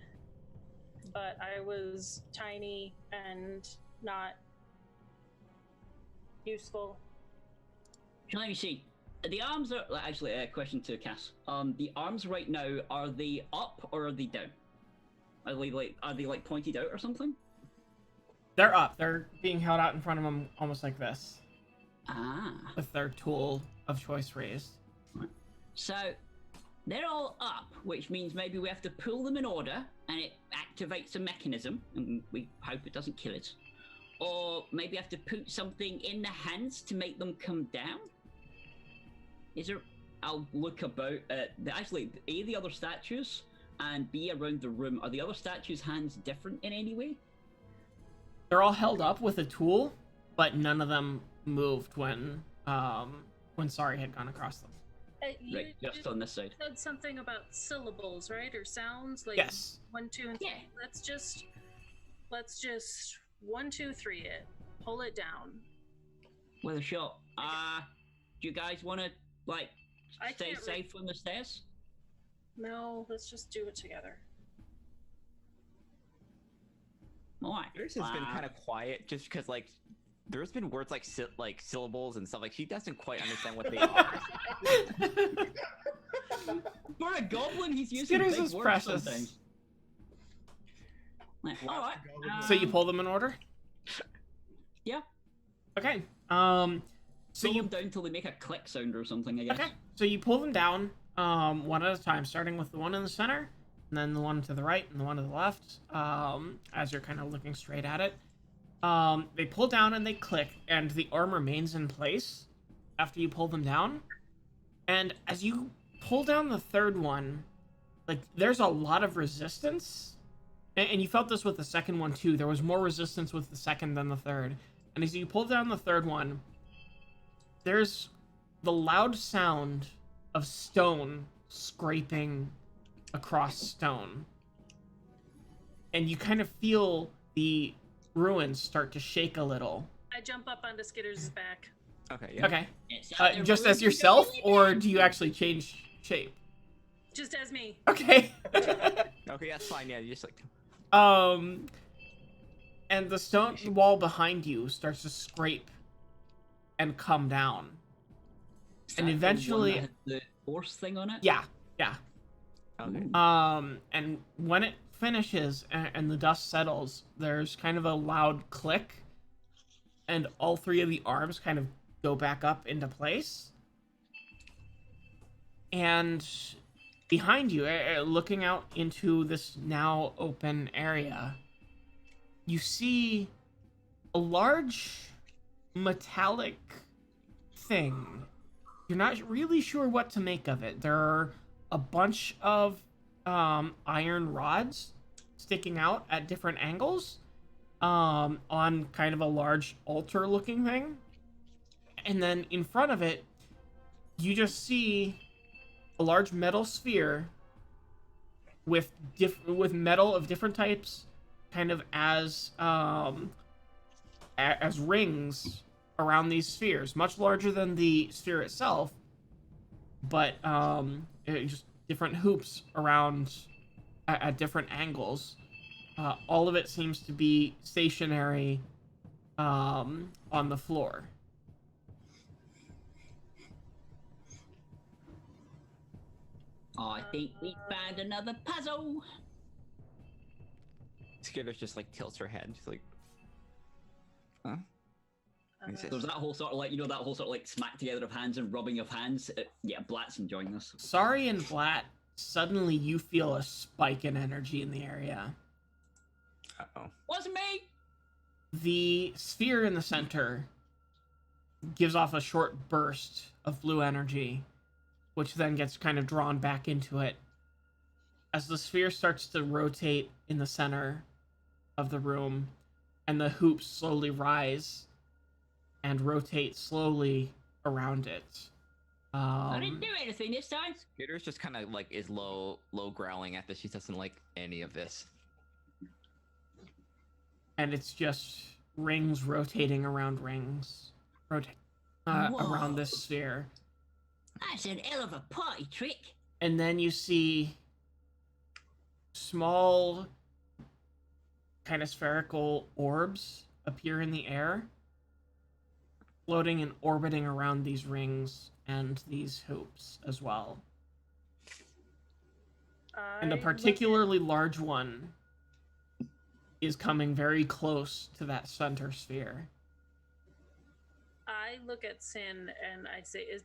but I was tiny and not useful. let me see. The arms are actually a question to Cass. The arms right now, are they up or are they down? Are they like pointed out or something? They're up. They're being held out in front of them almost like this, Ah. with their tool of choice raised. So they're all up, which means maybe we have to pull them in order and it activates a mechanism and we hope it doesn't kill it. Or maybe have to put something in the hands to make them come down? Is there... I'll look about actually, A, the other statues, and B, around the room. Are the other statues' hands different in any way? They're all held up with a tool, but none of them moved when Sari had gone across them. You Right, just on this side. said something about syllables, right, or sounds? Like Yes. 1, 2, and 3. Yeah. Let's just 1, 2, 3 it. Pull it down. With a shot. Do you guys want to, like, I stay can't safe on the stairs? No, let's just do it together. Alright. Yours has been kind of quiet just because, like, there's been words like syllables and stuff. Like, she doesn't quite understand what they are. For a goblin, he's using Skitters big is words precious. sometimes. Like, Last alright. goblin So you pull them in order? Yeah. Okay. So Pull you them down till they make a click sound or something, I guess. okay. So you pull them down, one at a time, starting with the one in the center, and then the one to the right and the one to the left. As you're kind of looking straight at it, they pull down and they click, and the arm remains in place after you pull them down. And as you pull down the third one, like there's a lot of resistance, and you felt this with the second one too. There was more resistance with the second than the third. And as you pull down the third one, there's the loud sound of stone scraping across stone. And you kind of feel the ruins start to shake a little. I jump up onto Skitter's back. Okay, yeah. Okay. It's like the Just as ruins are yourself, really or bad. do you actually change shape? Just as me. Okay. Okay, that's fine. Yeah, you just like. And the stone wall behind you starts to scrape and come down. Is And that the one eventually- that had the horse thing on it. Yeah. Okay. And when it finishes and the dust settles, there's kind of a loud click, and all three of the arms kind of go back up into place. And behind you, looking out into this now open area, you see a large metallic thing. You're not really sure what to make of it. There are a bunch of iron rods sticking out at different angles on kind of a large altar looking thing. And then in front of it, you just see a large metal sphere with metal of different types kind of as rings around these spheres, much larger than the sphere itself, but just different hoops around at different angles. All of it seems to be stationary on the floor. I think we found another puzzle. Skitters just like tilts her head. She's like, huh? He says, There's that whole sort of like, you know, that whole sort of like smack together of hands and rubbing of hands. Yeah, Blatt's enjoying this. Sorry and Blatt, suddenly you feel a spike in energy in the area. uh-oh. Wasn't me. The sphere in the center gives off a short burst of blue energy, which then gets kind of drawn back into it. As the sphere starts to rotate in the center of the room, and the hoops slowly rise and rotate slowly around it. I didn't do anything this time. Skitters just kind of like is low growling at this. She doesn't like any of this. And it's just rings rotating around rings. Around this sphere. That's an hell of a party trick. And then you see small, kind of spherical orbs appear in the air, floating and orbiting around these rings and these hoops as well. And a particularly large one is coming very close to that center sphere. I look at Sin and I say, is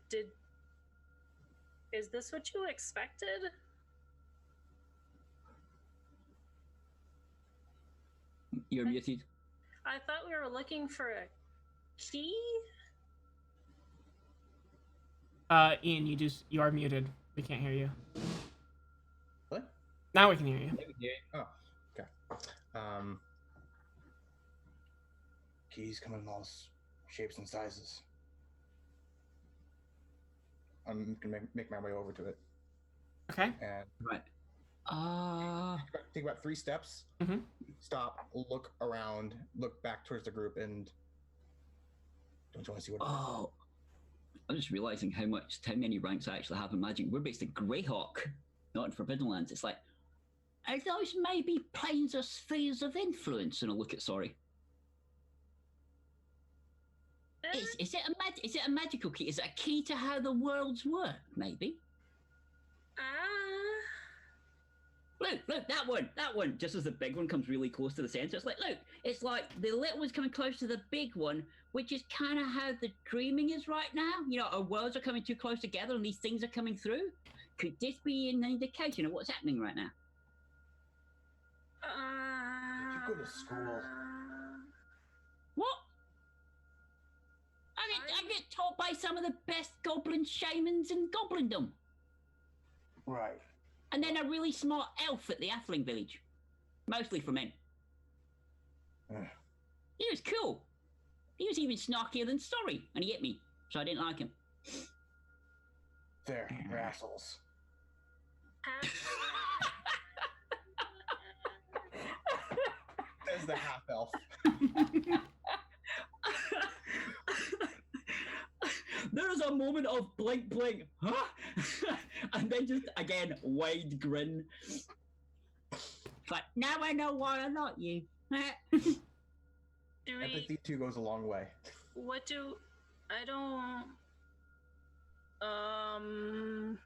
this what you expected? You're muted. I thought we were looking for a key. Ian, you are muted. We can't hear you. What? Now we can hear you. Oh, okay. Keys come in all shapes and sizes. I'm gonna make my way over to it, Okay. and Right. take about 3 steps. Mhm. Stop, look around, look back towards the group, and don't you want to see what? Oh, I'm just realizing how many ranks I actually have in Magic. We're based in Greyhawk, not in Forbidden Lands. It's like, Are those maybe planes or spheres of influence? and I look at sorry. Is it a magical key? Is it a key to how the worlds work? Maybe. Look, that one. Just as the big one comes really close to the center, it's like, look, it's like the little one's coming close to the big one, which is kind of how the dreaming is right now. You know, our worlds are coming too close together, and these things are coming through. Could this be an indication of what's happening right now? Did you go to school? What? I get taught by some of the best goblin shamans in goblindom, Right. and then a really smart elf at the Atheling village. Mostly for men. Ugh. He was cool. He was even snarkier than Story, and he hit me, so I didn't like him. They're assholes. There's the half elf. There is a moment of blink, blink, huh? And then just again wide grin. But now I know why I like you. Do we? Empathy too goes a long way. What do? I don't. Um.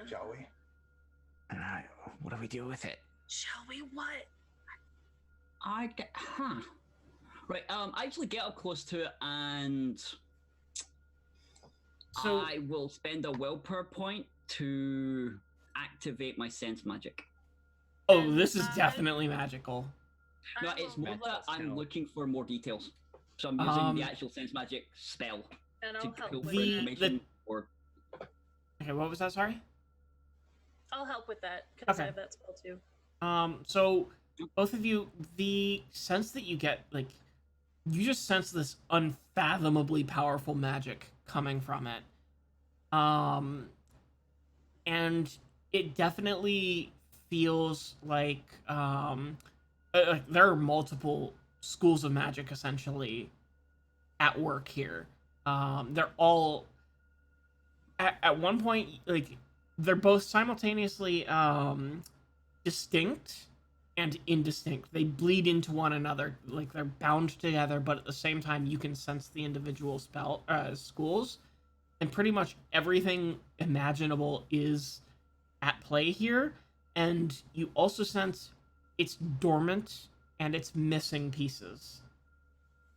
Shall we? What do we do with it? Shall we? What? Right. I actually get up close to it, and So I will spend a willpower point to activate my sense magic. oh, this is definitely magical. No, I it's will- more that I'm Magical. looking for more details. So I'm using the Um, actual sense magic spell And to I'll help pull with for The- that. information. Or Okay, what was that? Sorry. I'll help with that because Okay. I have that spell too. So both of you, the sense that you get, like, you just sense this unfathomably powerful magic coming from it. And it definitely feels like, there are multiple schools of magic essentially at work here. They're all at one point, like, they're both simultaneously distinct and indistinct. They bleed into one another, like they're bound together, but at the same time you can sense the individual schools, and pretty much everything imaginable is at play here. And you also sense it's dormant and it's missing pieces.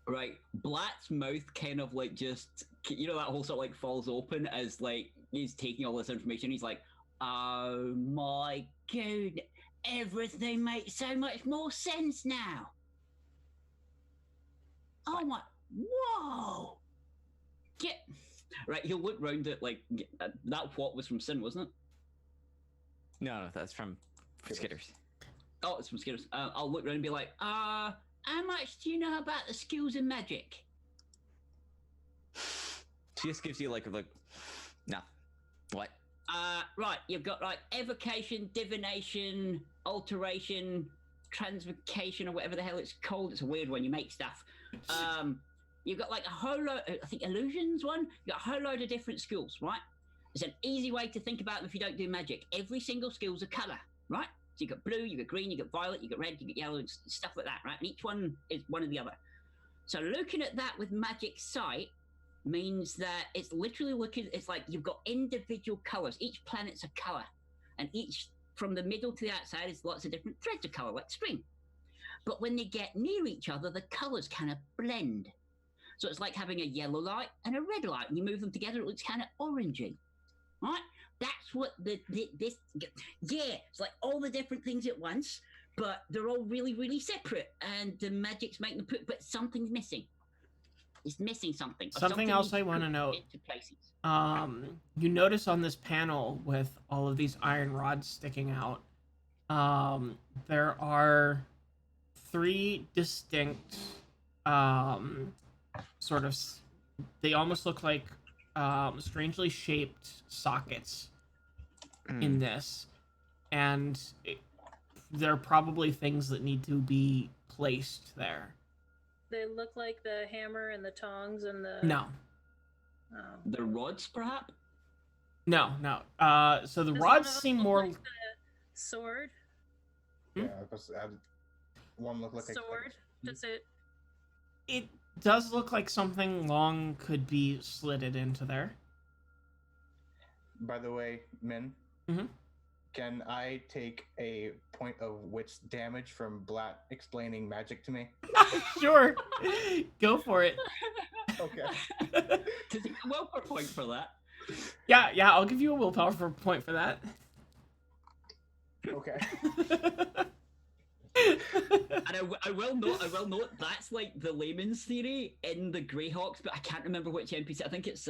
right, Blatt's mouth kind of like just that whole sort of like falls open as like he's taking all this information. He's like, "Oh my god, everything makes so much more sense now." Oh my, whoa! Get right. He'll look round at like that. What was from Sin, wasn't it? No, that's from Skitters. Oh, it's from Skitters. I'll look around and be like, how much do you know about the skills in magic? She just gives you like a look. No. What? Right, you've got like evocation, divination, alteration, transvocation, or whatever the hell it's called. It's a weird one. You make stuff. You've got like a whole load, I think illusions one. You've got a whole load of different skills, right? It's an easy way to think about them if you don't do magic. Every single skill's a color, right? So you got blue, you got green, you got violet, you got red, you got yellow, and stuff like that, right? And each one is one or the other. So looking at that with magic sight means that it's literally it's like you've got individual colors. Each planet's a color, and each from the middle to the outside is lots of different threads of color, like string. But when they get near each other, the colors kind of blend. So it's like having a yellow light and a red light, and you move them together, it looks kind of orangey, right? That's what this. Yeah, it's like all the different things at once, but they're all really, really separate, and the magic's making them but something's missing. It's missing something. Something else I needs want to put note. into places. You notice on this panel with all of these iron rods sticking out, there are 3 distinct, sort of, they almost look like strangely shaped sockets in this, and there are probably things that need to be placed there. They look like the hammer and the tongs and the. No. Oh. The rods, perhaps? No. So the Does one rods of them seem look more. like the sword. Hmm? Yeah, because one look like Sword. Does it? It does look like something long could be slitted into there. By the way, Min, Mhm. can I take a point of wits damage from Blatt explaining magic to me? Sure. Go for it. Okay. Does it well per point for that? Yeah, I'll give you a willpower point for that. Okay. And I will note that's like the layman's theory in the Greyhawks, but I can't remember which NPC. I think it's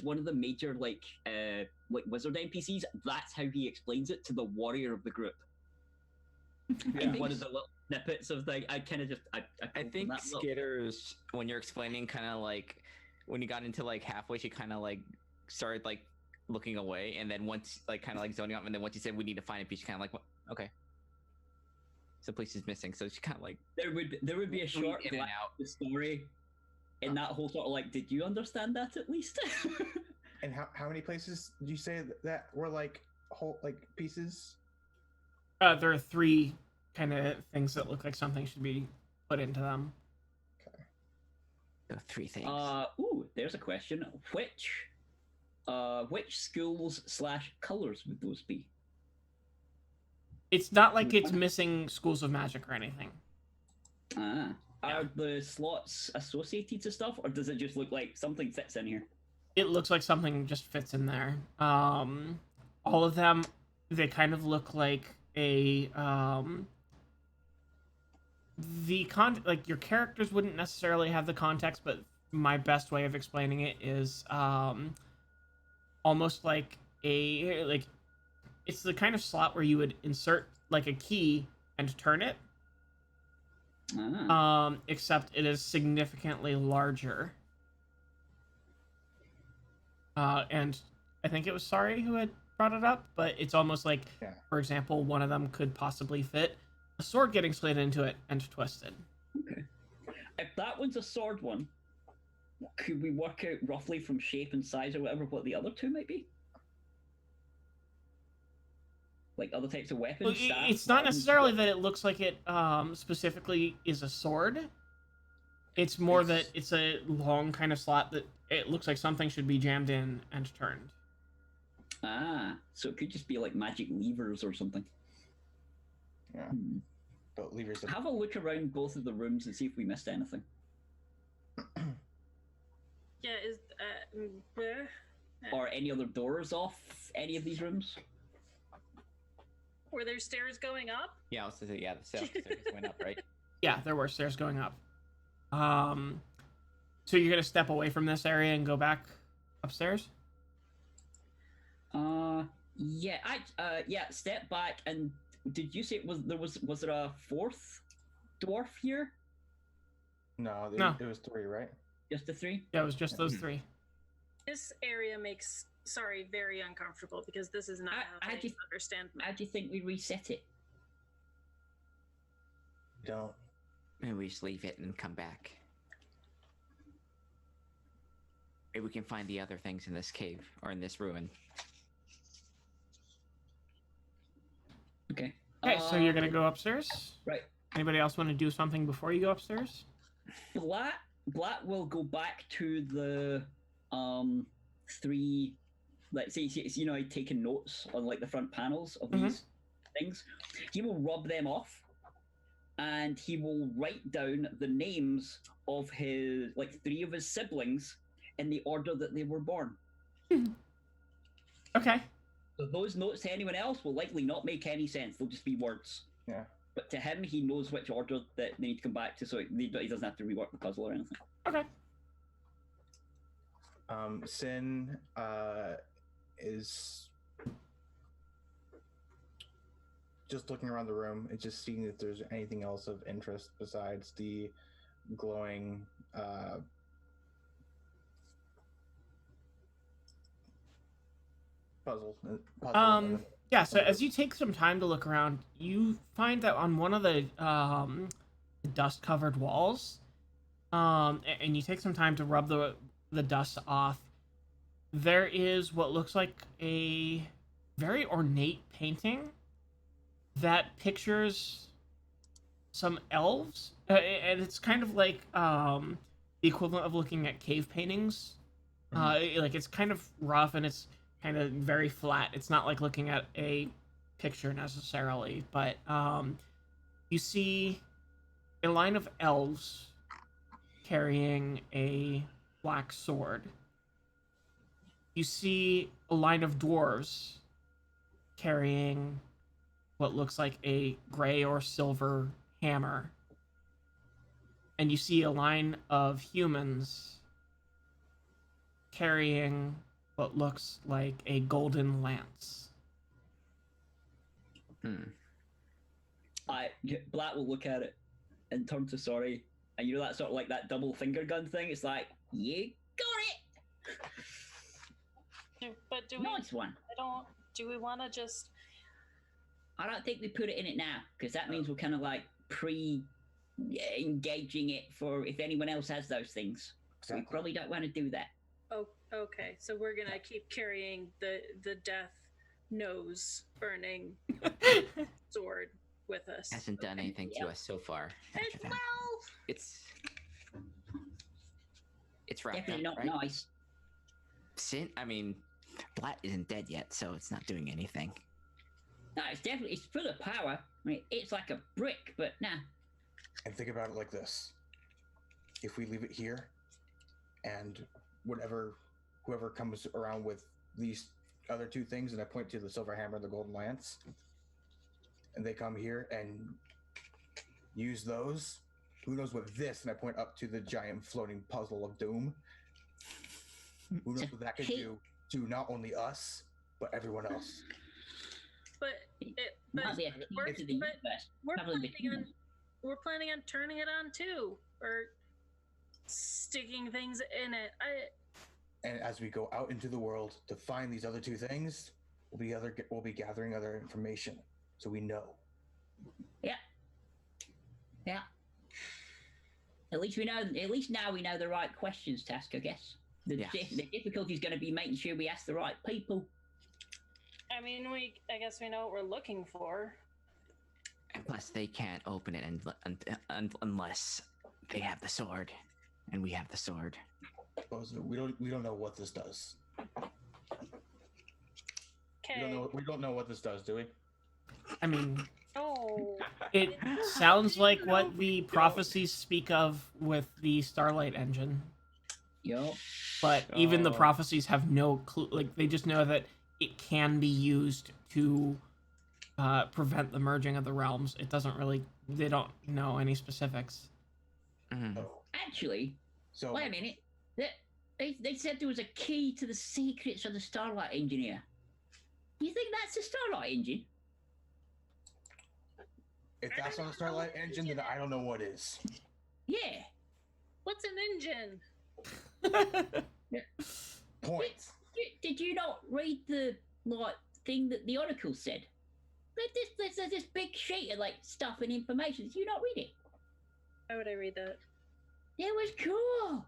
one of the major like wizard NPCs. That's how he explains it to the warrior of the group. Yeah. One of the little snippets of the I kind of just I I think Skitters, when you're explaining, kind of like when you got into like halfway, she kind of like started like looking away, and then once like kind of like zoning out, and then once you said we need to find a piece, she kind of like, okay, so place is missing. So she kind of like there would be a short in and glance out. at the story in that whole sort of like, did you understand that at least? And how many places did you say that were like whole like pieces? There are 3 kind of things that look like something should be put into them. So 3 things. There's a question. Which schools / colors would those be? It's not like it's missing schools of magic or anything. Are the slots associated to stuff, or does it just look like something fits in here? It looks like something just fits in there. All of them, they kind of look like a like your characters wouldn't necessarily have the context, but my best way of explaining it is almost like it's the kind of slot where you would insert like a key and turn it. Except it is significantly larger. And I think it was Sari who had brought it up, but it's almost like, for example, one of them could possibly fit a sword getting slid into it and twisted. Okay. If that one's a sword one, could we work out roughly from shape and size or whatever what the other 2 might be? Like other types of weapons? Well, it's not necessarily that it looks like it specifically is a sword. It's more that it's a long kind of slot that it looks like something should be jammed in and turned. So it could just be like magic levers or something. Yeah. But levers. Have a look around both of the rooms and see if we missed anything. Yeah, is Or any other doors off any of these rooms? were there stairs going up? Yeah, I was gonna say, the stairs went up, right? Yeah, there were stairs going up. So you're gonna step away from this area and go back upstairs? Step back. And did you say was there a 4th dwarf here? No, No. It was 3, right? Just the 3? Yeah, it was just those 3. This area makes Sorry very uncomfortable because this is not how things understand me. How do you think we reset it? Don't. Maybe we just leave it and come back. Maybe we can find the other things in this cave or in this ruin. Okay. Okay, so you're gonna go upstairs? Right. Anybody else want to do something before you go upstairs? Black will go back to the 3. Let's say taking notes on like the front panels of these things. He will rub them off, and he will write down the names of his 3 of his siblings in the order that they were born. Okay. So those notes to anyone else will likely not make any sense. They'll just be words. Yeah. But to him, he knows which order that they need to come back to, so he doesn't have to rework the puzzle or anything. Okay. Sin is just looking around the room and just seeing if there's anything else of interest besides the glowing puzzle. Yeah, so as you take some time to look around, you find that on one of the dust-covered walls, and you take some time to rub the dust off, there is what looks like a very ornate painting that pictures some elves, and it's kind of like the equivalent of looking at cave paintings. Like it's kind of rough and it's kind of very flat. It's not like looking at a picture necessarily, but you see a line of elves carrying a black sword. You see a line of dwarves carrying what looks like a gray or silver hammer, and you see a line of humans carrying what looks like a golden lance. Black will look at it and turn to Sorry, and you know that sort of like that double finger gun thing. It's like, you got it. But do Nice one. Do we want to just? I don't think we put it in it now because that means we're kind of like engaging it for if anyone else has those things. So we probably don't want to do that. Oh, okay. So we're gonna keep carrying the death nose burning sword with us. Hasn't done anything to us so far. Well, It's wrapped Definitely up, not right? nice. I mean, Blatt isn't dead yet, so it's not doing anything. No, it's full of power. I mean, it's like a brick, but nah. And think about it like this: if we leave it here, and whoever comes around with these other two things, and I point to the silver hammer and the golden lance, and they come here and use those, who knows what this? And I point up to the giant floating puzzle of doom. Who knows what that could do to not only us but everyone else? but Might be a we're, key to the but universe. we're Traveling planning on between we're planning on turning it on too, or sticking things in it. And as we go out into the world to find these other two things, we'll be gathering other information so we know. Yeah. At least now we know the right questions to ask, I guess. The difficulty is going to be making sure we ask the right people. I mean, I guess we know what we're looking for. And plus, they can't open it unless they have the sword, and we have the sword. We don't know what this does. Okay. We don't know what this does, do we? I mean, No. it sounds like what the prophecies speak of with the Starlight engine. Yup. But even the Oh. prophecies have no clue. Like, they just know that it can be used to prevent the merging of the realms. It doesn't really. They don't know any specifics. Mhm. Actually, So wait a minute. They said there was a key to the secrets of the Starlight engineer. Do you think that's the Starlight engine? if that's not a Starlight engine, then I don't know what is. Yeah. What's an engine? Points. Did you not read the thing that the Oracle said? There's this big sheet of stuff and information. Did you not read it? Why would I read that? It was cool.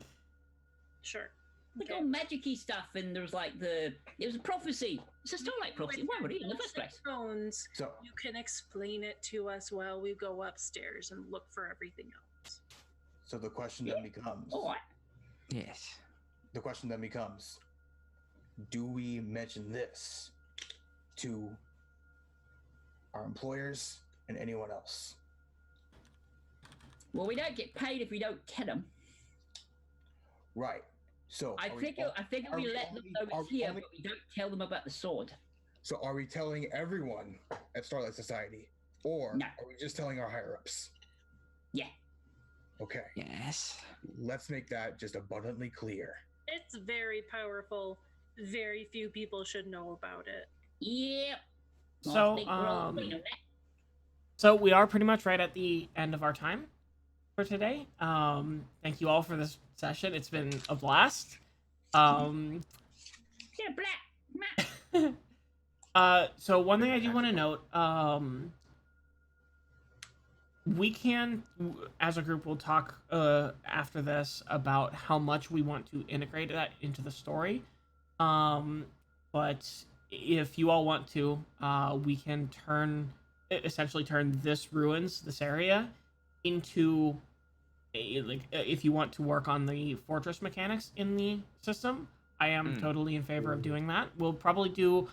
Sure. Like Okay. all magic-y stuff, and there was it was a prophecy. It's a Starlight prophecy. Why would it in the first place? Phones, So you can explain it to us while we go upstairs and look for everything else. the question then becomes. All right. Yes. The question then becomes: do we mention this to our employers and anyone else? Well, we don't get paid if we don't tell them. Right. So I figure are we we let them only- know are it's we here, only- but we don't tell them about the sword. So are we telling everyone at Starlight Society, or No. are we just telling our higher ups? Yeah. Okay. Yes. Let's make that just abundantly clear. It's very powerful. Very few people should know about it. Yep. I So, think we're all agreed on that. So we are pretty much right at the end of our time for today. Thank you all for this session. It's been a blast. Yeah, black. So one thing I do want to note, we can, as a group, we'll talk after this about how much we want to integrate that into the story. But if you all want to, we can essentially turn this area, into if you want to work on the fortress mechanics in the system. I am totally in favor of doing that. We'll probably do,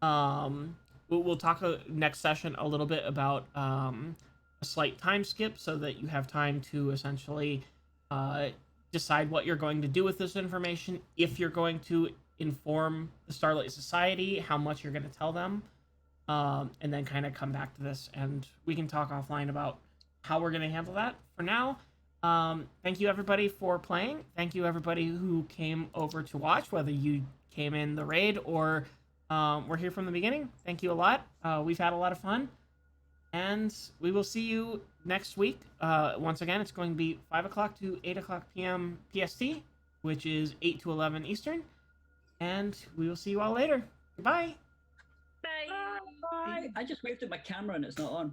we'll talk next session a little bit about a slight time skip so that you have time to essentially decide what you're going to do with this information, if you're going to inform the Starlight Society, how much you're going to tell them, and then kind of come back to this, and we can talk offline about how we're gonna handle that. For now, thank you everybody for playing. Thank you everybody who came over to watch, whether you came in the raid or were here from the beginning. Thank you a lot. We've had a lot of fun. And we will see you next week. Once again, it's going to be 5 o'clock to 8 o'clock p.m. PST, which is 8 to 11 Eastern. And we will see you all later. Goodbye. Bye. Bye. I just waved at my camera and it's not on.